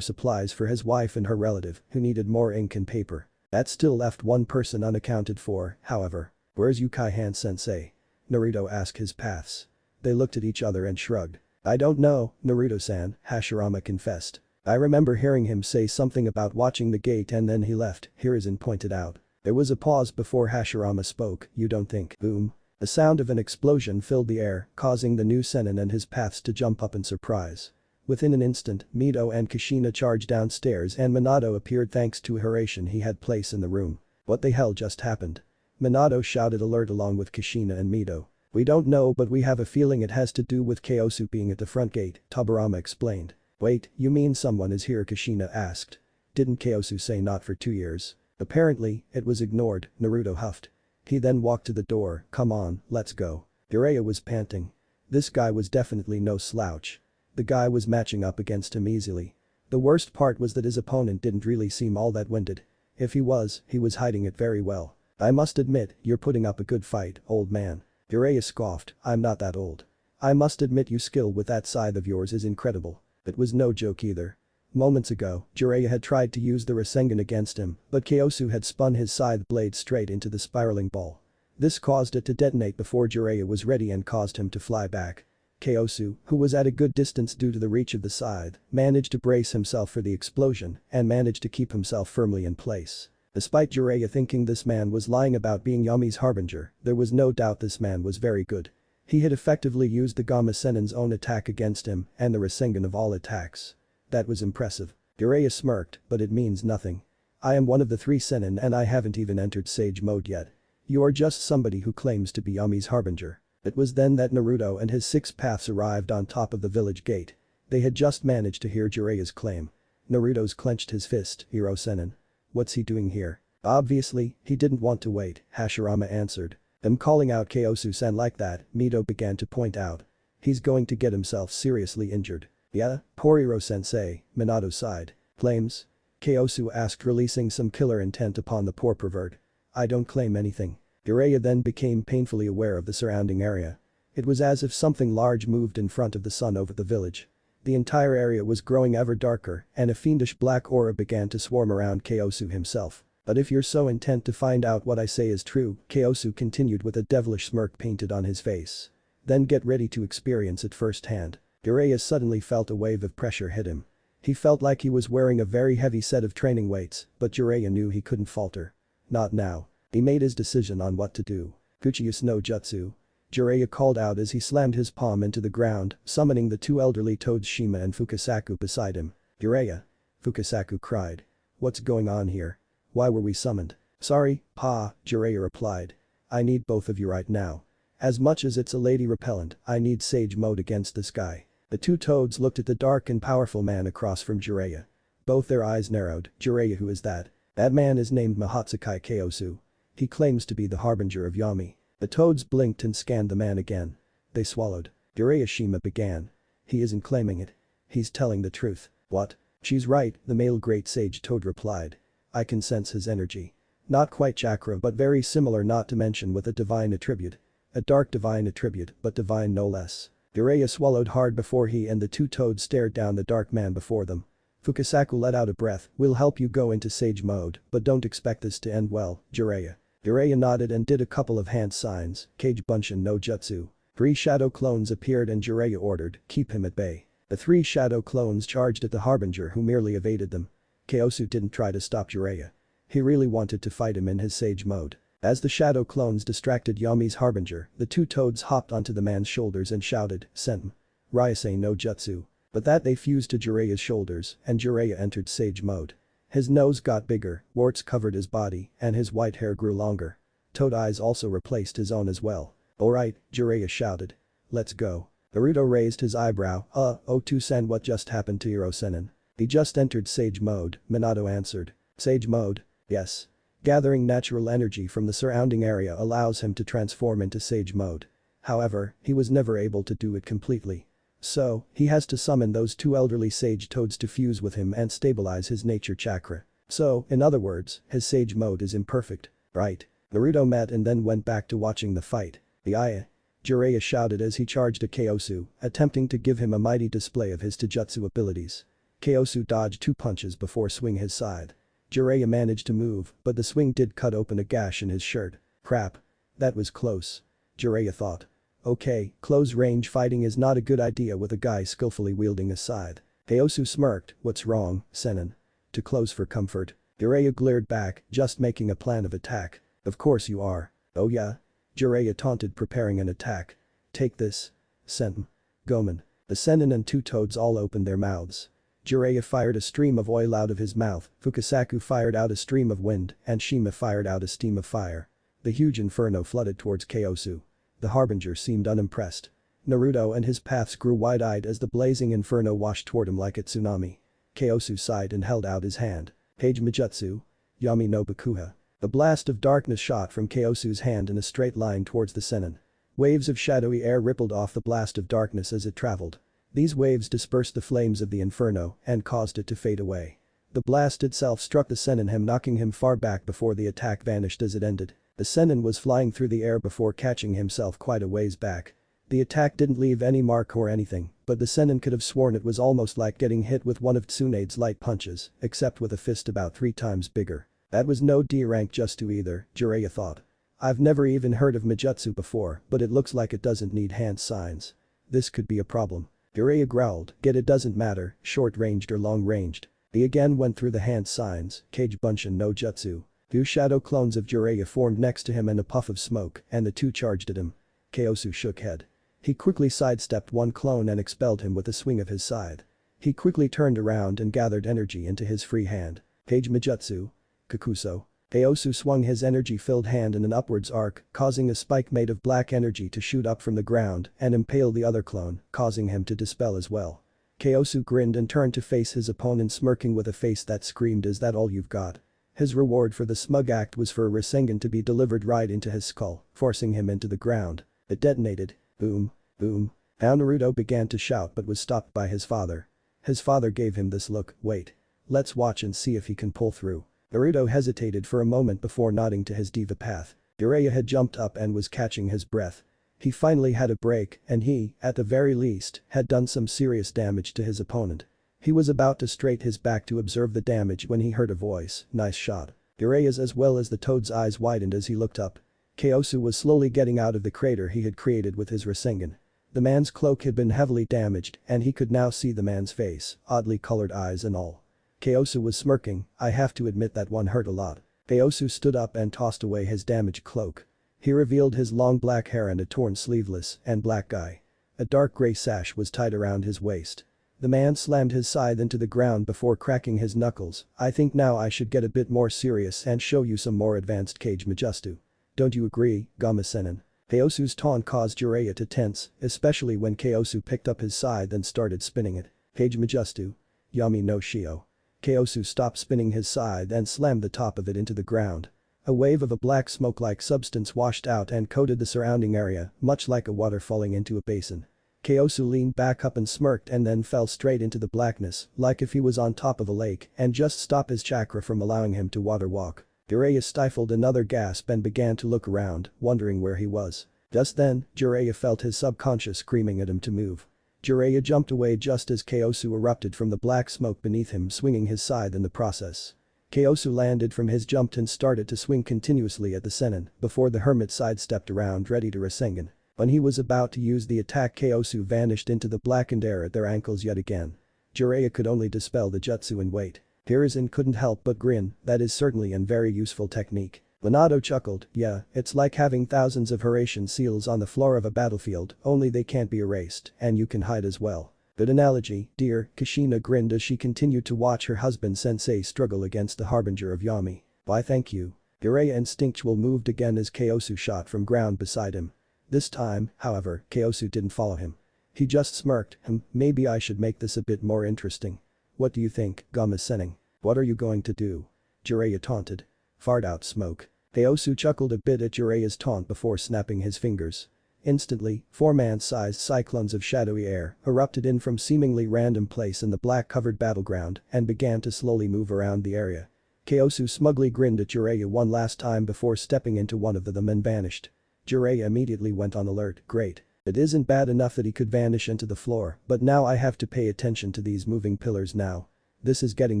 Speaker 1: supplies for his wife and her relative, who needed more ink and paper. That still left one person unaccounted for, however. Where's Uchiha Sensei? Naruto asked his paths. They looked at each other and shrugged. I don't know, Naruto-san, Hashirama confessed. I remember hearing him say something about watching the gate and then he left, Hiruzen pointed out. There was a pause before Hashirama spoke, you don't think, boom. The sound of an explosion filled the air, causing the new Sennin and his paths to jump up in surprise. Within an instant, Mito and Kushina charged downstairs and Minato appeared thanks to a Hiraishin he had place in the room. What the hell just happened? Minato shouted alert along with Kushina and Mito. We don't know but we have a feeling it has to do with Kyosu being at the front gate, Tobirama explained. Wait, you mean someone is here? Kushina asked. Didn't Kyosu say not for 2 years? Apparently, it was ignored, Naruto huffed. He then walked to the door, come on, let's go. Jiraiya was panting. This guy was definitely no slouch. The guy was matching up against him easily. The worst part was that his opponent didn't really seem all that winded. If he was hiding it very well. I must admit, you're putting up a good fight, old man. Jiraiya scoffed, I'm not that old. I must admit your skill with that scythe of yours is incredible. It was no joke either. Moments ago, Jiraiya had tried to use the Rasengan against him, but Kyosu had spun his scythe blade straight into the spiraling ball. This caused it to detonate before Jiraiya was ready and caused him to fly back. Kyosu, who was at a good distance due to the reach of the scythe, managed to brace himself for the explosion and managed to keep himself firmly in place. Despite Jiraiya thinking this man was lying about being Yumi's harbinger, there was no doubt this man was very good. He had effectively used the Gama Sennin's own attack against him and the Rasengan of all attacks. That was impressive. Jiraiya smirked, but it means nothing. I am one of the 3 Sennin and I haven't even entered Sage mode yet. You are just somebody who claims to be Yumi's harbinger. It was then that Naruto and his 6 paths arrived on top of the village gate. They had just managed to hear Jiraiya's claim. Naruto's clenched his fist, Hero Sennin. What's he doing here? Obviously, he didn't want to wait, Hashirama answered. Them calling out Kyosu-san like that, Mito began to point out. He's going to get himself seriously injured. Yeah, poor Hiro-sensei, Minato sighed. Claims? Kyosu asked, releasing some killer intent upon the poor pervert. I don't claim anything. Jiraiya then became painfully aware of the surrounding area. It was as if something large moved in front of the sun over the village. The entire area was growing ever darker and a fiendish black aura began to swarm around Kyosu himself. But if you're so intent to find out what I say is true, Kyosu continued with a devilish smirk painted on his face. Then get ready to experience it firsthand. Jiraiya suddenly felt a wave of pressure hit him. He felt like he was wearing a very heavy set of training weights, but Jiraiya knew he couldn't falter. Not now. He made his decision on what to do. Kuchiyus no Jutsu. Jiraiya called out as he slammed his palm into the ground, summoning the 2 elderly toads Shima and Fukasaku beside him. Jiraiya. Fukasaku cried. What's going on here? Why were we summoned? Sorry, Pa, Jiraiya replied. I need both of you right now. As much as it's a lady repellent, I need Sage mode against this guy. The 2 toads looked at the dark and powerful man across from Jiraiya. Both their eyes narrowed. Jiraiya, who is that? That man is named Mahatsukai Kyosu. He claims to be the harbinger of Yami. The toads blinked and scanned the man again. They swallowed. Jiraiya Shima began. He isn't claiming it. He's telling the truth. What? She's right, the male great sage toad replied. I can sense his energy. Not quite chakra but very similar, not to mention with a divine attribute. A dark divine attribute, but divine no less. Jiraiya swallowed hard before he and the two toads stared down the dark man before them. Fukasaku let out a breath. We'll help you go into sage mode, but don't expect this to end well, Jiraiya. Jiraiya nodded and did a couple of hand signs. Kage Bunshin no Jutsu. 3 shadow clones appeared and Jiraiya ordered, keep him at bay. The 3 shadow clones charged at the harbinger who merely evaded them. Kyosu didn't try to stop Jiraiya. He really wanted to fight him in his sage mode. As the shadow clones distracted Yami's harbinger, the 2 toads hopped onto the man's shoulders and shouted, Sennin. Ryusei no Jutsu. But that they fused to Jiraiya's shoulders and Jiraiya entered sage mode. His nose got bigger, warts covered his body, and his white hair grew longer. Toad eyes also replaced his own as well. Alright, Jiraiya shouted. Let's go. Naruto raised his eyebrow. O2-san, what just happened to Hiro Sennin? He just entered sage mode, Minato answered. Sage mode? Yes. Gathering natural energy from the surrounding area allows him to transform into sage mode. However, he was never able to do it completely. So, he has to summon those 2 elderly sage toads to fuse with him and stabilize his nature chakra. So, in other words, his sage mode is imperfect. Right. Naruto met and then went back to watching the fight. Jiraiya shouted as he charged at Kyosu, attempting to give him a mighty display of his taijutsu abilities. Kyosu dodged 2 punches before swinging his side. Jiraiya managed to move, but the swing did cut open a gash in his shirt. Crap. That was close. Jiraiya thought. Okay, close range fighting is not a good idea with a guy skillfully wielding a scythe. Kyosu smirked, what's wrong, Sennin? Too close for comfort. Jiraiya glared back, just making a plan of attack. Of course you are. Oh yeah? Jiraiya taunted, preparing an attack. Take this. Sennin. Gomen. The Sennin and 2 toads all opened their mouths. Jiraiya fired a stream of oil out of his mouth, Fukasaku fired out a stream of wind, and Shima fired out a steam of fire. The huge inferno flooded towards Kyosu. The harbinger seemed unimpressed. Naruto and his paths grew wide-eyed as the blazing inferno washed toward him like a tsunami. Kyosu sighed and held out his hand. Page Mijutsu. Yami no Bakuha. The blast of darkness shot from Kyosu's hand in a straight line towards the Sennin. Waves of shadowy air rippled off the blast of darkness as it traveled. These waves dispersed the flames of the inferno and caused it to fade away. The blast itself struck the Sennin, knocking him far back before the attack vanished as it ended. The Sennin was flying through the air before catching himself quite a ways back. The attack didn't leave any mark or anything, but the Sennin could have sworn it was almost like getting hit with one of Tsunade's light punches, except with a fist about 3 times bigger. That was no D-rank Jutsu either, Jiraiya thought. I've never even heard of Mijutsu before, but it looks like it doesn't need hand signs. This could be a problem. Jiraiya growled, get it doesn't matter, short-ranged or long-ranged. He again went through the hand signs, Kage Bunshin no Jutsu. 2 shadow clones of Jiraiya formed next to him in a puff of smoke, and the 2 charged at him. Kyosu shook head. He quickly sidestepped 1 clone and expelled him with a swing of his scythe. He quickly turned around and gathered energy into his free hand. Kage Mijutsu. Kakuso. Kyosu swung his energy-filled hand in an upwards arc, causing a spike made of black energy to shoot up from the ground and impale the other clone, causing him to dispel as well. Kyosu grinned and turned to face his opponent, smirking with a face that screamed, is that all you've got? His reward for the smug act was for a Rasengan to be delivered right into his skull, forcing him into the ground. It detonated. Boom. Boom. Now Naruto began to shout but was stopped by his father. His father gave him this look, wait. Let's watch and see if he can pull through. Naruto hesitated for a moment before nodding to his diva path. Jiraiya had jumped up and was catching his breath. He finally had a break and he, at the very least, had done some serious damage to his opponent. He was about to straight his back to observe the damage when he heard a voice, nice shot. Jiraiya's as well as the toad's eyes widened as he looked up. Kyosu was slowly getting out of the crater he had created with his Rasengan. The man's cloak had been heavily damaged and he could now see the man's face, oddly colored eyes and all. Kyosu was smirking, I have to admit that one hurt a lot. Kyosu stood up and tossed away his damaged cloak. He revealed his long black hair and a torn sleeveless and black eye. A dark gray sash was tied around his waist. The man slammed his scythe into the ground before cracking his knuckles. I think now I should get a bit more serious and show you some more advanced Kage Mijutsu. Don't you agree, Gama Sennin? Kyosu's taunt caused Jiraiya to tense, especially when Kyosu picked up his scythe and started spinning it. Kage Mijutsu. Yami no Shio. Kyosu stopped spinning his scythe and slammed the top of it into the ground. A wave of a black smoke-like substance washed out and coated the surrounding area, much like a water falling into a basin. Kyosu leaned back up and smirked and then fell straight into the blackness, like if he was on top of a lake and just stopped his chakra from allowing him to water walk. Jiraiya stifled another gasp and began to look around, wondering where he was. Just then, Jiraiya felt his subconscious screaming at him to move. Jiraiya jumped away just as Kyosu erupted from the black smoke beneath him, swinging his scythe in the process. Kyosu landed from his jump and started to swing continuously at the sennin before the hermit sidestepped around ready to Rasengan. When he was about to use the attack, Kyosu vanished into the blackened air at their ankles yet again. Jiraiya could only dispel the jutsu and wait. Hiruzen couldn't help but grin, that is certainly a very useful technique. Minato chuckled, yeah, it's like having thousands of Horatian seals on the floor of a battlefield, only they can't be erased, and you can hide as well. Good analogy, dear, Kushina grinned as she continued to watch her husband sensei struggle against the harbinger of Yami. Why thank you. Jiraiya instinctual moved again as Kyosu shot from ground beside him. This time, however, Kyosu didn't follow him. He just smirked, maybe I should make this a bit more interesting. What do you think, Gama Sennin? What are you going to do? Jiraiya taunted. Fart out smoke. Kyosu chuckled a bit at Jiraiya's taunt before snapping his fingers. Instantly, 4-man-sized cyclones of shadowy air erupted in from seemingly random place in the black-covered battleground and began to slowly move around the area. Kyosu smugly grinned at Jiraiya one last time before stepping into one of them and vanished. Jiraiya immediately went on alert, great. It isn't bad enough that he could vanish into the floor, but now I have to pay attention to these moving pillars now. This is getting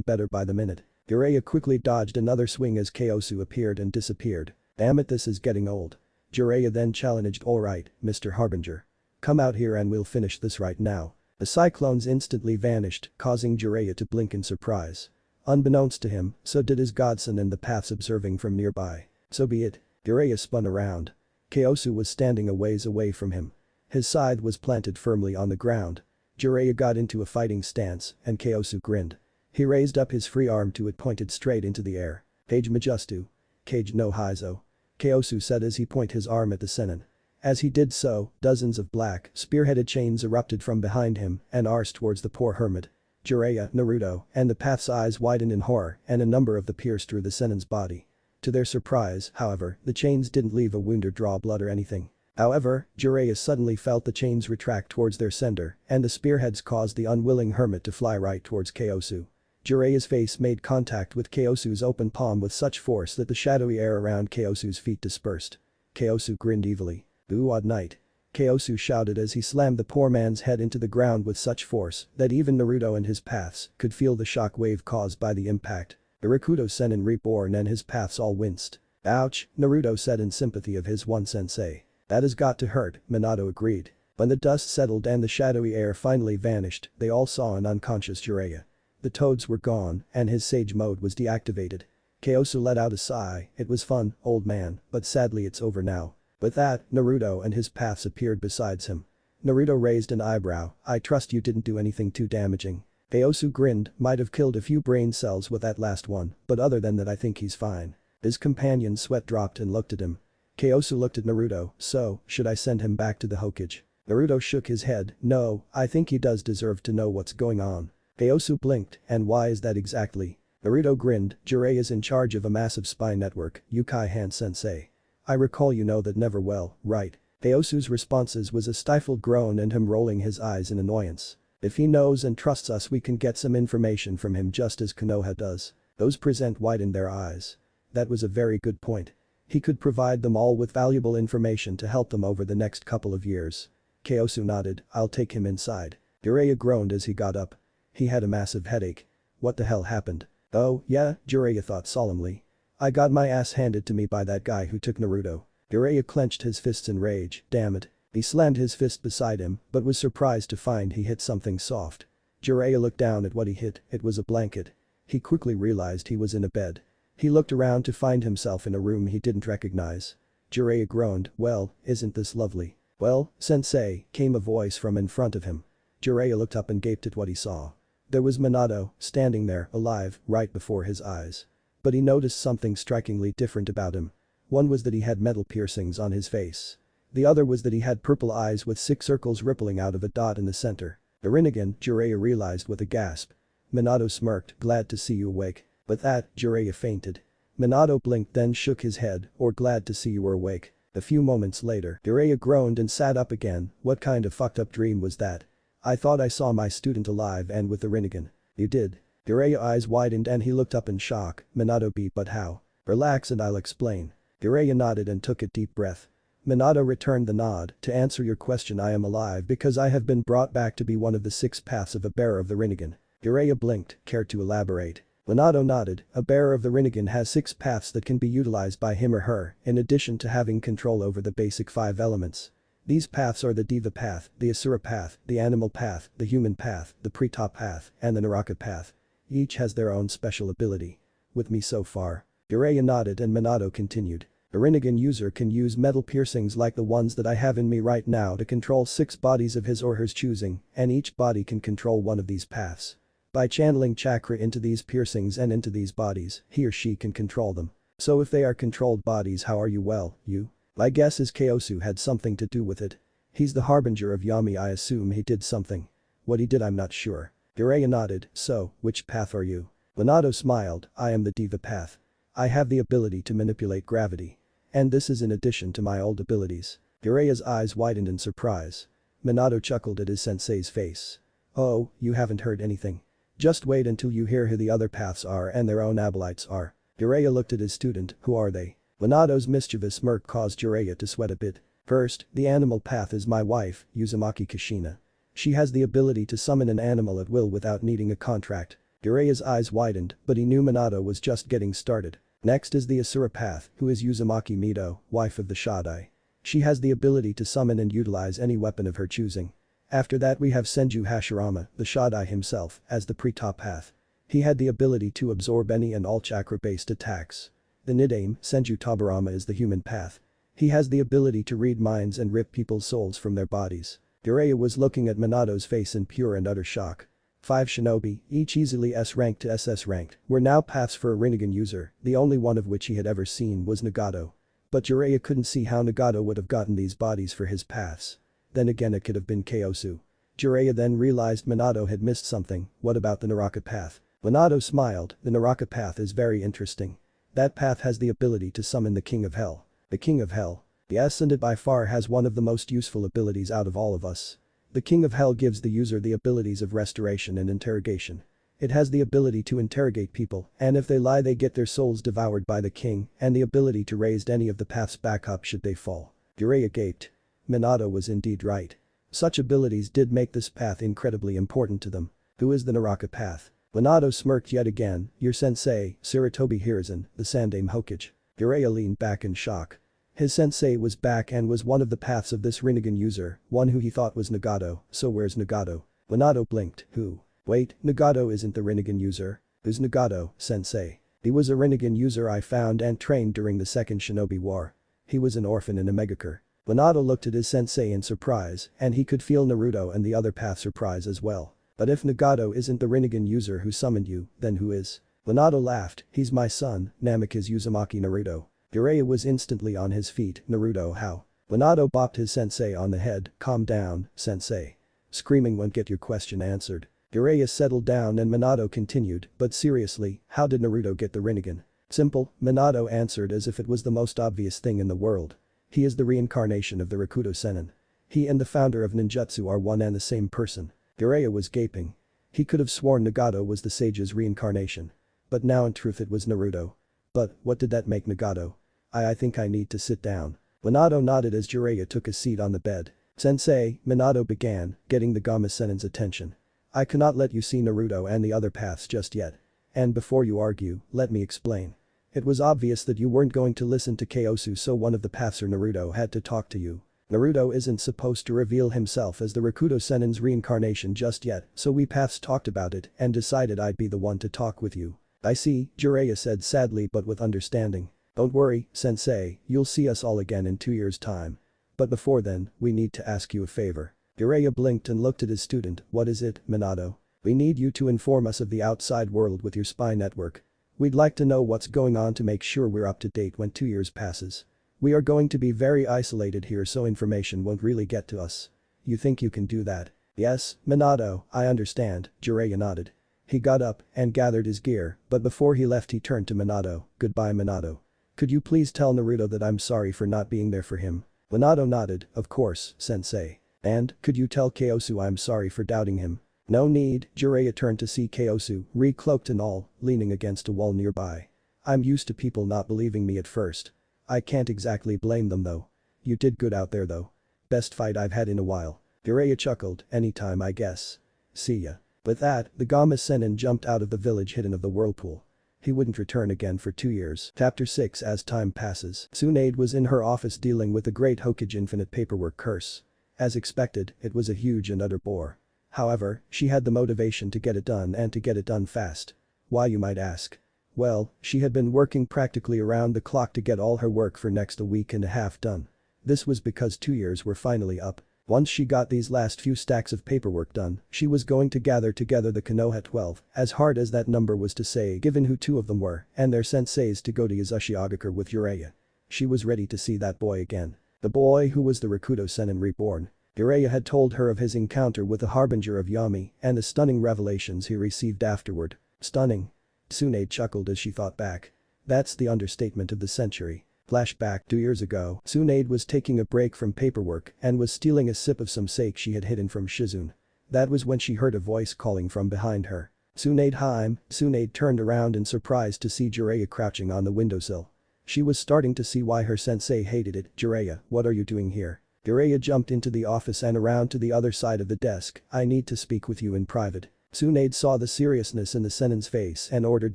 Speaker 1: better by the minute. Jiraiya quickly dodged another swing as Kyosu appeared and disappeared. Damn it, this is getting old. Jiraiya then challenged, alright, Mr. Harbinger. Come out here and we'll finish this right now. The cyclones instantly vanished, causing Jiraiya to blink in surprise. Unbeknownst to him, so did his godson and the paths observing from nearby. So be it. Jiraiya spun around. Kyosu was standing a ways away from him. His scythe was planted firmly on the ground. Jiraiya got into a fighting stance and Kyosu grinned. He raised up his free arm to it, pointed straight into the air. Kage Majustu. Kage no Hizo. Kyosu said as he pointed his arm at the sennin. As he did so, dozens of black, spearheaded chains erupted from behind him and arced towards the poor hermit. Jiraiya, Naruto, and the path's eyes widened in horror and a number of them pierced through the sennin's body. To their surprise, however, the chains didn't leave a wound or draw blood or anything. However, Jiraiya suddenly felt the chains retract towards their center and the spearheads caused the unwilling hermit to fly right towards Kyosu. Jiraiya's face made contact with Kyosu's open palm with such force that the shadowy air around Kyosu's feet dispersed. Kyosu grinned evilly. Ooh, odd night. Kyosu shouted as he slammed the poor man's head into the ground with such force that even Naruto and his paths could feel the shock wave caused by the impact. The rikudou sennin reborn and his paths all winced. Ouch, Naruto said in sympathy of his one sensei. That has got to hurt, Minato agreed. When the dust settled and the shadowy air finally vanished, they all saw an unconscious Jiraiya. The toads were gone and his sage mode was deactivated. Kyosu let out a sigh, it was fun, old man, but sadly it's over now. With that, Naruto and his paths appeared besides him. Naruto raised an eyebrow, I trust you didn't do anything too damaging. Kyosu grinned, might have killed a few brain cells with that last one, but other than that I think he's fine. His companion's sweat dropped and looked at him. Kyosu looked at Naruto, so, should I send him back to the Hokage? Naruto shook his head, no, I think he does deserve to know what's going on. Kyosu blinked, and why is that exactly? Naruto grinned, Jiraiya's in charge of a massive spy network, Yukai Han sensei. I recall you know that never well, right? Kyosu's responses was a stifled groan and him rolling his eyes in annoyance. If he knows and trusts us we can get some information from him just as Konoha does. Those present widened their eyes. That was a very good point. He could provide them all with valuable information to help them over the next couple of years. Kyosu nodded, I'll take him inside. Jiraiya groaned as he got up. He had a massive headache. What the hell happened? Oh, yeah, Jiraiya thought solemnly. I got my ass handed to me by that guy who took Naruto. Jiraiya clenched his fists in rage, damn it. He slammed his fist beside him, but was surprised to find he hit something soft. Jiraiya looked down at what he hit, it was a blanket. He quickly realized he was in a bed. He looked around to find himself in a room he didn't recognize. Jiraiya groaned, well, isn't this lovely? Well, sensei, came a voice from in front of him. Jiraiya looked up and gaped at what he saw. There was Minato, standing there, alive, right before his eyes. But he noticed something strikingly different about him. One was that he had metal piercings on his face. The other was that he had purple eyes with 6 circles rippling out of a dot in the center. The Rinnegan, Jiraiya realized with a gasp. Minato smirked, glad to see you awake. With that, Jiraiya fainted. Minato blinked then shook his head, or glad to see you were awake. A few moments later, Jiraiya groaned and sat up again. What kind of fucked up dream was that? I thought I saw my student alive and with the Rinnegan. You did. Jiraiya's eyes widened and he looked up in shock. Minato beat but how? Relax and I'll explain. Jiraiya nodded and took a deep breath. Minato returned the nod. To answer your question, I am alive because I have been brought back to be one of the 6 paths of a bearer of the Rinnegan. Jiraiya blinked, care to elaborate? Minato nodded. A bearer of the Rinnegan has 6 paths that can be utilized by him or her, in addition to having control over the basic 5 elements. These paths are the Deva path, the Asura path, the animal path, the human path, the Preta path, and the Naraka path. Each has their own special ability. With me so far? Jiraiya nodded and Minato continued. A Rinnegan user can use metal piercings like the ones that I have in me right now to control 6 bodies of his or hers choosing, and each body can control one of these paths. By channeling chakra into these piercings and into these bodies, he or she can control them. So if they are controlled bodies, how are you? Well, you? My guess is Kyosu had something to do with it. He's the harbinger of Yami. I assume he did something. What he did I'm not sure. Jiraiya nodded. So, which path are you? Minato smiled. I am the Deva path. I have the ability to manipulate gravity. And this is in addition to my old abilities. Jiraiya's eyes widened in surprise. Minato chuckled at his sensei's face. Oh, you haven't heard anything. Just wait until you hear who the other paths are and their own acolytes are. Jiraiya looked at his student. Who are they? Minato's mischievous smirk caused Jiraiya to sweat a bit. First, the animal path is my wife, Uzumaki Kushina. She has the ability to summon an animal at will without needing a contract. Jiraiya's eyes widened, but he knew Minato was just getting started. Next is the Asura path, who is Uzumaki Mido, wife of the Shaddai. She has the ability to summon and utilize any weapon of her choosing. After that we have Senju Hashirama, the Shaddai himself, as the Preta path. He had the ability to absorb any and all chakra-based attacks. The Nidaime, Senju Tabarama is the human path. He has the ability to read minds and rip people's souls from their bodies. Jiraiya was looking at Minato's face in pure and utter shock. 5 shinobi, each easily S-ranked to SS ranked, were now paths for a Rinnegan user, the only one of which he had ever seen was Nagato. But Jiraiya couldn't see how Nagato would have gotten these bodies for his paths. Then again it could have been Kyosu. Jiraiya then realized Minato had missed something. What about the Naraka path? Minato smiled. The Naraka path is very interesting. That path has the ability to summon the King of Hell. The King of Hell. Yes, and it by far has one of the most useful abilities out of all of us. The King of Hell gives the user the abilities of restoration and interrogation. It has the ability to interrogate people, and if they lie they get their souls devoured by the king, and the ability to raise any of the paths back up should they fall. Jiraiya gaped. Minato was indeed right. Such abilities did make this path incredibly important to them. Who is the Naraka path? Minato smirked yet again. Your sensei, Sarutobi Hiruzen, the Sandaime Hokage. Jiraiya leaned back in shock. His sensei was back and was one of the paths of this Rinnegan user, one who he thought was Nagato. So where's Nagato? Minato blinked. Who? Wait, Nagato isn't the Rinnegan user. Who's Nagato, sensei? He was a Rinnegan user I found and trained during the Second Shinobi War. He was an orphan in a megakure. Minato looked at his sensei in surprise, and he could feel Naruto and the other path's surprise as well. But if Nagato isn't the Rinnegan user who summoned you, then who is? Minato laughed. He's my son, Namek is Uzumaki Naruto. Jiraiya was instantly on his feet. Naruto how? Minato bopped his sensei on the head. Calm down, sensei. Screaming won't get your question answered. Jiraiya settled down and Minato continued, but seriously, how did Naruto get the Rinnegan? Simple, Minato answered as if it was the most obvious thing in the world. He is the reincarnation of the rikudou sennin. He and the founder of ninjutsu are one and the same person. Jiraiya was gaping. He could have sworn Nagato was the sage's reincarnation. But now in truth it was Naruto. But, what did that make Nagato? I think I need to sit down. Minato nodded as Jiraiya took a seat on the bed. Sensei, Minato began, getting the Gamma Sennin's attention. I cannot let you see Naruto and the other paths just yet. And before you argue, let me explain. It was obvious that you weren't going to listen to Kyosu, so one of the paths or Naruto had to talk to you. Naruto isn't supposed to reveal himself as the rikudou sennin's reincarnation just yet, so we paths talked about it and decided I'd be the one to talk with you. I see, Jiraiya said sadly but with understanding. Don't worry, sensei, you'll see us all again in 2 years' time. But before then, we need to ask you a favor. Jiraiya blinked and looked at his student. What is it, Minato? We need you to inform us of the outside world with your spy network. We'd like to know what's going on to make sure we're up to date when 2 years passes. We are going to be very isolated here so information won't really get to us. You think you can do that? Yes, Minato, I understand, Jiraiya nodded. He got up and gathered his gear, but before he left he turned to Minato. "Goodbye Minato. Could you please tell Naruto that I'm sorry for not being there for him?" Minato nodded, "Of course, sensei. And, could you tell Kyosu I'm sorry for doubting him?" "No need." Jiraiya turned to see Kyosu, re-cloaked and all, leaning against a wall nearby. "I'm used to people not believing me at first. I can't exactly blame them though. You did good out there though. Best fight I've had in a while." Jiraiya chuckled, "Anytime I guess. See ya." With that, the Gamma Sennin jumped out of the village hidden of the whirlpool. He wouldn't return again for 2 years. Chapter 6. As time passes, Tsunade was in her office dealing with the great Hokage infinite paperwork curse. As expected, it was a huge and utter bore. However, she had the motivation to get it done and to get it done fast. Why, you might ask? Well, she had been working practically around the clock to get all her work for next a week and a half done. This was because 2 years were finally up. Once she got these last few stacks of paperwork done, she was going to gather together the Konoha 12, as hard as that number was to say given who 2 of them were, and their senseis to go to Yuzashiogakur with Jiraiya. She was ready to see that boy again. The boy who was the rikudou sennin reborn. Jiraiya had told her of his encounter with the Harbinger of Yami and the stunning revelations he received afterward. Stunning. Tsunade chuckled as she thought back. That's the understatement of the century. Flashback 2 years ago, Tsunade was taking a break from paperwork and was stealing a sip of some sake she had hidden from Shizune. That was when she heard a voice calling from behind her. "Tsunade Haim." Tsunade turned around in surprise to see Jiraiya crouching on the windowsill. She was starting to see why her sensei hated it. "Jiraiya, what are you doing here?" Jiraiya jumped into the office and around to the other side of the desk. "I need to speak with you in private." Tsunade saw the seriousness in the sennin's face and ordered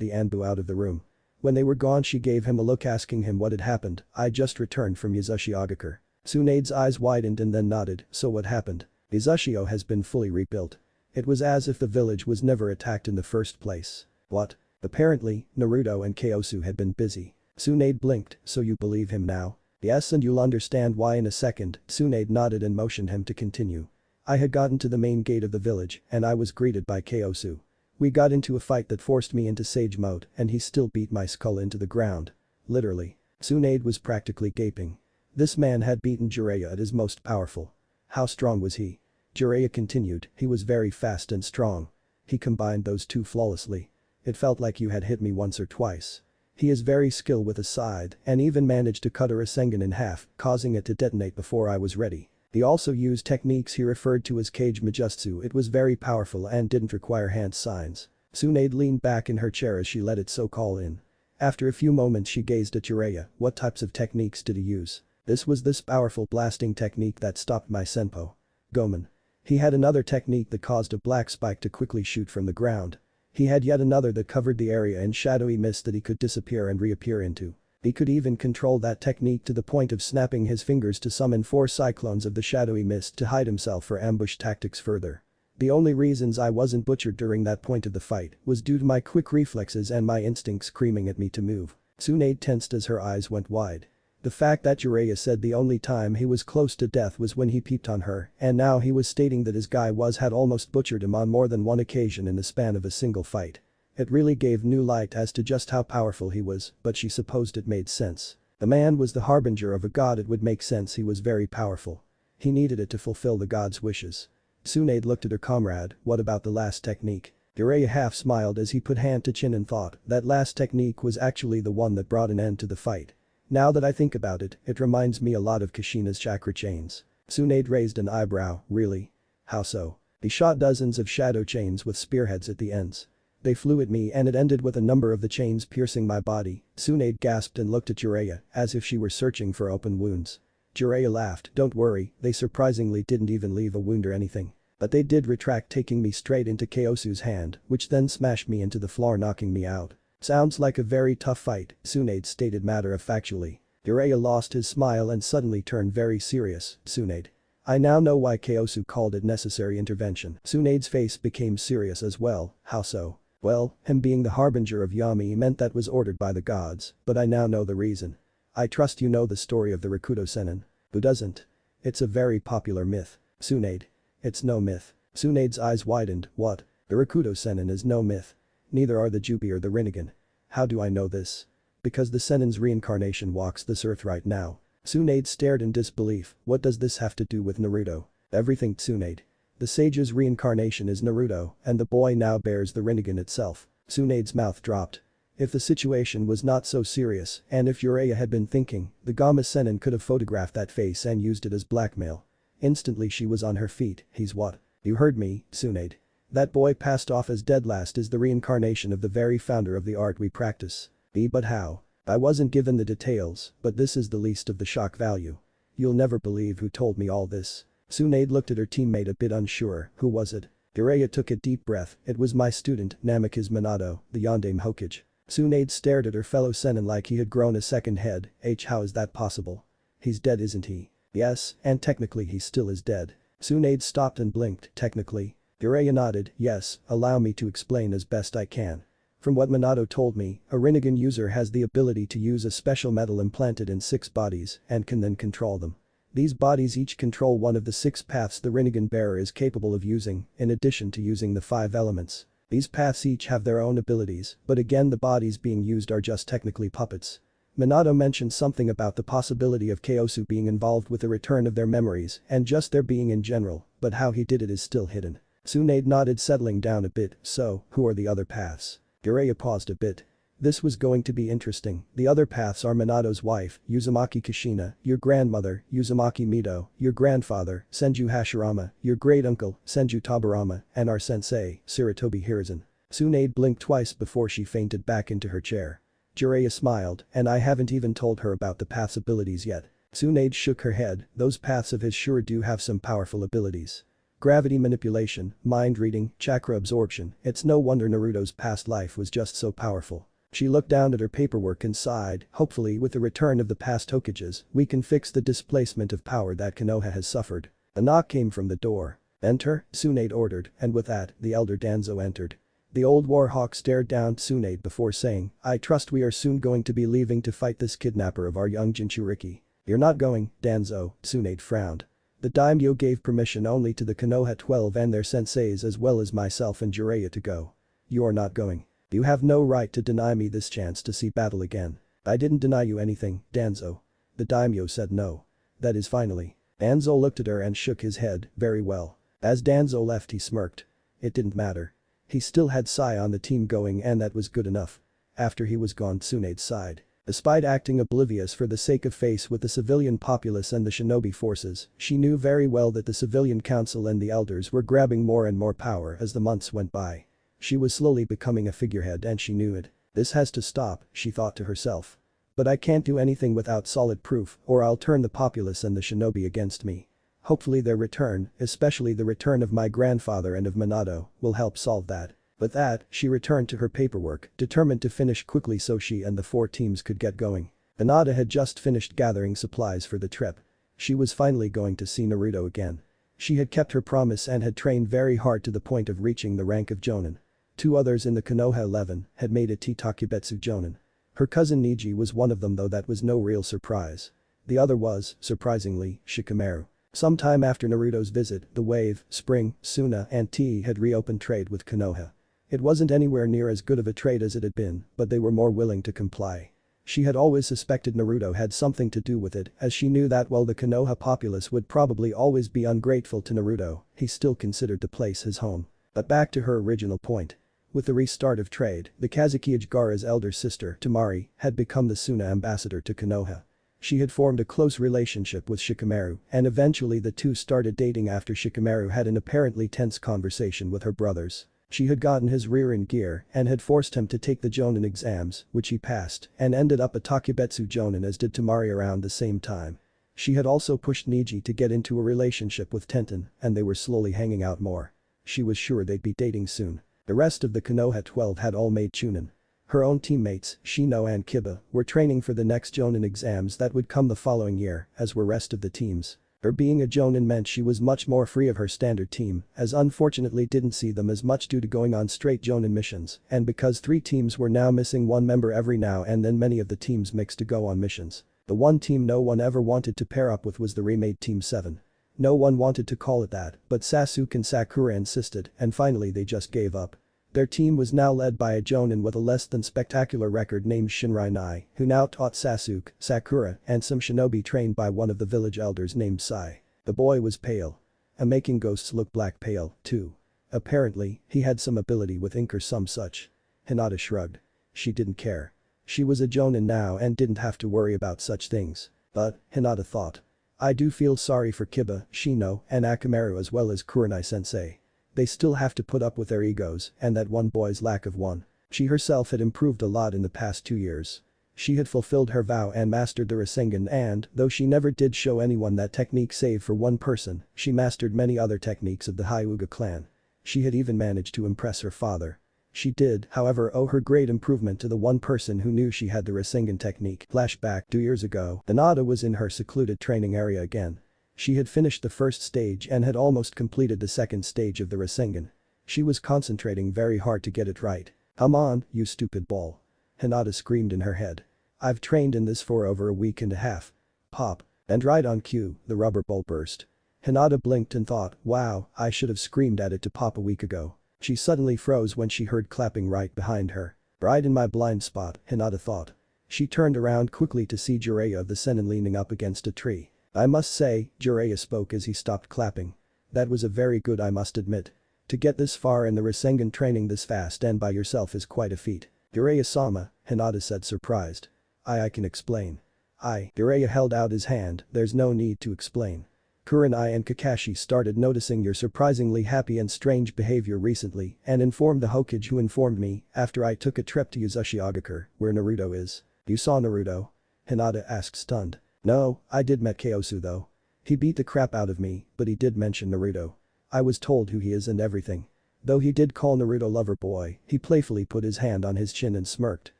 Speaker 1: the Anbu out of the room. When they were gone she gave him a look asking him what had happened. "I just returned from Yuzashiogakur." Tsunade's eyes widened and then nodded. "So what happened?" "Yuzashio has been fully rebuilt. It was as if the village was never attacked in the first place." "What?" Apparently, Naruto and Kyosu had been busy. Tsunade blinked. "So you believe him now?" "Yes, and you'll understand why in a second." Tsunade nodded and motioned him to continue. "I had gotten to the main gate of the village and I was greeted by Kyosu. We got into a fight that forced me into sage mode and he still beat my skull into the ground. Literally." Tsunade was practically gaping. This man had beaten Jiraiya at his most powerful. How strong was he? Jiraiya continued, "He was very fast and strong. He combined those two flawlessly. It felt like you had hit me once or twice. He is very skilled with a scythe and even managed to cut a Rasengan in half, causing it to detonate before I was ready. He also used techniques he referred to as Kage Majutsu. It was very powerful and didn't require hand signs." Tsunade leaned back in her chair as she let it soak all in. After a few moments she gazed at Jiraiya. "What types of techniques did he use?" "This was this powerful blasting technique that stopped my senpo. Gomen. He had another technique that caused a black spike to quickly shoot from the ground. He had yet another that covered the area in shadowy mist that he could disappear and reappear into. He could even control that technique to the point of snapping his fingers to summon 4 cyclones of the shadowy mist to hide himself for ambush tactics further. The only reasons I wasn't butchered during that point of the fight was due to my quick reflexes and my instincts screaming at me to move." Tsunade tensed as her eyes went wide. The fact that Jiraiya said the only time he was close to death was when he peeped on her, and now he was stating that his guy had almost butchered him on more than one occasion in the span of a single fight. It really gave new light as to just how powerful he was, but she supposed it made sense. The man was the harbinger of a god, it would make sense he was very powerful. He needed it to fulfill the god's wishes. Tsunade looked at her comrade. "What about the last technique?" Jiraiya half smiled as he put hand to chin and thought, "That last technique was actually the one that brought an end to the fight. Now that I think about it, it reminds me a lot of Kushina's chakra chains." Tsunade raised an eyebrow. "Really? How so?" "He shot dozens of shadow chains with spearheads at the ends. They flew at me and it ended with a number of the chains piercing my body." Tsunade gasped and looked at Jiraiya as if she were searching for open wounds. Jiraiya laughed. "Don't worry, they surprisingly didn't even leave a wound or anything. But they did retract, taking me straight into Kyosu's hand, which then smashed me into the floor, knocking me out." "Sounds like a very tough fight," Tsunade stated matter-of-factually. Jiraiya lost his smile and suddenly turned very serious. "Tsunade. I now know why Kyosu called it necessary intervention." Tsunade's face became serious as well. "How so?" "Well, him being the harbinger of Yami meant that was ordered by the gods, but I now know the reason. I trust you know the story of the rikudou sennin. Who doesn't? It's a very popular myth." "Tsunade. It's no myth." Tsunade's eyes widened. "What? The rikudou sennin is no myth. Neither are the Jubi or the Rinnegan." "How do I know this?" "Because the sennin's reincarnation walks this earth right now." Tsunade stared in disbelief. "What does this have to do with Naruto?" "Everything, Tsunade. The sage's reincarnation is Naruto, and the boy now bears the Rinnegan itself. Tsunade's mouth dropped. If the situation was not so serious, and if Jiraiya had been thinking, the Gamma Sennin could have photographed that face and used it as blackmail. Instantly she was on her feet. He's what? You heard me, Tsunade. That boy passed off as dead last is the reincarnation of the very founder of the art we practice. But how? I wasn't given the details, but this is the least of the shock value. You'll never believe who told me all this. Tsunade looked at her teammate a bit unsure. Who was it? Jiraiya took a deep breath. It was my student, Namikaze Minato, the Yondaime Hokage. Tsunade stared at her fellow Sennin like he had grown a second head. How is that possible? He's dead, isn't he? Yes, and technically he still is dead. Tsunade stopped and blinked. Technically? Jiraiya nodded. Yes, allow me to explain as best I can. From what Minato told me, a Rinnegan user has the ability to use a special metal implanted in 6 bodies and can then control them. These bodies each control one of the 6 paths the Rinnegan bearer is capable of using, in addition to using the 5 elements. These paths each have their own abilities, but again the bodies being used are just technically puppets. Minato mentioned something about the possibility of Kyosu being involved with the return of their memories and just their being in general, but how he did it is still hidden. Tsunade nodded, settling down a bit. So, who are the other paths? Jiraiya paused a bit. This was going to be interesting. The other paths are Minato's wife, Uzumaki Kushina, your grandmother, Uzumaki Mito, your grandfather, Senju Hashirama, your great-uncle, Senju Tobirama, and our sensei, Sarutobi Hiruzen. Tsunade blinked twice before she fainted back into her chair. Jiraiya smiled, and I haven't even told her about the path's abilities yet. Tsunade shook her head. Those paths of his sure do have some powerful abilities. Gravity manipulation, mind reading, chakra absorption. It's no wonder Naruto's past life was just so powerful. She looked down at her paperwork and sighed. Hopefully with the return of the past Hokages, we can fix the displacement of power that Konoha has suffered. A knock came from the door. Enter, Tsunade ordered, and with that, the elder Danzo entered. The old warhawk stared down at Tsunade before saying, I trust we are soon going to be leaving to fight this kidnapper of our young Jinchuriki. You're not going, Danzo, Tsunade frowned. The daimyo gave permission only to the Konoha 12 and their senseis as well as myself and Jiraiya to go. You're not going. You have no right to deny me this chance to see battle again. I didn't deny you anything, Danzo. The daimyo said no. That is finally. Danzo looked at her and shook his head. Very well. As Danzo left he smirked. It didn't matter. He still had Sai on the team going and that was good enough. After he was gone, Tsunade sighed. Despite acting oblivious for the sake of face with the civilian populace and the shinobi forces, she knew very well that the civilian council and the elders were grabbing more and more power as the months went by. She was slowly becoming a figurehead and she knew it. This has to stop, she thought to herself. But I can't do anything without solid proof or I'll turn the populace and the shinobi against me. Hopefully their return, especially the return of my grandfather and of Minato, will help solve that. With that, she returned to her paperwork, determined to finish quickly so she and the 4 teams could get going. Hinata had just finished gathering supplies for the trip. She was finally going to see Naruto again. She had kept her promise and had trained very hard to the point of reaching the rank of Jonin. 2 others in the Konoha 11 had made it to Takubetsu Jonin. Her cousin Neji was one of them, though that was no real surprise. The other was, surprisingly, Shikamaru. Sometime after Naruto's visit, the Wave, Spring, Suna and T had reopened trade with Konoha. It wasn't anywhere near as good of a trade as it had been, but they were more willing to comply. She had always suspected Naruto had something to do with it, as she knew that while the Konoha populace would probably always be ungrateful to Naruto, he still considered the place his home. But back to her original point. With the restart of trade, the Kazuki Gaara's elder sister, Temari, had become the Suna ambassador to Konoha. She had formed a close relationship with Shikamaru, and eventually the two started dating after Shikamaru had an apparently tense conversation with her brothers. She had gotten his rear in gear and had forced him to take the Jonin exams, which he passed, and ended up a Takubetsu Jonin as did Temari around the same time. She had also pushed Neji to get into a relationship with Tenten, and they were slowly hanging out more. She was sure they'd be dating soon. The rest of the Konoha 12 had all made chunin. Her own teammates, Shino and Kiba, were training for the next Jonin exams that would come the following year, as were rest of the teams. Her being a Jonin meant she was much more free of her standard team, as unfortunately didn't see them as much due to going on straight Jonin missions, and because 3 teams were now missing 1 member every now and then many of the teams mixed to go on missions. The one team no one ever wanted to pair up with was the remade Team 7. No one wanted to call it that, but Sasuke and Sakura insisted, and finally they just gave up. Their team was now led by a Jonin with a less than spectacular record named Shinrai Nai, who now taught Sasuke, Sakura, and some shinobi trained by one of the village elders named Sai. The boy was pale. and making ghosts look black pale, too. Apparently, he had some ability with ink or some such. Hinata shrugged. She didn't care. She was a jonin now and didn't have to worry about such things. But, Hinata thought. I do feel sorry for Kiba, Shino, and Akamaru as well as Kurenai-sensei. They still have to put up with their egos and that one boy's lack of one. She herself had improved a lot in the past 2 years. She had fulfilled her vow and mastered the Rasengan and, though she never did show anyone that technique save for one person, she mastered many other techniques of the Hyuga clan. She had even managed to impress her father. She did, however, owe her great improvement to the one person who knew she had the Rasengan technique. Flashback 2 years ago, Hinata was in her secluded training area again. She had finished the first stage and had almost completed the second stage of the Rasengan. She was concentrating very hard to get it right. Come on, you stupid ball. Hinata screamed in her head. I've trained in this for over a week and a half. Pop. And right on cue, the rubber ball burst. Hinata blinked and thought, wow, I should have screamed at it to pop a week ago. She suddenly froze when she heard clapping right behind her. Right in my blind spot, Hinata thought. She turned around quickly to see Jiraiya of the sennin leaning up against a tree. I must say, Jiraiya spoke as he stopped clapping. That was a very good, I must admit. To get this far in the Rasengan training this fast and by yourself is quite a feat. Jiraiya-sama, Hinata said surprised. I can explain. Jiraiya held out his hand, there's no need to explain. Kurenai and Kakashi started noticing your surprisingly happy and strange behavior recently and informed the Hokage who informed me after I took a trip to Uzushiogakure, where Naruto is. You saw Naruto? Hinata asked stunned. No, I did met Kyosu though. He beat the crap out of me, but he did mention Naruto. I was told who he is and everything. Though he did call Naruto lover boy, he playfully put his hand on his chin and smirked.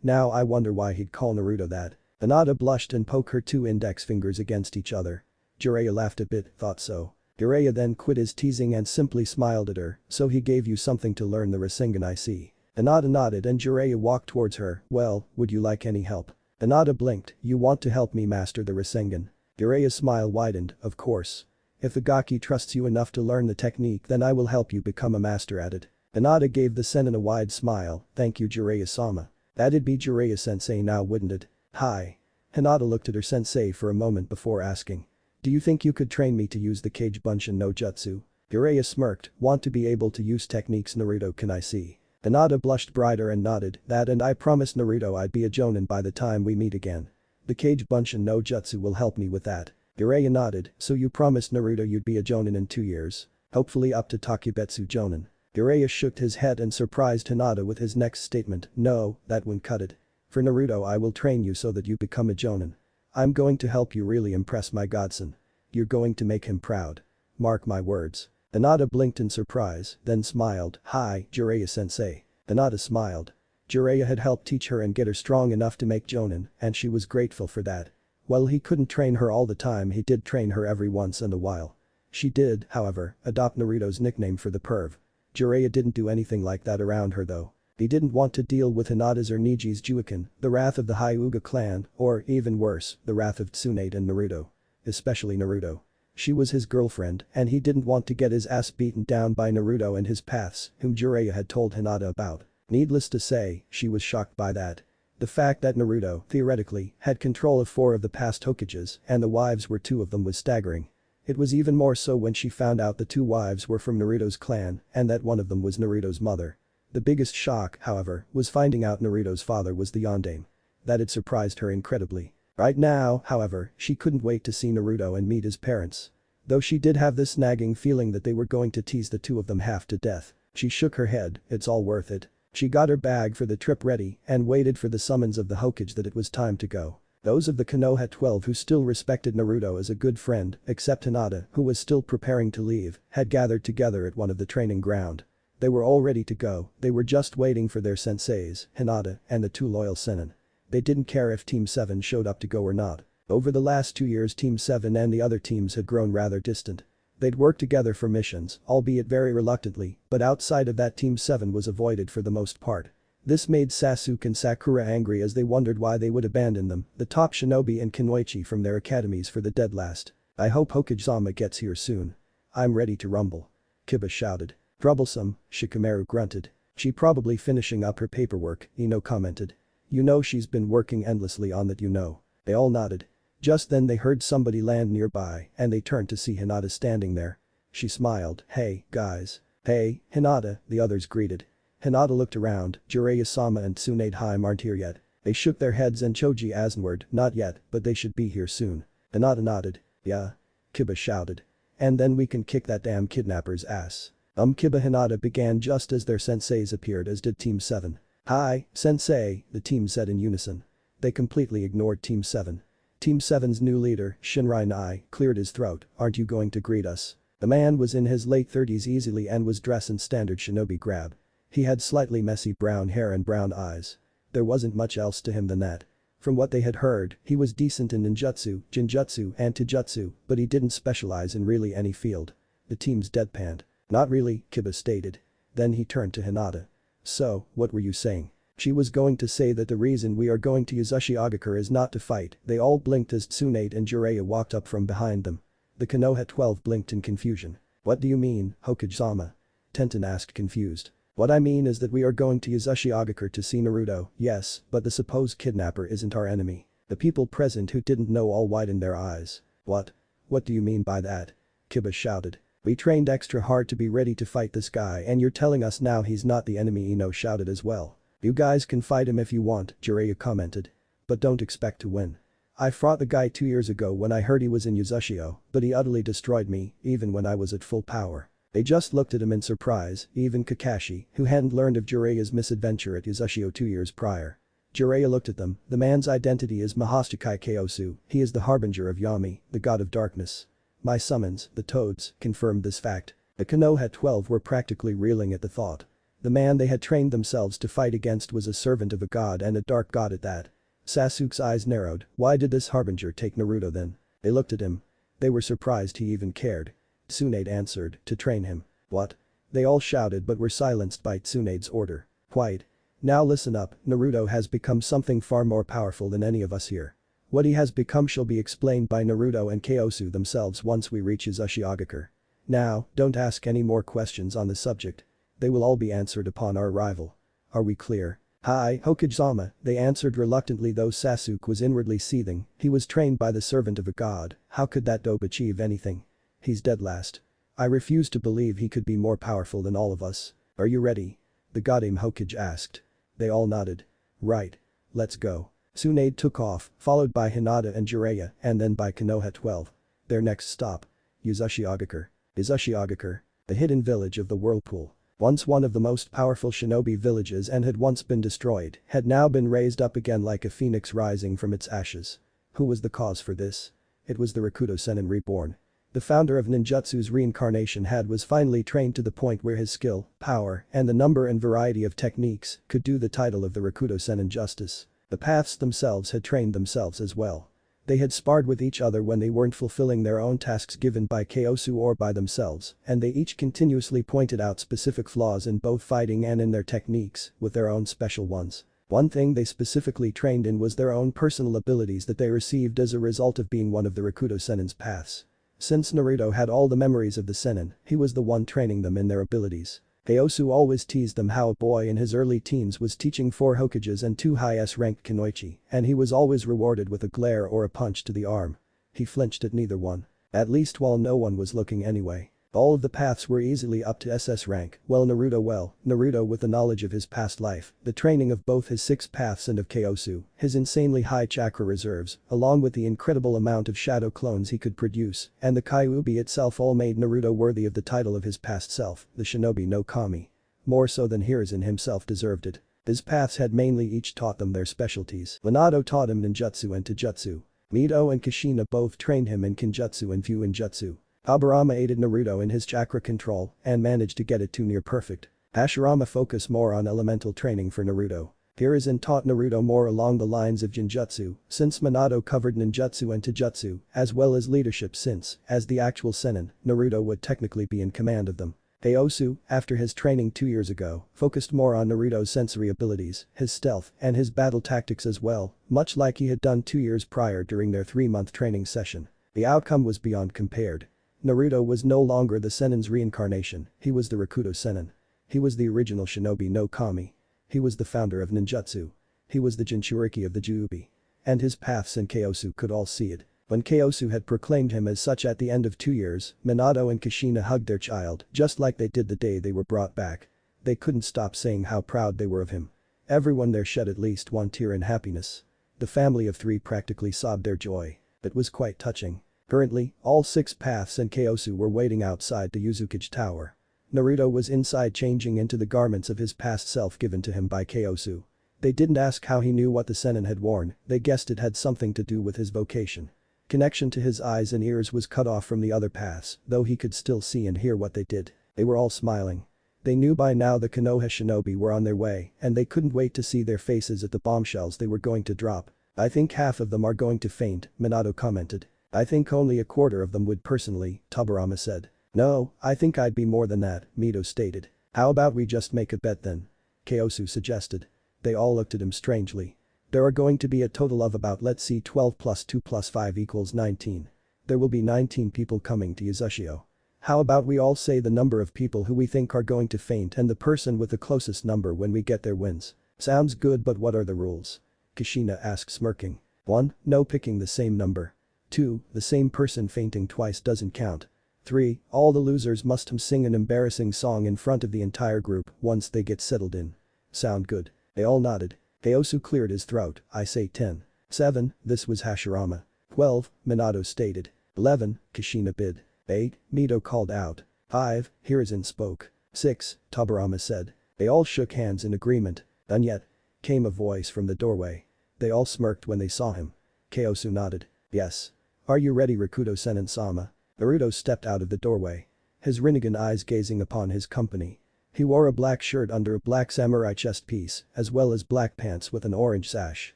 Speaker 1: Now I wonder why he'd call Naruto that. Hinata blushed and poked her 2 index fingers against each other. Jiraiya laughed a bit, thought so. Jiraiya then quit his teasing and simply smiled at her, so he gave you something to learn the Rasengan I see. Hinata nodded and Jiraiya walked towards her, well, would you like any help? Hinata blinked, you want to help me master the Rasengan? Jiraiya's smile widened, of course. If the Gaki trusts you enough to learn the technique then I will help you become a master at it. Hinata gave the sennin a wide smile, thank you Jiraiya-sama. That'd be Jiraiya-sensei now wouldn't it? Hi. Hinata looked at her sensei for a moment before asking. Do you think you could train me to use the Kage Bunshin no Jutsu? Jiraiya smirked, want to be able to use techniques Naruto can I see? Hinata blushed brighter and nodded, that and I promised Naruto I'd be a jonin by the time we meet again. The Kage Bunshin no Jutsu will help me with that. Jiraiya nodded, so you promised Naruto you'd be a jonin in 2 years? Hopefully up to Takebetsu jonin. Jiraiya shook his head and surprised Hinata with his next statement, no, that won't cut it. For Naruto I will train you so that you become a jonin. I'm going to help you really impress my godson. You're going to make him proud. Mark my words. Hinata blinked in surprise, then smiled, hi, Jiraiya-sensei. Hinata smiled. Jiraiya had helped teach her and get her strong enough to make jonin, and she was grateful for that. While he couldn't train her all the time he did train her every once in a while. She did, however, adopt Naruto's nickname for the perv. Jiraiya didn't do anything like that around her though. He didn't want to deal with Hinata's or Niji's Juiken, the wrath of the Hyuga clan, or, even worse, the wrath of Tsunade and Naruto. Especially Naruto. She was his girlfriend and he didn't want to get his ass beaten down by Naruto and his paths, whom Jiraiya had told Hinata about. Needless to say, she was shocked by that. The fact that Naruto, theoretically, had control of 4 of the past Hokages and the wives were 2 of them was staggering. It was even more so when she found out the 2 wives were from Naruto's clan and that one of them was Naruto's mother. The biggest shock, however, was finding out Naruto's father was the Yondaime. That had surprised her incredibly. Right now, however, she couldn't wait to see Naruto and meet his parents. Though she did have this nagging feeling that they were going to tease the 2 of them half to death. She shook her head, it's all worth it. She got her bag for the trip ready and waited for the summons of the Hokage that it was time to go. Those of the Konoha 12 who still respected Naruto as a good friend, except Hinata, who was still preparing to leave, had gathered together at one of the training ground. They were all ready to go, they were just waiting for their senseis, Hinata, and the 2 loyal sennin. They didn't care if Team 7 showed up to go or not. Over the last 2 years Team 7 and the other teams had grown rather distant. They'd worked together for missions, albeit very reluctantly, but outside of that Team 7 was avoided for the most part. This made Sasuke and Sakura angry as they wondered why they would abandon them, the top shinobi and Kunoichi from their academies for the dead last. I hope Hokage-sama gets here soon. I'm ready to rumble. Kiba shouted. Troublesome, Shikamaru grunted. She probably finishing up her paperwork, Ino commented. You know she's been working endlessly on that you know. They all nodded. Just then they heard somebody land nearby and they turned to see Hinata standing there. She smiled. Hey, guys. Hey, Hinata, the others greeted. Hinata looked around, Jiraiya-sama and Tsunade aren't here yet. They shook their heads and Choji answered, not yet, but they should be here soon. Hinata nodded. Yeah. Kiba shouted. And then we can kick that damn kidnapper's ass. Kiba Hinata began just as their senseis appeared, as did Team 7. Hi, sensei, the team said in unison. They completely ignored Team 7. Team 7's new leader, Shinrai Nai, cleared his throat. Aren't you going to greet us? The man was in his late 30s easily and was dressed in standard shinobi grab. He had slightly messy brown hair and brown eyes. There wasn't much else to him than that. From what they had heard, he was decent in ninjutsu, jinjutsu and taijutsu, but he didn't specialize in really any field. The team's deadpanned. Not really, Kiba stated. Then he turned to Hinata. So, what were you saying? She was going to say that the reason we are going to Yuzashigakure is not to fight. They all blinked as Tsunade and Jiraiya walked up from behind them. The Konoha 12 blinked in confusion. What do you mean, Hokage-sama? Tenten asked confused. What I mean is that we are going to Yuzashigakure to see Naruto, yes, but the supposed kidnapper isn't our enemy. The people present who didn't know all widened their eyes. What? What do you mean by that? Kiba shouted. We trained extra hard to be ready to fight this guy and you're telling us now he's not the enemy, Ino shouted as well. You guys can fight him if you want, Jiraiya commented. But don't expect to win. I fought the guy 2 years ago when I heard he was in Yuzashio, but he utterly destroyed me, even when I was at full power. They just looked at him in surprise, even Kakashi, who hadn't learned of Jiraiya's misadventure at Yuzashio 2 years prior. Jiraiya looked at them. The man's identity is Mahostakai Kaosu, he is the harbinger of Yami, the god of darkness. My summons, the Toads, confirmed this fact. The Konoha 12 were practically reeling at the thought. The man they had trained themselves to fight against was a servant of a god and a dark god at that. Sasuke's eyes narrowed. Why did this harbinger take Naruto then? They looked at him. They were surprised he even cared. Tsunade answered, to train him. What? They all shouted but were silenced by Tsunade's order. Quiet. Now listen up, Naruto has become something far more powerful than any of us here. What he has become shall be explained by Naruto and Kaosu themselves once we reach Yuzashigakure. Now, don't ask any more questions on the subject. They will all be answered upon our arrival. Are we clear? Hi, Hokage-sama, they answered reluctantly though Sasuke was inwardly seething. He was trained by the servant of a god, how could that dope achieve anything? He's dead last. I refuse to believe he could be more powerful than all of us. Are you ready? The Goddamn Hokage asked. They all nodded. Right. Let's go. Tsunade took off, followed by Hinata and Jiraiya, and then by Konoha 12. Their next stop. Yuzashigakure. Yuzashigakure, the hidden village of the Whirlpool. Once one of the most powerful shinobi villages and had once been destroyed, had now been raised up again like a phoenix rising from its ashes. Who was the cause for this? It was the rikudou sennin reborn. The founder of ninjutsu's reincarnation was finally trained to the point where his skill, power, and the number and variety of techniques could do the title of the rikudou sennin justice. The paths themselves had trained themselves as well. They had sparred with each other when they weren't fulfilling their own tasks given by Kaosu or by themselves, and they each continuously pointed out specific flaws in both fighting and in their techniques, with their own special ones. One thing they specifically trained in was their own personal abilities that they received as a result of being one of the rikudou sennin's paths. Since Naruto had all the memories of the sennin, he was the one training them in their abilities. Kaosu always teased them how a boy in his early teens was teaching 4 Hokages and 2 high-S-ranked Kunoichi, and he was always rewarded with a glare or a punch to the arm. He flinched at neither one. At least while no one was looking anyway. All of the paths were easily up to SS rank, Naruto with the knowledge of his past life, the training of both his 6 paths and of Kaosu, his insanely high chakra reserves, along with the incredible amount of shadow clones he could produce, and the Kyuubi itself all made Naruto worthy of the title of his past self, the Shinobi no Kami. More so than Hiruzen himself deserved it. His paths had mainly each taught them their specialties. Minato taught him ninjutsu and taijutsu. Mito and Kushina both trained him in kinjutsu and fuinjutsu. Aburama aided Naruto in his chakra control and managed to get it to near perfect. Hashirama focused more on elemental training for Naruto. Hiruzen taught Naruto more along the lines of Jinjutsu, since Minato covered ninjutsu and taijutsu, as well as leadership since, as the actual sennin, Naruto would technically be in command of them. Kaosu, after his training 2 years ago, focused more on Naruto's sensory abilities, his stealth, and his battle tactics as well, much like he had done 2 years prior during their 3-month training session. The outcome was beyond compared. Naruto was no longer the sennin's reincarnation, he was the rikudou sennin. He was the original shinobi no Kami. He was the founder of ninjutsu. He was the Jinchuriki of the Juubi. And his paths and Kaosu could all see it. When Kyosu had proclaimed him as such at the end of 2 years, Minato and Kushina hugged their child, just like they did the day they were brought back. They couldn't stop saying how proud they were of him. Everyone there shed at least one tear in happiness. The family of 3 practically sobbed their joy. It was quite touching. Currently, all 6 paths and Kyosu were waiting outside the Yuzukage Tower. Naruto was inside changing into the garments of his past self given to him by Kyosu. They didn't ask how he knew what the sennin had worn, they guessed it had something to do with his vocation. Connection to his eyes and ears was cut off from the other paths, though he could still see and hear what they did. They were all smiling. They knew by now the Konoha shinobi were on their way, and they couldn't wait to see their faces at the bombshells they were going to drop. "I think half of them are going to faint," Minato commented. "I think only a quarter of them would personally," Tobirama said. "No, I think I'd be more than that," Mito stated. "How about we just make a bet then?" Kyosu suggested. They all looked at him strangely. "There are going to be a total of about, let's see, 12 plus 2 plus 5 equals 19. There will be 19 people coming to Yuzushio. How about we all say the number of people who we think are going to faint and the person with the closest number when we get there wins?" "Sounds good, but what are the rules?" Kushina asked, smirking. 1. No picking the same number. 2. The same person fainting twice doesn't count. 3. All the losers must sing an embarrassing song in front of the entire group once they get settled in. "Sound good?" They all nodded. Kyosu cleared his throat. "I say 10. 7. This was Hashirama. 12. Minato stated. 11. Kushina bid. 8. Mito called out. 5. Hiruzen spoke. 6. Tobirama said. They all shook hands in agreement. "Done yet?" came a voice from the doorway. They all smirked when they saw him. Kyosu nodded. "Yes. Are you ready, Rikudou Sennin-sama?" Naruto stepped out of the doorway. His Rinnegan eyes gazing upon his company. He wore a black shirt under a black samurai chest piece, as well as black pants with an orange sash.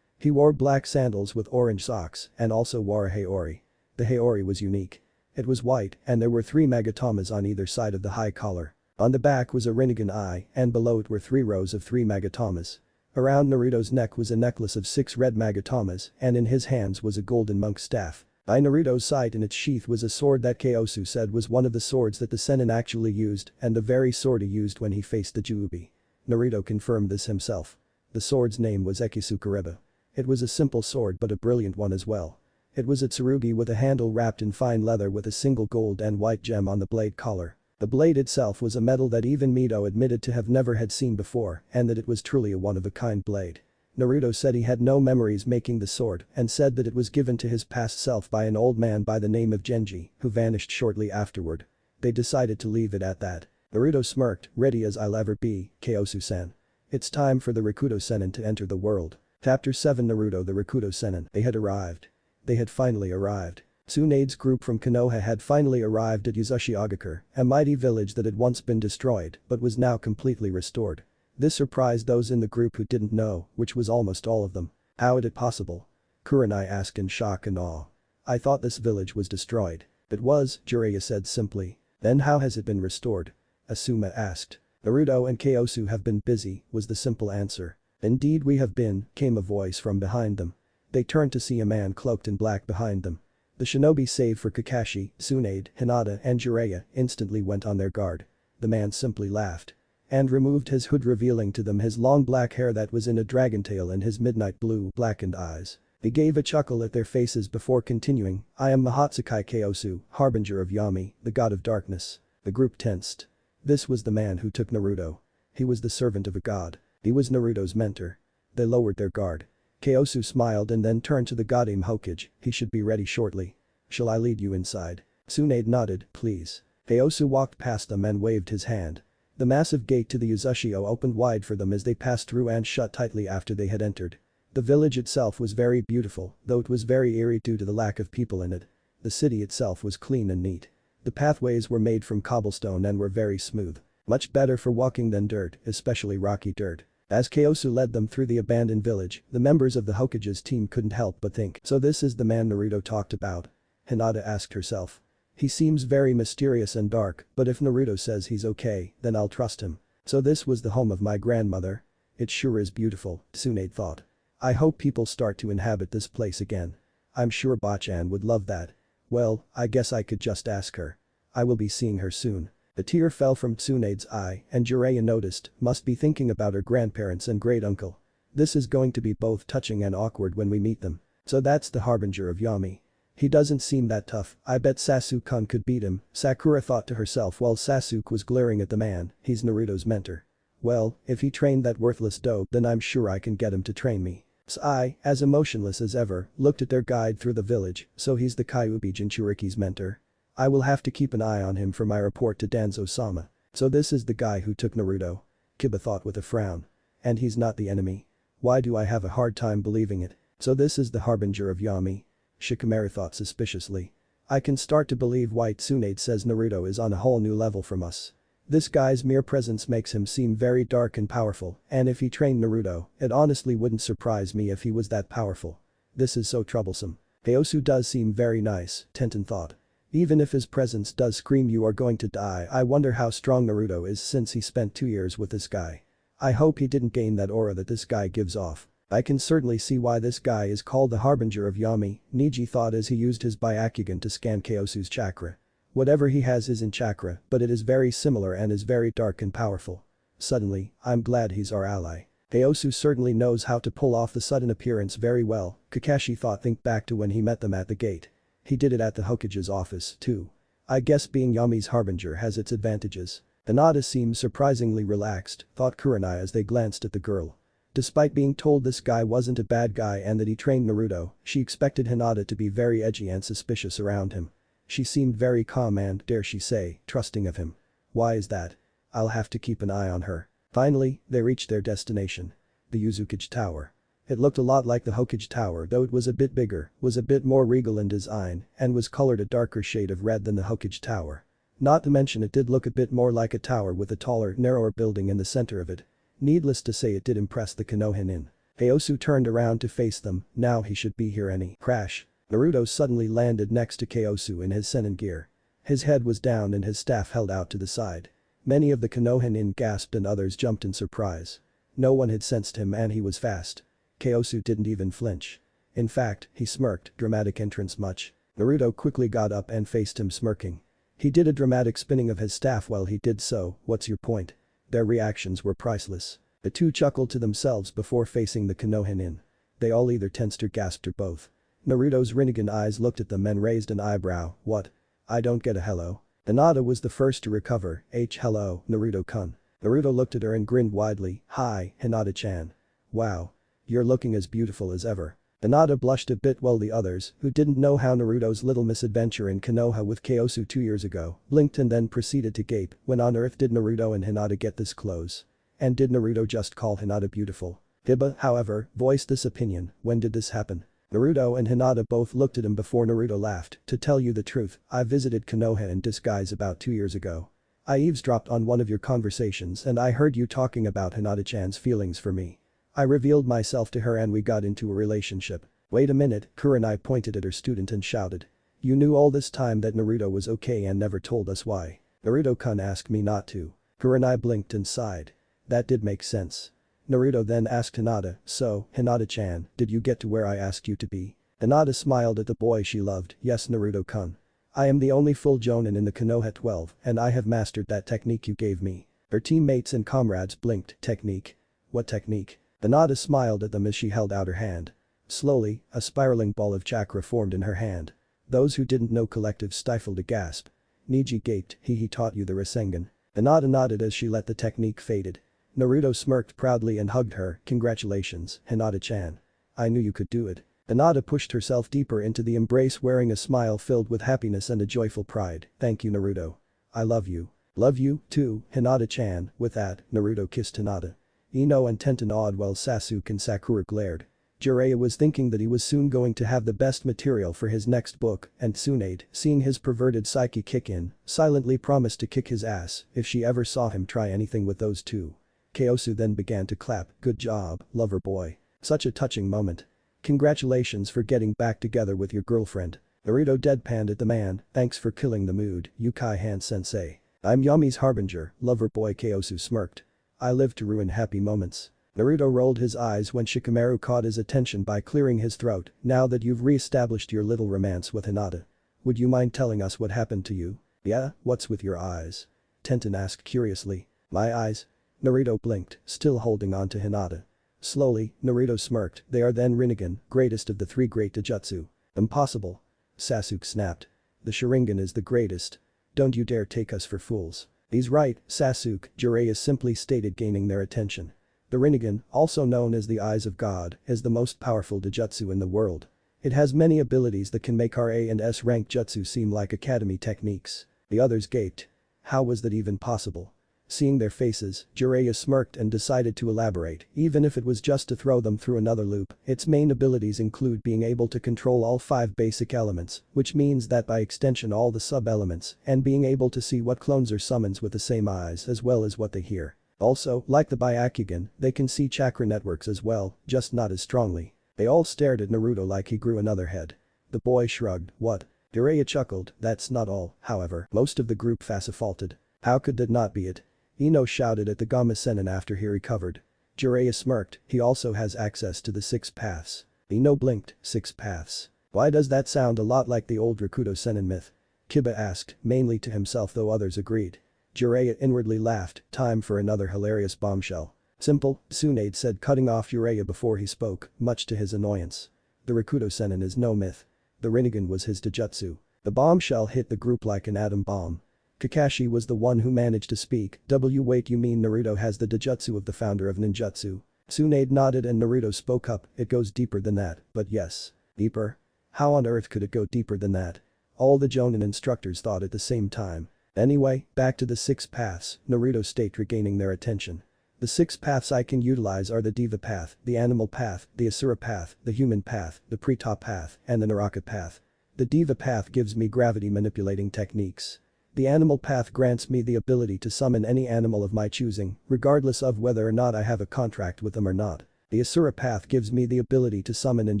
Speaker 1: He wore black sandals with orange socks and also wore a haori. The haori was unique. It was white and there were 3 magatomas on either side of the high collar. On the back was a Rinnegan eye and below it were 3 rows of 3 magatomas. Around Naruto's neck was a necklace of 6 red magatomas and in his hands was a golden monk's staff. By Naruto's side in its sheath was a sword that Kyosu said was one of the swords that the sennin actually used and the very sword he used when he faced the Juubi. Naruto confirmed this himself. The sword's name was Ekisukureba. It was a simple sword but a brilliant one as well. It was a tsurugi with a handle wrapped in fine leather with a single gold and white gem on the blade collar. The blade itself was a metal that even Mito admitted to have never had seen before and that it was truly a one-of-a-kind blade. Naruto said he had no memories making the sword and said that it was given to his past self by an old man by the name of Genji, who vanished shortly afterward. They decided to leave it at that. Naruto smirked, "Ready as I'll ever be, Kyosu-san. It's time for the Rikudou Sennin to enter the world." Chapter 7 Naruto the Rikudou Sennin. They had arrived. They had finally arrived. Tsunade's group from Konoha had finally arrived at Yuzushiogakure, a mighty village that had once been destroyed but was now completely restored. This surprised those in the group who didn't know, which was almost all of them. "How is it possible?" Kurenai asked in shock and awe. "I thought this village was destroyed." "It was," Jiraiya said simply. "Then how has it been restored?" Asuma asked. "Naruto and Kyosu have been busy," was the simple answer. "Indeed we have been," came a voice from behind them. They turned to see a man cloaked in black behind them. The shinobi save for Kakashi, Tsunade, Hinata and Jiraiya instantly went on their guard. The man simply laughed. And removed his hood revealing to them his long black hair that was in a dragon tail and his midnight blue blackened eyes. He gave a chuckle at their faces before continuing, "I am Mahatsukai Kyosu, harbinger of Yami, the god of darkness." The group tensed. This was the man who took Naruto. He was the servant of a god. He was Naruto's mentor. They lowered their guard. Kyosu smiled and then turned to the Goddamn Hokage, "He should be ready shortly. Shall I lead you inside?" Tsunade nodded, "Please." Kyosu walked past them and waved his hand. The massive gate to the Yuzushio opened wide for them as they passed through and shut tightly after they had entered. The village itself was very beautiful, though it was very eerie due to the lack of people in it. The city itself was clean and neat. The pathways were made from cobblestone and were very smooth. Much better for walking than dirt, especially rocky dirt. As Kyosu led them through the abandoned village, the members of the Hokage's team couldn't help but think, "So this is the man Naruto talked about?" Hinata asked herself. "He seems very mysterious and dark, but if Naruto says he's okay, then I'll trust him. So this was the home of my grandmother? It sure is beautiful," Tsunade thought. "I hope people start to inhabit this place again. I'm sure Bachan would love that. Well, I guess I could just ask her. I will be seeing her soon." A tear fell from Tsunade's eye and Jiraiya noticed, must be thinking about her grandparents and great-uncle. This is going to be both touching and awkward when we meet them. "So that's the harbinger of Yami." He doesn't seem that tough, I bet Sasuke-kun could beat him, Sakura thought to herself while Sasuke was glaring at the man, he's Naruto's mentor. Well, if he trained that worthless dope then I'm sure I can get him to train me. Sai, as emotionless as ever, looked at their guide through the village, so he's the Kyuubi Jinchuriki's mentor. I will have to keep an eye on him for my report to Danzo-sama. So this is the guy who took Naruto? Kiba thought with a frown. And he's not the enemy. Why do I have a hard time believing it? So this is the harbinger of Yami? Shikamaru thought suspiciously. I can start to believe why Tsunade says Naruto is on a whole new level from us. This guy's mere presence makes him seem very dark and powerful, and if he trained Naruto, it honestly wouldn't surprise me if he was that powerful. This is so troublesome. Heyosu does seem very nice, Tenten thought. Even if his presence does scream you are going to die, I wonder how strong Naruto is since he spent 2 years with this guy. I hope he didn't gain that aura that this guy gives off. I can certainly see why this guy is called the harbinger of Yami, Neji thought as he used his Byakugan to scan Kyosu's chakra. Whatever he has isn't chakra, but it is very similar and is very dark and powerful. Suddenly, I'm glad he's our ally. Kyosu certainly knows how to pull off the sudden appearance very well, Kakashi thought. Think back to when he met them at the gate. He did it at the Hokage's office, too. I guess being Yami's harbinger has its advantages. Hinata seems surprisingly relaxed, thought Kurenai as they glanced at the girl. Despite being told this guy wasn't a bad guy and that he trained Naruto, she expected Hinata to be very edgy and suspicious around him. She seemed very calm and, dare she say, trusting of him. Why is that? I'll have to keep an eye on her. Finally, they reached their destination. The Uzukage Tower. It looked a lot like the Hokage Tower though it was a bit bigger, was a bit more regal in design, and was colored a darker shade of red than the Hokage Tower. Not to mention it did look a bit more like a tower with a taller, narrower building in the center of it. Needless to say it did impress the Konohinin. Heyosu turned around to face them, now he should be here any crash. Naruto suddenly landed next to Kyosu in his sennin gear. His head was down and his staff held out to the side. Many of the Konohinin gasped and others jumped in surprise. No one had sensed him and he was fast. Kyosu didn't even flinch. In fact, he smirked, dramatic entrance much. Naruto quickly got up and faced him smirking. He did a dramatic spinning of his staff while he did so, what's your point? Their reactions were priceless. The two chuckled to themselves before facing the Konohinin. They all either tensed or gasped or both. Naruto's Rinnegan eyes looked at them and raised an eyebrow, what? I don't get a hello. Hinata was the first to recover, hello, Naruto-kun. Naruto looked at her and grinned widely, hi, Hinata-chan. Wow. You're looking as beautiful as ever. Hinata blushed a bit while the others, who didn't know how Naruto's little misadventure in Konoha with Kyosu 2 years ago, blinked and then proceeded to gape. When on earth did Naruto and Hinata get this close? And did Naruto just call Hinata beautiful? Hiba, however, voiced this opinion, when did this happen? Naruto and Hinata both looked at him before Naruto laughed, to tell you the truth, I visited Konoha in disguise about 2 years ago. I eavesdropped on one of your conversations and I heard you talking about Hinata-chan's feelings for me. I revealed myself to her and we got into a relationship. Wait a minute, Kurenai pointed at her student and shouted. You knew all this time that Naruto was okay and never told us why. Naruto-kun asked me not to. Kurenai blinked and sighed. That did make sense. Naruto then asked Hinata, so, Hinata-chan, did you get to where I asked you to be? Hinata smiled at the boy she loved, yes Naruto-kun. I am the only full jonin in the Konoha 12 and I have mastered that technique you gave me. Her teammates and comrades blinked, technique? What technique? Hinata smiled at them as she held out her hand. Slowly, a spiraling ball of chakra formed in her hand. Those who didn't know collective stifled a gasp. Neji gaped, he taught you the Rasengan. Hinata nodded as she let the technique faded. Naruto smirked proudly and hugged her, congratulations, Hinata-chan. I knew you could do it. Hinata pushed herself deeper into the embrace wearing a smile filled with happiness and a joyful pride, thank you Naruto. I love you. Love you, too, Hinata-chan. With that, Naruto kissed Hinata. Ino and Tenten awed while Sasuke and Sakura glared. Jiraiya was thinking that he was soon going to have the best material for his next book, and Tsunade, seeing his perverted psyche kick in, silently promised to kick his ass if she ever saw him try anything with those two. Kyosu then began to clap, good job, lover boy. Such a touching moment. Congratulations for getting back together with your girlfriend. Naruto deadpanned at the man, thanks for killing the mood, Yukai Han-sensei. I'm Yami's harbinger, lover boy Kyosu smirked. I live to ruin happy moments. Naruto rolled his eyes when Shikamaru caught his attention by clearing his throat, now that you've re-established your little romance with Hinata. Would you mind telling us what happened to you? Yeah, what's with your eyes? Tenten asked curiously. My eyes? Naruto blinked, still holding on to Hinata. Slowly, Naruto smirked, they are then Rinnegan, greatest of the 3 great Taijutsu. Impossible. Sasuke snapped. The Sharingan is the greatest. Don't you dare take us for fools. He's right, Sasuke, Jiraiya simply stated, gaining their attention. The Rinnegan, also known as the Eyes of God, is the most powerful Jujutsu in the world. It has many abilities that can make our A and S rank jutsu seem like academy techniques. The others gaped. How was that even possible? Seeing their faces, Jiraiya smirked and decided to elaborate, even if it was just to throw them through another loop. Its main abilities include being able to control all 5 basic elements, which means that by extension all the sub-elements, and being able to see what clones are summons with the same eyes as well as what they hear. Also, like the Byakugan, they can see chakra networks as well, just not as strongly. They all stared at Naruto like he grew another head. The boy shrugged. What? Jiraiya chuckled. That's not all, however. Most of the group faulted. How could that not be it? Ino shouted at the Gamma Sennin after he recovered. Jiraiya smirked, he also has access to the 6 paths. Ino blinked, 6 paths. Why does that sound a lot like the old rikudou sennin myth? Kiba asked, mainly to himself though others agreed. Jiraiya inwardly laughed, time for another hilarious bombshell. Simple, Tsunade said, cutting off Jiraiya before he spoke, much to his annoyance. The rikudou sennin is no myth. The Rinnegan was his Jujutsu. The bombshell hit the group like an atom bomb. Kakashi was the one who managed to speak. Wait, you mean Naruto has the Jujutsu of the founder of ninjutsu? Tsunade nodded and Naruto spoke up, it goes deeper than that, but yes. Deeper? How on earth could it go deeper than that? All the Jonin instructors thought at the same time. Anyway, back to the 6 paths, Naruto stated, regaining their attention. The 6 paths I can utilize are the Diva path, the Animal path, the Asura path, the Human path, the Preta path, and the Naraka path. The Diva path gives me gravity manipulating techniques. The Animal path grants me the ability to summon any animal of my choosing, regardless of whether or not I have a contract with them or not. The Asura path gives me the ability to summon and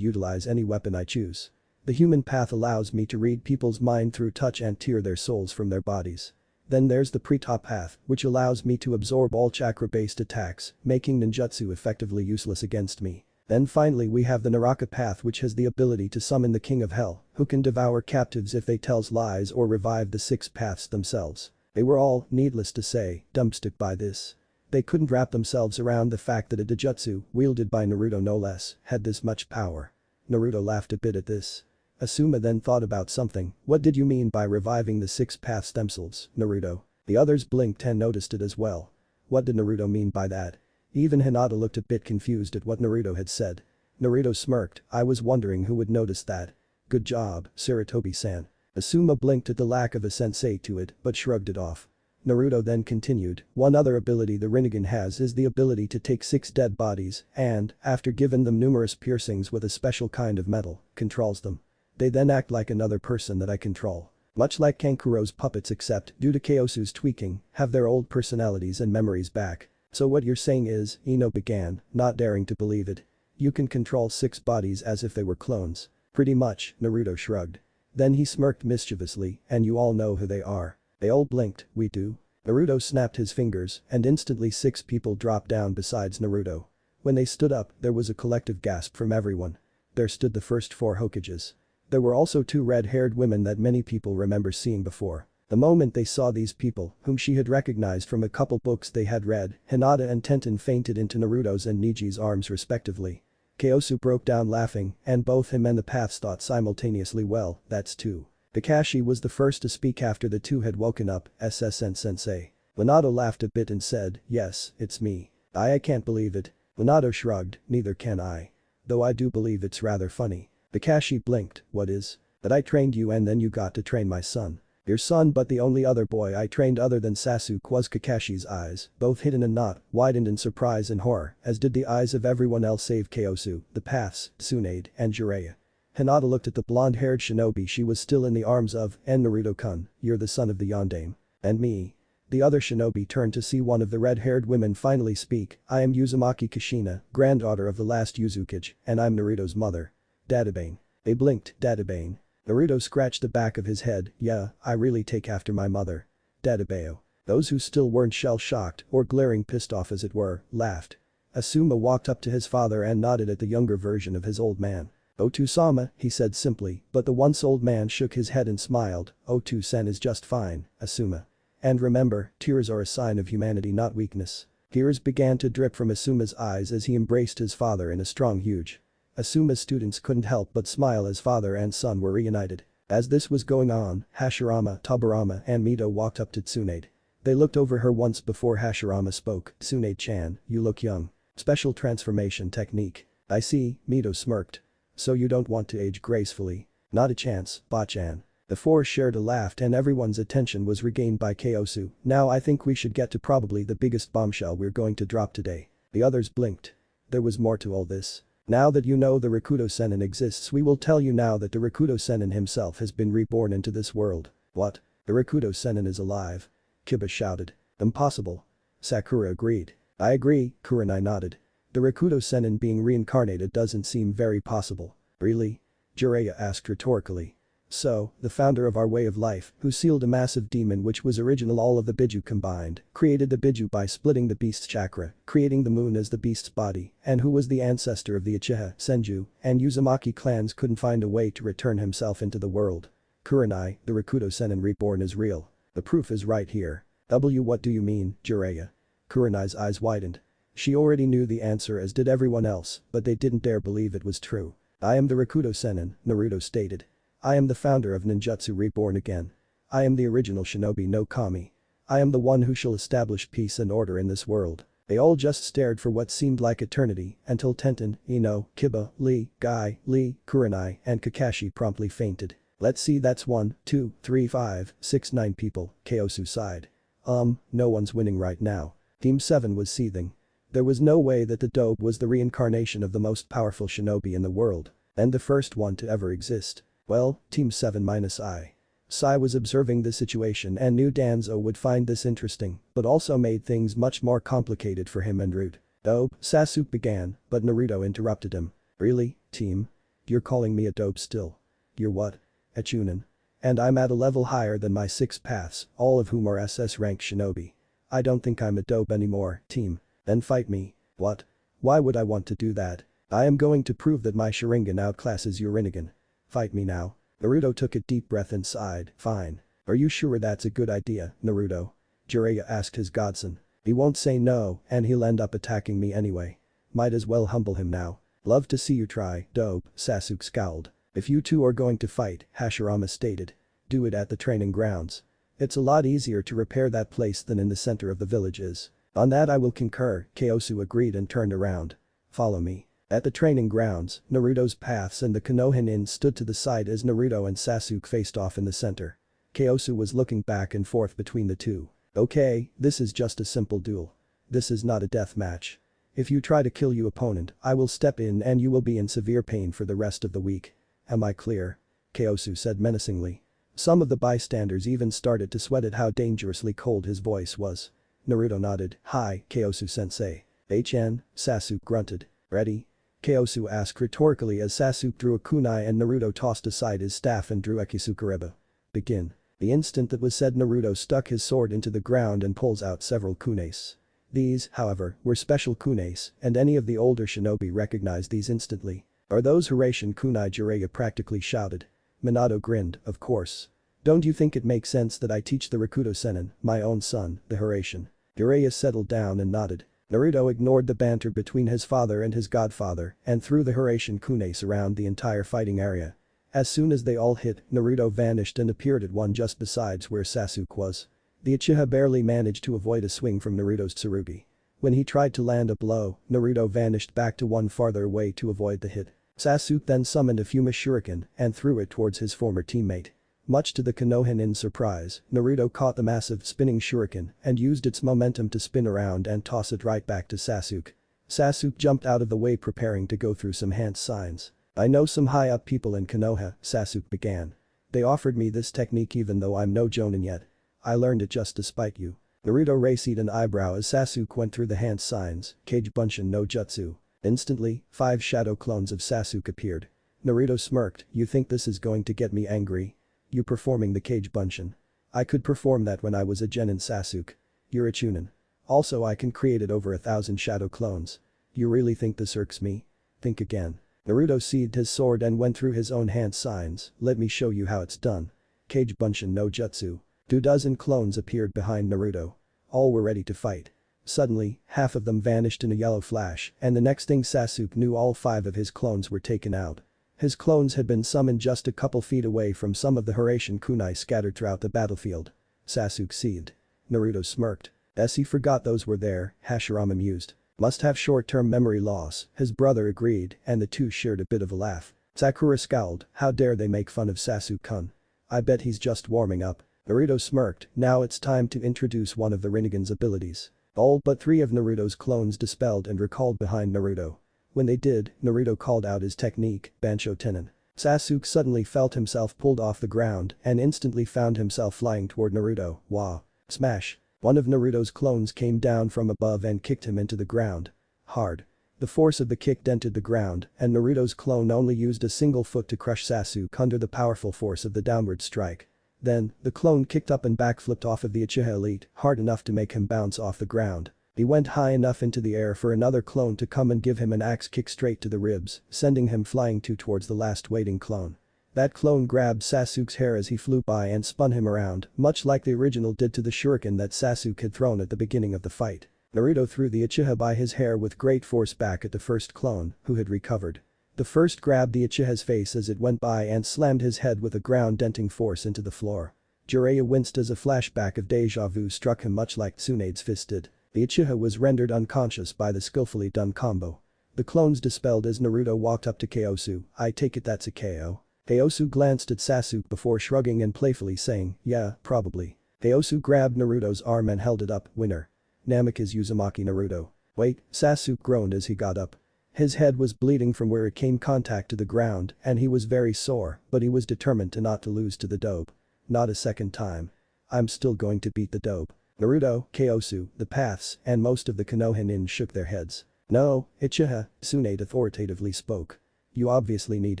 Speaker 1: utilize any weapon I choose. The Human path allows me to read people's mind through touch and tear their souls from their bodies. Then there's the Preta path, which allows me to absorb all chakra-based attacks, making ninjutsu effectively useless against me. Then finally we have the Naraka path, which has the ability to summon the King of Hell, who can devour captives if they tells lies or revive the 6 paths themselves. They were all, needless to say, dumbstruck by this. They couldn't wrap themselves around the fact that a Jujutsu, wielded by Naruto no less, had this much power. Naruto laughed a bit at this. Asuma then thought about something. What did you mean by reviving the 6 paths themselves, Naruto? The others blinked and noticed it as well. What did Naruto mean by that? Even Hinata looked a bit confused at what Naruto had said. Naruto smirked, I was wondering who would notice that. Good job, Sarutobi-san. Asuma blinked at the lack of a sensei to it but shrugged it off. Naruto then continued, one other ability the Rinnegan has is the ability to take 6 dead bodies and, after giving them numerous piercings with a special kind of metal, controls them. They then act like another person that I control. Much like Kankuro's puppets, except, due to Kyosu's tweaking, have their old personalities and memories back. So what you're saying is, Ino began, not daring to believe it. You can control 6 bodies as if they were clones. Pretty much, Naruto shrugged. Then he smirked mischievously, and you all know who they are. They all blinked, we do? Naruto snapped his fingers, and instantly 6 people dropped down besides Naruto. When they stood up, there was a collective gasp from everyone. There stood the first 4 Hokages. There were also 2 red-haired women that many people remember seeing before. The moment they saw these people, whom she had recognized from a couple books they had read, Hinata and Tenten fainted into Naruto's and Niji's arms respectively. Kyosu broke down laughing, and both him and the paths thought simultaneously, well, that's 2. Kakashi was the first to speak after the 2 had woken up, SSN-sensei. Minato laughed a bit and said, yes, it's me. I can't believe it. Minato shrugged, neither can I. Though I do believe it's rather funny. Kakashi blinked, what is? That I trained you and then you got to train my son. Your son, but the only other boy I trained other than Sasuke was. Kakashi's eyes, both hidden and not, widened in surprise and horror, as did the eyes of everyone else save Kyosu, the paths, Tsunade, and Jiraiya. Hinata looked at the blonde-haired shinobi she was still in the arms of, and Naruto-kun, you're the son of the Yondaime. And me. The other shinobi turned to see one of the red-haired women finally speak, I am Uzumaki Kushina, granddaughter of the last Uzukage, and I'm Naruto's mother. Databane. They blinked, Databane. Naruto scratched the back of his head, yeah, I really take after my mother. Databeo. Those who still weren't shell-shocked, or glaring pissed off as it were, laughed. Asuma walked up to his father and nodded at the younger version of his old man. Otu-sama, he said simply, but the once old man shook his head and smiled, Otu-sen is just fine, Asuma. And remember, tears are a sign of humanity, not weakness. Tears began to drip from Asuma's eyes as he embraced his father in a strong huge. Asuma's students couldn't help but smile as father and son were reunited. As this was going on, Hashirama, Tobirama and Mito walked up to Tsunade. They looked over her once before Hashirama spoke. "Tsunade-chan, you look young. Special transformation technique. I see," Mito smirked. "So you don't want to age gracefully?" "Not a chance, Ba-chan." The four shared a laugh and everyone's attention was regained by Kyosu. "Now I think we should get to probably the biggest bombshell we're going to drop today." The others blinked. There was more to all this. "Now that you know the rikudou sennin exists, we will tell you now that the rikudou sennin himself has been reborn into this world." "What? The rikudou sennin is alive?" Kiba shouted. "Impossible." Sakura agreed. "I agree," Kurenai nodded. "The rikudou sennin being reincarnated doesn't seem very possible." "Really?" Jiraiya asked rhetorically. "So, the founder of our way of life, who sealed a massive demon which was original all of the Biju combined, created the Biju by splitting the beast's chakra, creating the moon as the beast's body, and who was the ancestor of the Uchiha, Senju, and Uzumaki clans couldn't find a way to return himself into the world. Kurenai, the rikudou sennin reborn is real. The proof is right here." What do you mean, Jiraiya?" Kurenai's eyes widened. She already knew the answer as did everyone else, but they didn't dare believe it was true. "I am the rikudou sennin," Naruto stated. "I am the founder of ninjutsu reborn again. I am the original shinobi no kami. I am the one who shall establish peace and order in this world." They all just stared for what seemed like eternity until Tenten, Ino, Kiba, Lee, Guy, Lee, Kurenai and Kakashi promptly fainted. "Let's see, that's 1, 2, 3, 5, 6, 9 people," Kyosu sighed. No one's winning right now." Team 7 was seething. There was no way that the dope was the reincarnation of the most powerful shinobi in the world. And the first one to ever exist. Well, Team 7 minus I. Sai was observing the situation and knew Danzo would find this interesting, but also made things much more complicated for him and Root. "Dope," Sasuke began, but Naruto interrupted him. "Really, team? You're calling me a dope still? You're what? A chunin? And I'm at a level higher than my 6 paths, all of whom are SS rank shinobi. I don't think I'm a dope anymore, team." "Then fight me." "What? Why would I want to do that? I am going to prove that my Sharingan outclasses your Rinnegan." "Fight me now." Naruto took a deep breath and sighed. "Fine. Are you sure that's a good idea, Naruto?" Jiraiya asked his godson. "He won't say no and he'll end up attacking me anyway. Might as well humble him now." "Love to see you try, dope," Sasuke scowled. "If you two are going to fight," Hashirama stated, "do it at the training grounds. It's a lot easier to repair that place than in the center of the village is." "On that I will concur," Kyosu agreed and turned around. "Follow me." At the training grounds, Naruto's paths and the Konoha Inn stood to the side as Naruto and Sasuke faced off in the center. Kyosu was looking back and forth between the two. "Okay, this is just a simple duel. This is not a death match. If you try to kill your opponent, I will step in and you will be in severe pain for the rest of the week. Am I clear?" Kyosu said menacingly. Some of the bystanders even started to sweat at how dangerously cold his voice was. Naruto nodded. "Hi, Kyosu-sensei." "HN," Sasuke grunted. "Ready?" Kyosu asked rhetorically as Sasuke drew a kunai and Naruto tossed aside his staff and drew Ekisukureba. "Begin." The instant that was said, Naruto stuck his sword into the ground and pulls out several kunes. These, however, were special kunes and any of the older shinobi recognized these instantly. "Are those Hiraishin kunai?" Jiraiya practically shouted. Minato grinned, "Of course. Don't you think it makes sense that I teach the rikudou sennin, my own son, the Hiraishin?" Jiraiya settled down and nodded. Naruto ignored the banter between his father and his godfather and threw the Hiraishin kunes around the entire fighting area. As soon as they all hit, Naruto vanished and appeared at one just beside where Sasuke was. The Uchiha barely managed to avoid a swing from Naruto's Tsurugi. When he tried to land a blow, Naruto vanished back to one farther away to avoid the hit. Sasuke then summoned a Fuma Shuriken and threw it towards his former teammate. Much to the Konoha Inn's surprise, Naruto caught the massive spinning shuriken and used its momentum to spin around and toss it right back to Sasuke. Sasuke jumped out of the way preparing to go through some hand signs. "I know some high-up people in Konoha," Sasuke began. "They offered me this technique even though I'm no jonin yet. I learned it just to spite you." Naruto raised an eyebrow as Sasuke went through the hand signs, Kage Bunshin no Jutsu. Instantly, 5 shadow clones of Sasuke appeared. Naruto smirked. "You think this is going to get me angry? You performing the Kage Bunshin? I could perform that when I was a genin, Sasuke. You're a chunin. Also I can create it over 1,000 shadow clones. You really think this irks me? Think again." Naruto seethed his sword and went through his own hand signs. "Let me show you how it's done. Kage Bunshin no Jutsu." 2 dozen clones appeared behind Naruto. All were ready to fight. Suddenly, half of them vanished in a yellow flash and the next thing Sasuke knew all 5 of his clones were taken out. His clones had been summoned just a couple feet away from some of the Horatian kunai scattered throughout the battlefield. Sasuke seethed. Naruto smirked. He forgot those were there, Hashirama mused. Must have short-term memory loss, his brother agreed, and the two shared a bit of a laugh. Sakura scowled, how dare they make fun of Sasuke-kun. I bet he's just warming up. Naruto smirked, now it's time to introduce one of the Rinnegan's abilities. All but 3 of Naruto's clones dispelled and recalled behind Naruto. When they did, Naruto called out his technique, Bansho Tenin. Sasuke suddenly felt himself pulled off the ground and instantly found himself flying toward Naruto. Wah. Smash. One of Naruto's clones came down from above and kicked him into the ground. Hard. The force of the kick dented the ground, and Naruto's clone only used a single foot to crush Sasuke under the powerful force of the downward strike. Then, the clone kicked up and backflipped off of the Uchiha elite, hard enough to make him bounce off the ground. He went high enough into the air for another clone to come and give him an axe kick straight to the ribs, sending him flying towards the last waiting clone. That clone grabbed Sasuke's hair as he flew by and spun him around, much like the original did to the shuriken that Sasuke had thrown at the beginning of the fight. Naruto threw the Uchiha by his hair with great force back at the first clone, who had recovered. The first grabbed the Uchiha's face as it went by and slammed his head with a ground-denting force into the floor. Jiraiya winced as a flashback of deja vu struck him much like Tsunade's fist did. The Uchiha was rendered unconscious by the skillfully done combo. The clones dispelled as Naruto walked up to Kyosu, I take it that's a KO. Kyosu glanced at Sasuke before shrugging and playfully saying, yeah, probably. Kyosu grabbed Naruto's arm and held it up, winner. Namikaze Uzumaki Naruto. Wait, Sasuke groaned as he got up. His head was bleeding from where it came contact to the ground and he was very sore, but he was determined to not to lose to the dope. Not a second time. I'm still going to beat the dope. Naruto, Kyosu, the paths, and most of the Konoha nin shook their heads. No, Uchiha, Tsunade authoritatively spoke. You obviously need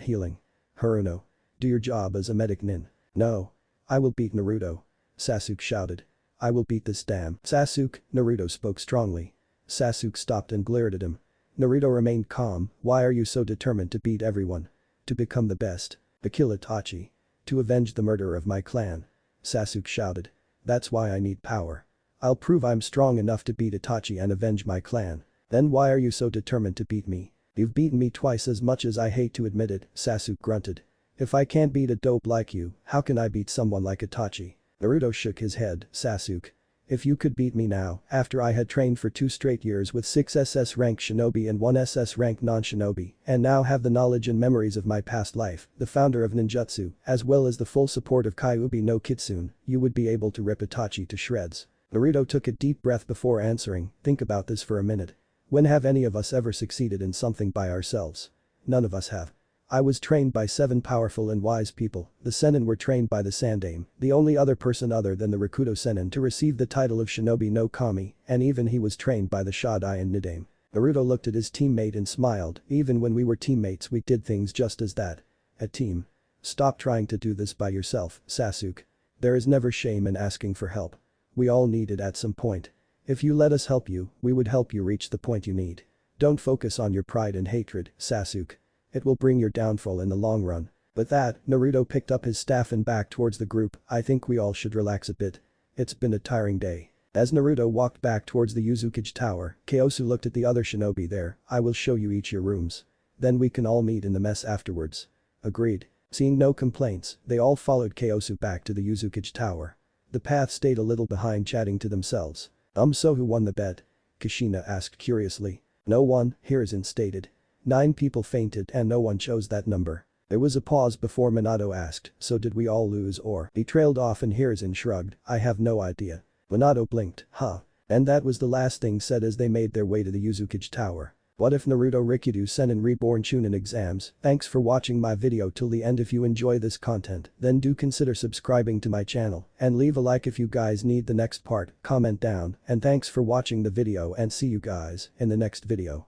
Speaker 1: healing. Haruno. Do your job as a medic nin. No. I will beat Naruto. Sasuke shouted. I will beat this damn Sasuke, Naruto spoke strongly. Sasuke stopped and glared at him. Naruto remained calm, why are you so determined to beat everyone? To become the best. To kill Itachi. To avenge the murder of my clan. Sasuke shouted. That's why I need power. I'll prove I'm strong enough to beat Itachi and avenge my clan. Then why are you so determined to beat me? You've beaten me twice as much as I hate to admit it, Sasuke grunted. If I can't beat a dope like you, how can I beat someone like Itachi? Naruto shook his head, Sasuke. If you could beat me now, after I had trained for 2 straight years with 6 SS rank shinobi and 1 SS rank non-shinobi, and now have the knowledge and memories of my past life, the founder of ninjutsu, as well as the full support of Kyuubi no Kitsune, you would be able to rip Itachi to shreds. Naruto took a deep breath before answering, think about this for a minute. When have any of us ever succeeded in something by ourselves? None of us have. I was trained by 7 powerful and wise people, the sennin were trained by the Sandaime, the only other person other than the rikudou sennin to receive the title of shinobi no kami, and even he was trained by the Shodai and Nidaime. Naruto looked at his teammate and smiled, even when we were teammates we did things just as that. A team. Stop trying to do this by yourself, Sasuke. There is never shame in asking for help. We all need it at some point. If you let us help you, we would help you reach the point you need. Don't focus on your pride and hatred, Sasuke. It will bring your downfall in the long run. With that, Naruto picked up his staff and back towards the group, I think we all should relax a bit. It's been a tiring day. As Naruto walked back towards the Uzukage Tower, Kyosu looked at the other shinobi there, I will show you each your rooms. Then we can all meet in the mess afterwards. Agreed. Seeing no complaints, they all followed Kyosu back to the Uzukage Tower. The path stayed a little behind chatting to themselves. So who won the bet? Kushina asked curiously. No one, Hiruzen stated. 9 people fainted and no one chose that number. There was a pause before Minato asked, so did we all lose or? He trailed off and Hiruzen shrugged, I have no idea. Minato blinked, huh. And that was the last thing said as they made their way to the Uzukage Tower. What if Naruto Rikudou Sennin Reborn Chunin exams? Thanks for watching my video till the end. If you enjoy this content, then do consider subscribing to my channel and leave a like if you guys need the next part, comment down, and thanks for watching the video and see you guys in the next video.